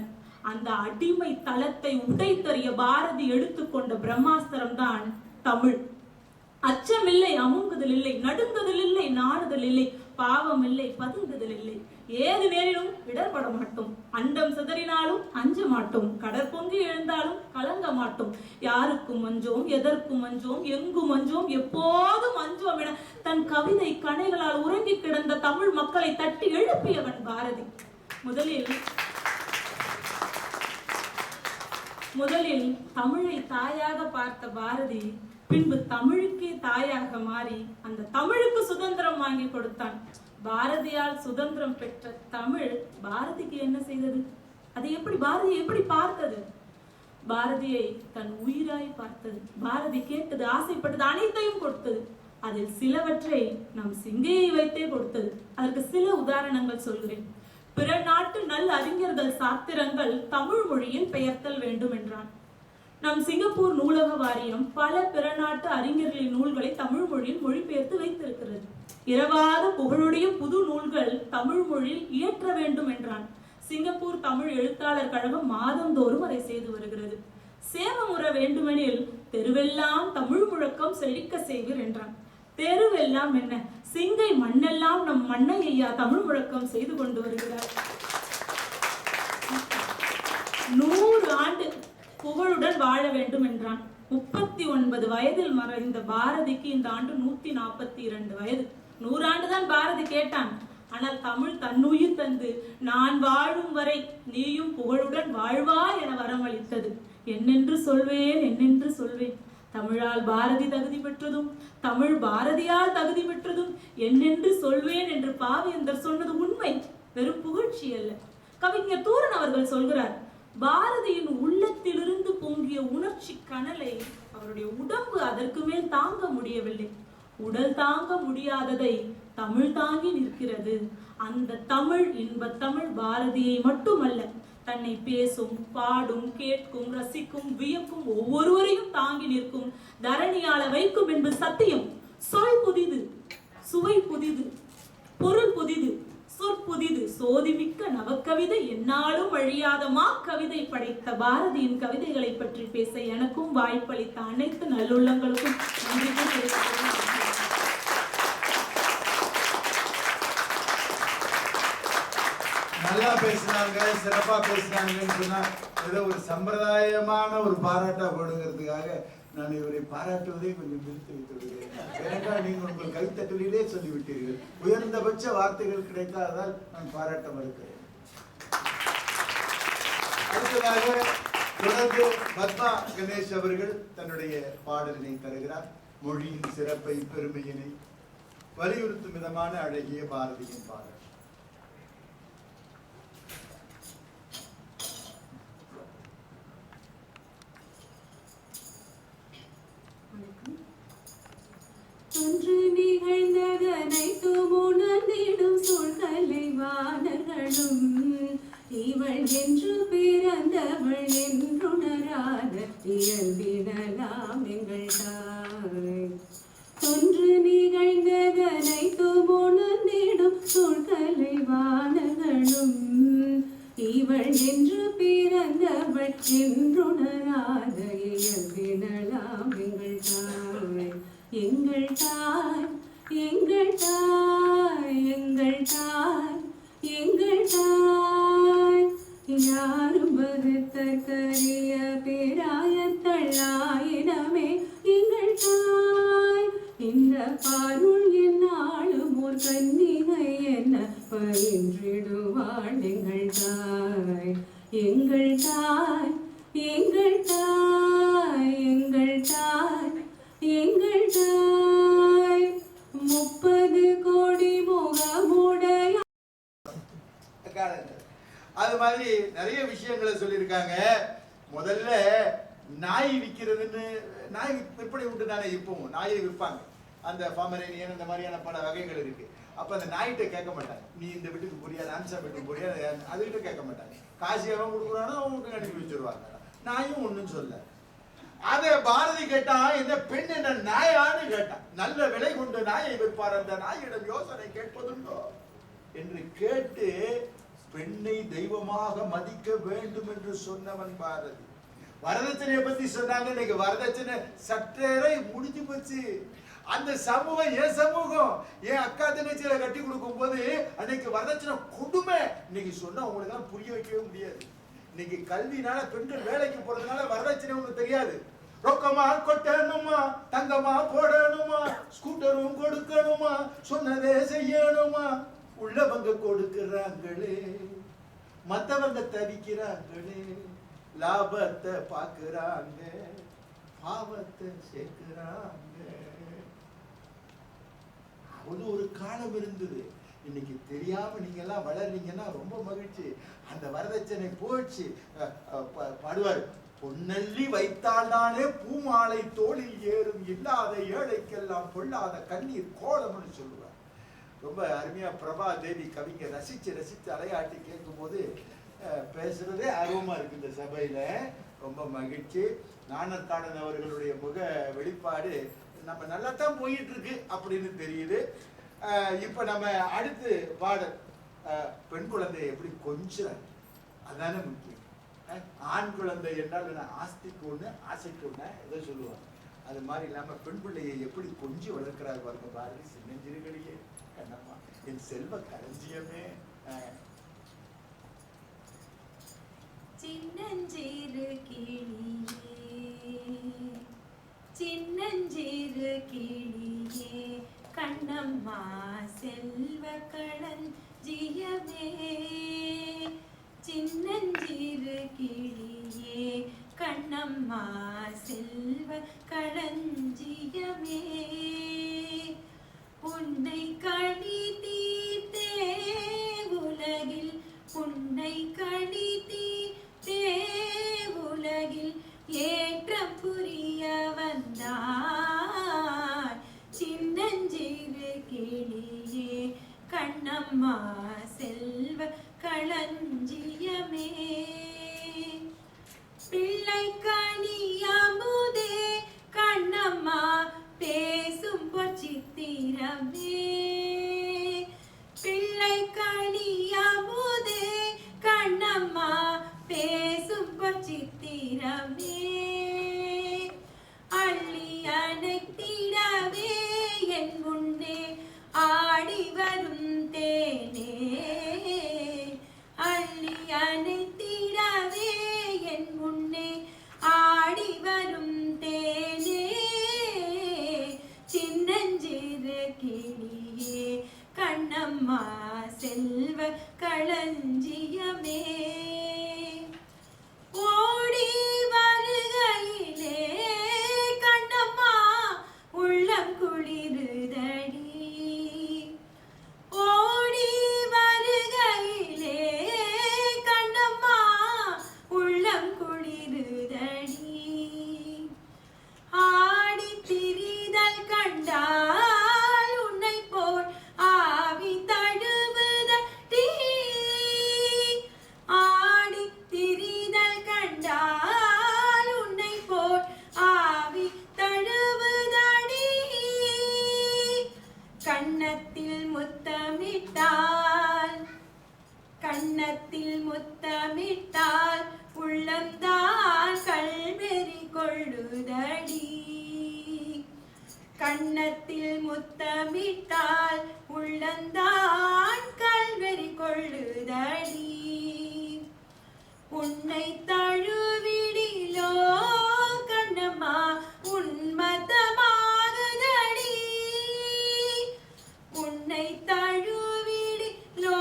[SPEAKER 7] அந்த அடிமை தளத்தை உடைத்தறிய பாரதி எடுத்துக்கொண்ட பிரம்மாஸ்திரம் தான் தமிழ். அச்சமில்லை, அமுங்குதல் இல்லை, நடுங்குதல் இல்லை, நாணுதல் இல்லை, பாவம் இல்லை, பதுங்குதல் இல்லை. ஏது நேரிலும் இடர்பட மாட்டோம், அண்டம் சிதறினாலும் அஞ்ச மாட்டோம், கடற்பொங்கி எழுந்தாலும் கலங்க மாட்டோம், யாருக்கும் அஞ்சோம், எதற்கும் அஞ்சோம், எங்கும் அஞ்சோம், எப்போதும் அஞ்சோம் என தன் கவிதை கணைகளால் உறங்கி கிடந்த தமிழ் மக்களை தட்டி எழுப்பியவன் பாரதி. முதலில் தமிழை தாயாக பார்த்த பாரதி பின்பு தமிழுக்கே தாயாக மாறி அந்த தமிழுக்கு சுதந்திரம் வாங்கி கொடுத்தான். பாரதியால் சுதந்திரம் பெற்ற தமிழ் பாரதிக்கு என்ன செய்தது? அதை பாரதி எப்படி பார்த்தது? பாரதியை தன் உயிராய் பார்த்தது. பாரதி கேட்டது, ஆசைப்பட்டது அனைத்தையும் கொடுத்தது. அதில் சிலவற்றை நம் சிங்கையை வைத்தே கொடுத்தது. அதற்கு சில உதாரணங்கள் சொல்கிறேன். பிற நாட்டு நல் அறிஞர்கள் சாத்திரங்கள் தமிழ் மொழியில் பெயர்த்தல் வேண்டும் என்றான். நம் சிங்கப்பூர் நூலக வாரியம் பல பிற நாட்டு அறிஞர்களின் நூல்களை தமிழ் மொழியில் மொழிபெயர்த்து வைத்திருக்கிறது. இரவாத புகழுடைய புது நூல்கள் தமிழ் மொழியில் இயற்ற வேண்டும் என்றான். சிங்கப்பூர் தமிழ் எழுத்தாளர் கழகம் மாதந்தோறும் அதை செய்து வருகிறது. சேமமுற வேண்டுமெனில் தெருவெல்லாம் தமிழ் முழக்கம் செழிக்க செய்வீர் என்றான். தெருவெல்லாம் என்ன, சிங்கை மண்ணெல்லாம் நம் மண்ணை ஐயா தமிழ் முழக்கம் செய்து கொண்டு வருகிறார். 100 ஆண்டு புகழுடன் வாழ வேண்டும் என்றான். 39 வயதில் மறைந்த பாரதிக்கு இந்த ஆண்டு 142 வயது. 100 ஆண்டுதான் பாரதி கேட்டான். ஆனால் தமிழ் தன்னுயிர் தந்து நான் வாழும் வரை நீயும் புகழுடன் வாழ்வா என வரமளித்தது. என்னென்று சொல்வேன். தமிழால் பாரதி தகுதி பெற்றதும் தமிழ் பாரதியால் தகுதி பெற்றதும் என்னென்று சொல்வேன் என்று பாவேந்தர் சொன்னது உண்மை, வெறும் புகழ்ச்சி அல்ல. கவிஞர் தூரன் அவர்கள் சொல்கிறார், பாரதியின் உள்ளத்திலிருந்து பொங்கிய உணர்ச்சி கனலை அவருடைய உடம்பு அதற்கு மேல் தாங்க முடியவில்லை. உடல் தாங்க முடியாததை தமிழ் தாங்கி நிற்கிறது. அந்த தமிழ், இன்ப தமிழ் பாரதியை மட்டுமல்ல, தன்னை பேசும், பாடும், கேட்கும், ரசிக்கும், வியக்கும் ஒவ்வொருவரையும் தாங்கி நிற்கும், தரணியால வைக்கும் என்பது சத்தியம். சொல் புதிது, சுவை புதிது, பொருள் புதிது, சொற்புதிது, சோதிமிக்க நவக்கவிதை, என்னாலும் அழியாத கவிதை படைத்த பாரதியின் கவிதைகளை பற்றி பேச எனக்கும் வாய்ப்பளித்த அனைத்து நல்லுள்ளங்களுக்கும் நன்றி.
[SPEAKER 1] நல்லா பேசினாங்க, சிறப்பா பேசினாங்கன்னு சொன்னா ஏதோ ஒரு சம்பிரதாயமான ஒரு பாராட்டா போடுங்கிறதுக்காக நான் இவரை பாராட்டுவதை கொஞ்சம் நிறுத்தி வைத்துவிடுகிறேன். ஏனென்றால் நீங்கள் உங்கள் கைத்தட்டலிலே சொல்லிவிட்டீர்கள். உயர்ந்தபட்ச வார்த்தைகள் கிடைக்காததால் நான் பாராட்ட மறுக்கிறேன். அடுத்ததாக தொடர்ந்து பத்மா கணேஷ் அவர்கள் தன்னுடைய பாடலினை தருகிறார். மொழியின் சிறப்பை, பெருமையினை வலியுறுத்தும் விதமான அழகிய பாரதியின் பாடல்.
[SPEAKER 5] ஒன்று நிகழ்ந்ததனைத்தும் உணர்ந்திடும் சூழ்கலை வாணர்களும் இவள் என்று பிறந்தவள் என்றுணராத இயல்பினலாம் எங்கள் தாய். ஒன்று நிகழ்ந்ததனைத்தும் உணர்ந்திடும் சூழ்கலை வாணர்களும் இவள் என்று பிறந்தவள் என்றுணராத இயல்பினலாம் எங்கள் தாய். எங்கள் தாய், எங்கள் தாய், எங்கள் தாய், எங்கள் தாய், யார் பயின்றிடுவாள் எங்கள் தாய், எங்கள் தாய், எங்கள் தாய், எங்கள் தாய், எங்கள் தாய். 30 கோடி முகமுடைய.
[SPEAKER 1] அது மாதிரி நிறைய விஷயங்களை சொல்லியிருக்காங்க. முதல்ல நாய் விற்கிறதுன்னு, நாய் விற்பனை உண்டு தானே, இப்பவும் நாயை விற்பாங்க. அந்த பாமரேனியன் அந்த மாதிரியான பல வகைகள் இருக்கு. அப்ப அந்த நாய்கிட்ட கேட்க மாட்டாங்க, நீ இந்த வீட்டுக்கு போறியா, ராம்சா வீட்டுக்கு போறியா, அதுகிட்ட கேட்க மாட்டாங்க. காசு எவன் கொடுக்குறானோ அவங்களுக்கு அனுப்பி வச்சிருவாங்க. நாயும் ஒண்ணும் சொல்ல. அதை பாரதி கேட்டான், இந்த பெண் என்ன நாயான்னு கேட்டான். நல்ல விலை கொண்டு நாயை விற்பார், அந்த நாயிடம் யோசனை கேட்பதுண்டோ என்று கேட்டு பெண்ணை தெய்வமாக மதிக்க வேண்டும் என்று சொன்னவன் பாரதி. வரதட்சணையை பத்தி சொன்னாங்க. இன்னைக்கு வரதட்சணை சற்றேரை முடிஞ்சு போச்சு. அந்த சமூகம் என் சமூகம், என் அக்கா தங்கச்சியில கட்டி கொடுக்கும் போது அன்னைக்கு வரதட்சணை கொடுமை. இன்னைக்கு சொன்னா உங்களுக்கு எல்லாம் புரிய வைக்கவே முடியாது. இன்னைக்கு கல்வினால பெண்கள் வேலைக்கு போறதுனால வரதட்சணை உங்களுக்கு தெரியாது. ரொக்கமா கொட்டணுமா, தங்கமா போடணுமா, ஸ்கூட்டரும் கொடுக்கணுமா, சொன்னதே செய்யணுமா. உள்ளவங்க கொடுக்கிறாங்களே, மத்தவங்க தவிக்கிறாங்களே, லாபத்தை பாக்குறாங்க, பாவத்தை சேர்க்கிறாங்க. அது ஒரு காலம் இருந்தது. இன்னைக்கு தெரியாம நீங்க எல்லாம் வளர்றீங்கன்னா ரொம்ப மகிழ்ச்சி. அந்த வரதட்சணை போயிடுச்சு. பாடுவார், பொன்னல்லி வைத்தால்தானே பூமாலை தோளில் ஏறும், இல்லாத ஏழைக்கெல்லாம் பொல்லாத கண்ணீர் கோலம்னு சொல்லுவார். ரொம்ப அருமையா பிரபா தேவி கவிஞர் ரசிச்சு ரசிச்சு அலையாட்டி கேட்கும் போது பேசுறதே ஆர்வமா இருக்கு. இந்த சபையில ரொம்ப மகிழ்ச்சி. நாணக்காடன் அவர்களுடைய முக வெளிப்பாடு நம்ம நல்லா தான் போயிட்டு இருக்கு அப்படின்னு தெரியுது. இப்ப நம்ம அடுத்து பாடல், பெண் குழந்தையை எப்படி கொஞ்சம், அதானே முக்கியம். ஆண் குழந்தை என்றால் என்ன, ஆஸ்திக்கு ஒண்ணு ஆசைக்கு ஒண்ணு ஏதோ சொல்லுவாங்க. அது மாதிரி இல்லாம பெண் பிள்ளையை எப்படி கொஞ்சம் வளர்க்கிறார் பாருங்க பாரதி. சின்னஞ்சிறுகளியே கண்ணம்மா, என் செல்வ களஞ்சியமே.
[SPEAKER 5] சின்னஞ்சிறு கிளியே, சின்னஞ்சிறு கிளியே, கண்ணம்மா செல்வ களஞ்சியமே. சின்னஞ்சிறு கிளியே, கண்ணம்மா செல்வ களஞ்சியமே. உன்னை களி தீர்த்தே உலகில், உன்னை களி தீர்த்தே உலகில் ஏற்றம் புரிய வந்தார். சின்னஞ்சிறு கிளியே, கண்ணம்மா செல்வ களஞ்சியமே. பிள்ளை கனியமுதே கண்ணம்மா பேசும் பொச்சித்திரமே. பிள்ளை கனியமுதே கண்ணம்மா பேசும் பொச்சித்திரமே. அள்ளி அணைத்திடவே என் முன்னே ஆடி வரும் தேனே. அள்ளி அணைத்திடவே என் முன்னே ஆடி வரும் தேனே. சின்னஞ்சிறு கிளியே, கண்ணம்மா செல்வ களஞ்சியமே. ஓடி வருகையிலே கண்ணம்மா உள்ளம் குளிருதடி. ஓடி வருகையிலே கண்ணம்மா உள்ளம் குளிருதடி. ஆடி திரிதல் கண்டால் உன்னை போல் ஆவி தழுவுதடி. ஆடி திரிதல் கண்டால் உன்னை போல் ஆவி தழுவுதடி. கன்னத்தில் முத்தமிட்டால், கன்னத்தில் முத்தமிட்டால் உள்ளந்தான் கல்வெறி கொள்ளுதடி. கன்னத்தில் முத்தமிட்டால் உள்ளந்தான் கல்வெறி கொள்ளுதடி. உன்னை தழுவிடிலோ கண்ணம்மா உன்மதமாகுதடி. உன்னை தழுவிடிலோ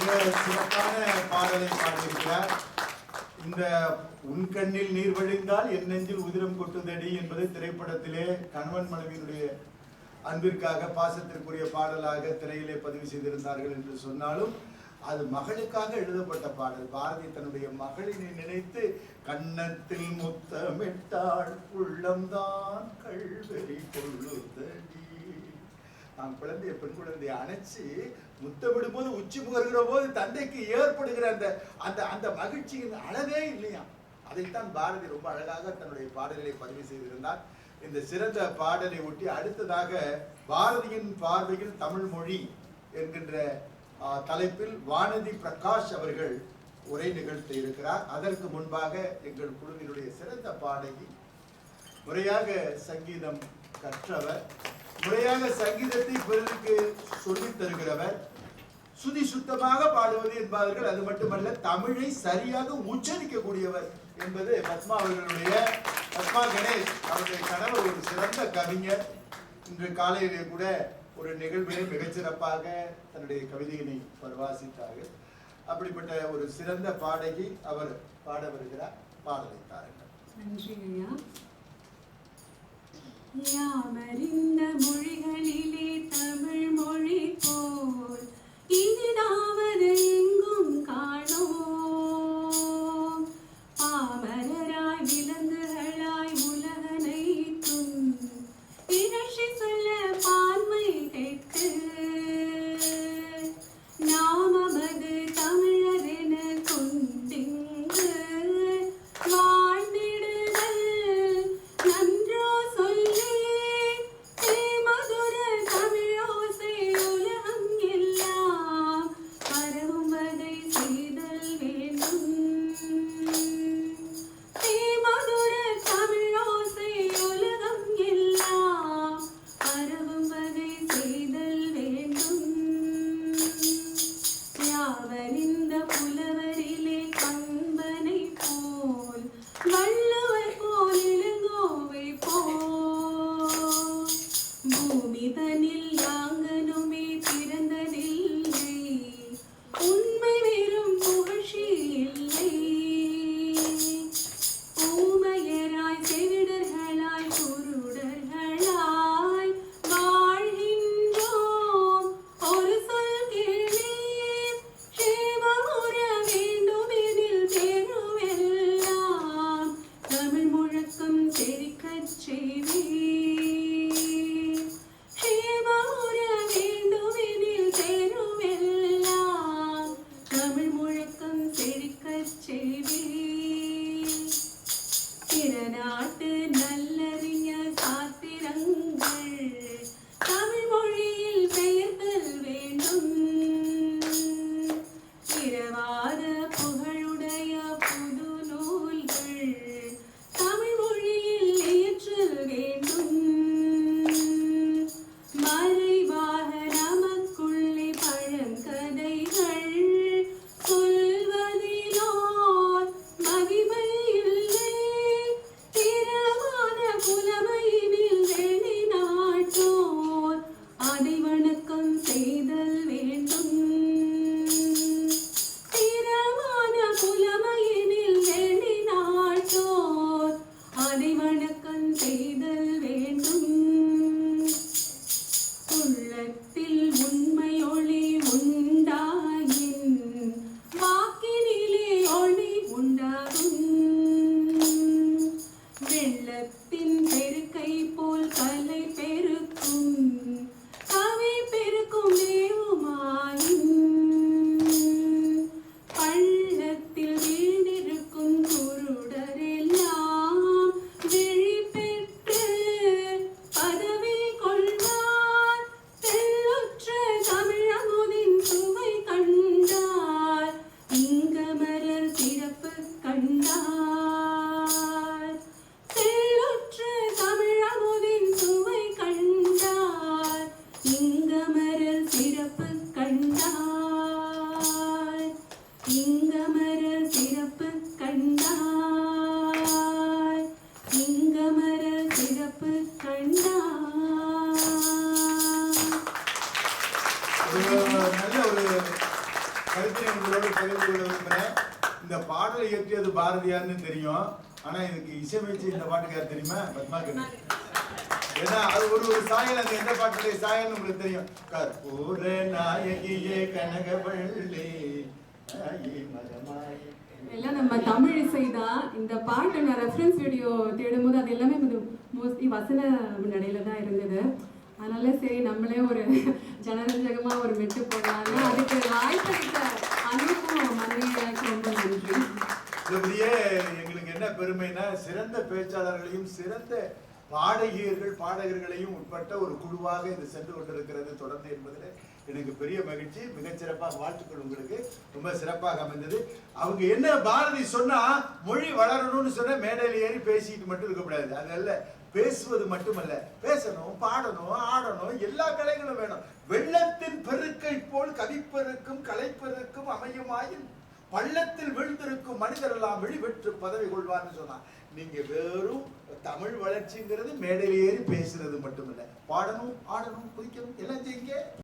[SPEAKER 1] சிறப்பான பாடலை பாடியிருக்கிறார். இந்த உன் கண்ணில் நீர் வழிந்தால் என் நெஞ்சில் உதிரம் கொட்டுதடி என்பது திரைப்படத்திலே கணவன் மனைவியினுடைய அன்பிற்காக பாசத்திற்குரிய பாடலாக திரையிலே பதிவு செய்திருந்தார்கள் என்று சொன்னாலும் அது மகளுக்காக எழுதப்பட்ட பாடல். பாரதி தன்னுடைய மகளினை நினைத்து கன்னத்தில் முத்தமிட்டாள் உள்ளம்தான் கல்வெறி கொள்ளுதடி. நாம் குழந்தைய பெண் குழந்தையை அணைச்சு முத்தமிடும் போது உச்சி முகர்கிற போது தந்தைக்கு ஏற்படுகிற அந்த அந்த அந்த மகிழ்ச்சியின் அளவே இல்லையா. அதைத்தான் பாரதி ரொம்ப அழகாக தன்னுடைய பாடலை பதிவு செய்திருந்தார். இந்த சிறந்த பாடலை ஒட்டி அடுத்ததாக பாரதியின் பார்வையில் தமிழ் மொழி என்கின்ற தலைப்பில் வானதி பிரகாஷ் அவர்கள் உரை நிகழ்த்த இருக்கிறார். அதற்கு முன்பாக எங்கள் குழுவினுடைய சிறந்த பாடகி, முறையாக சங்கீதம் கற்றவர், முறையாக சங்கீதத்தை பிறருக்கு சொல்லித் தருகிறவர், சுதி சுத்தமாக பாடுவது என்பார்கள். அது மட்டுமல்ல, தமிழை சரியாக உச்சரிக்கக்கூடியவர் என்பது பத்மா கணேஷ் அவருடைய கணவர் ஒரு சிறந்த கவிஞர். இன்று காலையிலே கூட ஒரு நிகழ்வினை மிகச்சிறப்பாக தன்னுடைய கவிதையினை பரவாசித்தார்கள். அப்படிப்பட்ட ஒரு சிறந்த பாடகி அவர் பாட வருகிறார். பாடலை தாருங்கள்.
[SPEAKER 5] நன்றி ஐயா. யாமறிந்த மொழிகளிலே தமிழ் மொழி போல் இனிதாவது எங்கும் காணோம். பாமரராய் விலங்குகளாய் உலகனைத்தும் இகழ்ச்சி சொல்ல பான்மை கெட்டு நாமமது தமிழர் என கொண்டிங்கு வாழ்ந்திடுதல் நன்றோ சொல்லி தேமதுர தமிழோசை உலகம் எல்லாம் பரவுவதை செய்தல் வேண்டும். தேமதுர தமிழோசை உலகம் எல்லாம் பரவுவதை செய்தல் வேண்டும். யாவரிந்த புலவரிலே கம்பனை போல் வள்ளுவர் போல் இளங்கோவை போல் பூமிதனில் யாங்கனுமே பிறந்ததில்லை. உண்மை வெறும் புகழ்ச்சி இல்லை. ஊமையராய் செவிடர்களாய் குருடர்களாய் வாழ்கின்றோம். ஒரு சொல் கேளீர் சேவமுற வேண்டுமெனில் தேருவெல்லாம் தமிழ் முழக்கம் செழிக்கச் செய்வீர். சேவமுற வேண்டுமெனில் தேருவெல்லாம் தமிழ் முழக்கம் செழிக்கச் செய்வீர். பிற நாட்டு நல்லறிஞர் சாத்திரங்கள் தமிழ் மொழியில் பெயர்த்தல் வேண்டும். பிறவாத புகழுடைய புது நூல்கள் தமிழ் மொழியில் இயற்றல் வேண்டும். மறைவாக நமக்குள்ளே பழங்கதைகள் சொல்வதிலோர் மகிமை இல்லை. திறமான புலமையினில் வெளிநாட்டோர் அதை வணக்கம் செய்தல் வேண்டும். திறமான புலமையினில் வெளிநாட்டோர் அதை வணக்கம் செய்தல் வேண்டும். உள்ளத்தில் உண்மையொளி உண்டாயின் வாக்கினிலே ஒளி உண்டாகும். வெள்ளத்தின் பெருக்கை போல் கலை பெருக்கும் கவி பெருக்கும் தேவுமாயின் பள்ளத்தில் வீழ்ந்திருக்கும் குருடரெல்லாம் விழி பெற்று பதவி கொள்வார். தெல்லுற்ற தமிழமுதின் சுவை கண்டார். இங்கமரர் சிறப்பு கண்டார். தெல்லுற்ற தமிழமுதின் சுவை கண்டார். இங்கமரர் சிறப்பு கண்டார். இங்கமரர் சிறப்பு கண்டார். இங்கமரர் சிறப்பு கண்டார்.
[SPEAKER 1] நல்ல ஒரு கருத்தினை உங்களோடு பகிர்ந்து கொள்ள விரும்புகிறேன். இந்த பாடலை இயற்றியது பாரதியார்னு தெரியும். ஆனா இதுக்கு இசையமைச்சு இந்த பாட்டுக்கு யார் தெரியுமா? பத்மாகர். ஏன்னா அது ஒரு சாயல், அந்த எந்த பாட்டுடைய சாயல் உங்களுக்கு தெரியும். கற்பூர நாயகியே கனகவள்ளி
[SPEAKER 5] எல்லாம் நம்ம தமிழ் இசை தான். இந்த பாட்டு நான் ரெஃபரன்ஸ் வீடியோ தேடும்போது அது எல்லாமே மோஸ்ட்லி வசன நடையில தான் இருந்தது. அதனால சரி நம்மளே ஒரு ஜனரஞ்சகமா ஒரு மெட்டு போடலாம்னு அதுக்கு வாய்ப்பளித்த அனைவருக்கும் மனைவியாக்கு ரொம்ப நன்றி.
[SPEAKER 1] இதுபடியே எங்களுக்கு என்ன பெருமைனா, சிறந்த பேச்சாளர்களையும் சிறந்த பாடகர்களையும் உட்பட்ட ஒரு குழுவாக இது சென்று கொண்டிருக்கிறது தொடர்ந்து என்பதில் எனக்கு பெரிய மகிழ்ச்சி. மிகச்சிறப்பாக வாழ்த்துக்கள் உங்களுக்கு. ரொம்ப சிறப்பாக அமைந்தது. அவங்க என்ன பாரதி சொன்னா, மொழி வளரணும்னு சொன்னா மேடையில் ஏறி பேசிட்டு மட்டும் இருக்கக்கூடாது. அதல்ல, பேசுவது மட்டுமல்ல, பேசணும், பாடணும், ஆடணும், எல்லா கலைகளும் வேணும். வெள்ளத்தின் பெருக்கை போல் கவிப்பெருக்கும் கலைப்பெருக்கும் அமையுமாயின் பள்ளத்தில் விழுந்திருக்கும் மனிதரெல்லாம் வெளிவெற்று பதவி கொள்வார்னு சொன்னா. நீங்க வெறும் தமிழ் வளர்ச்சிங்கிறது மேடையில் ஏறி பேசுறது மட்டுமில்ல, பாடணும், ஆடணும், குதிக்கணும், எல்லாம் செய்யுங்க.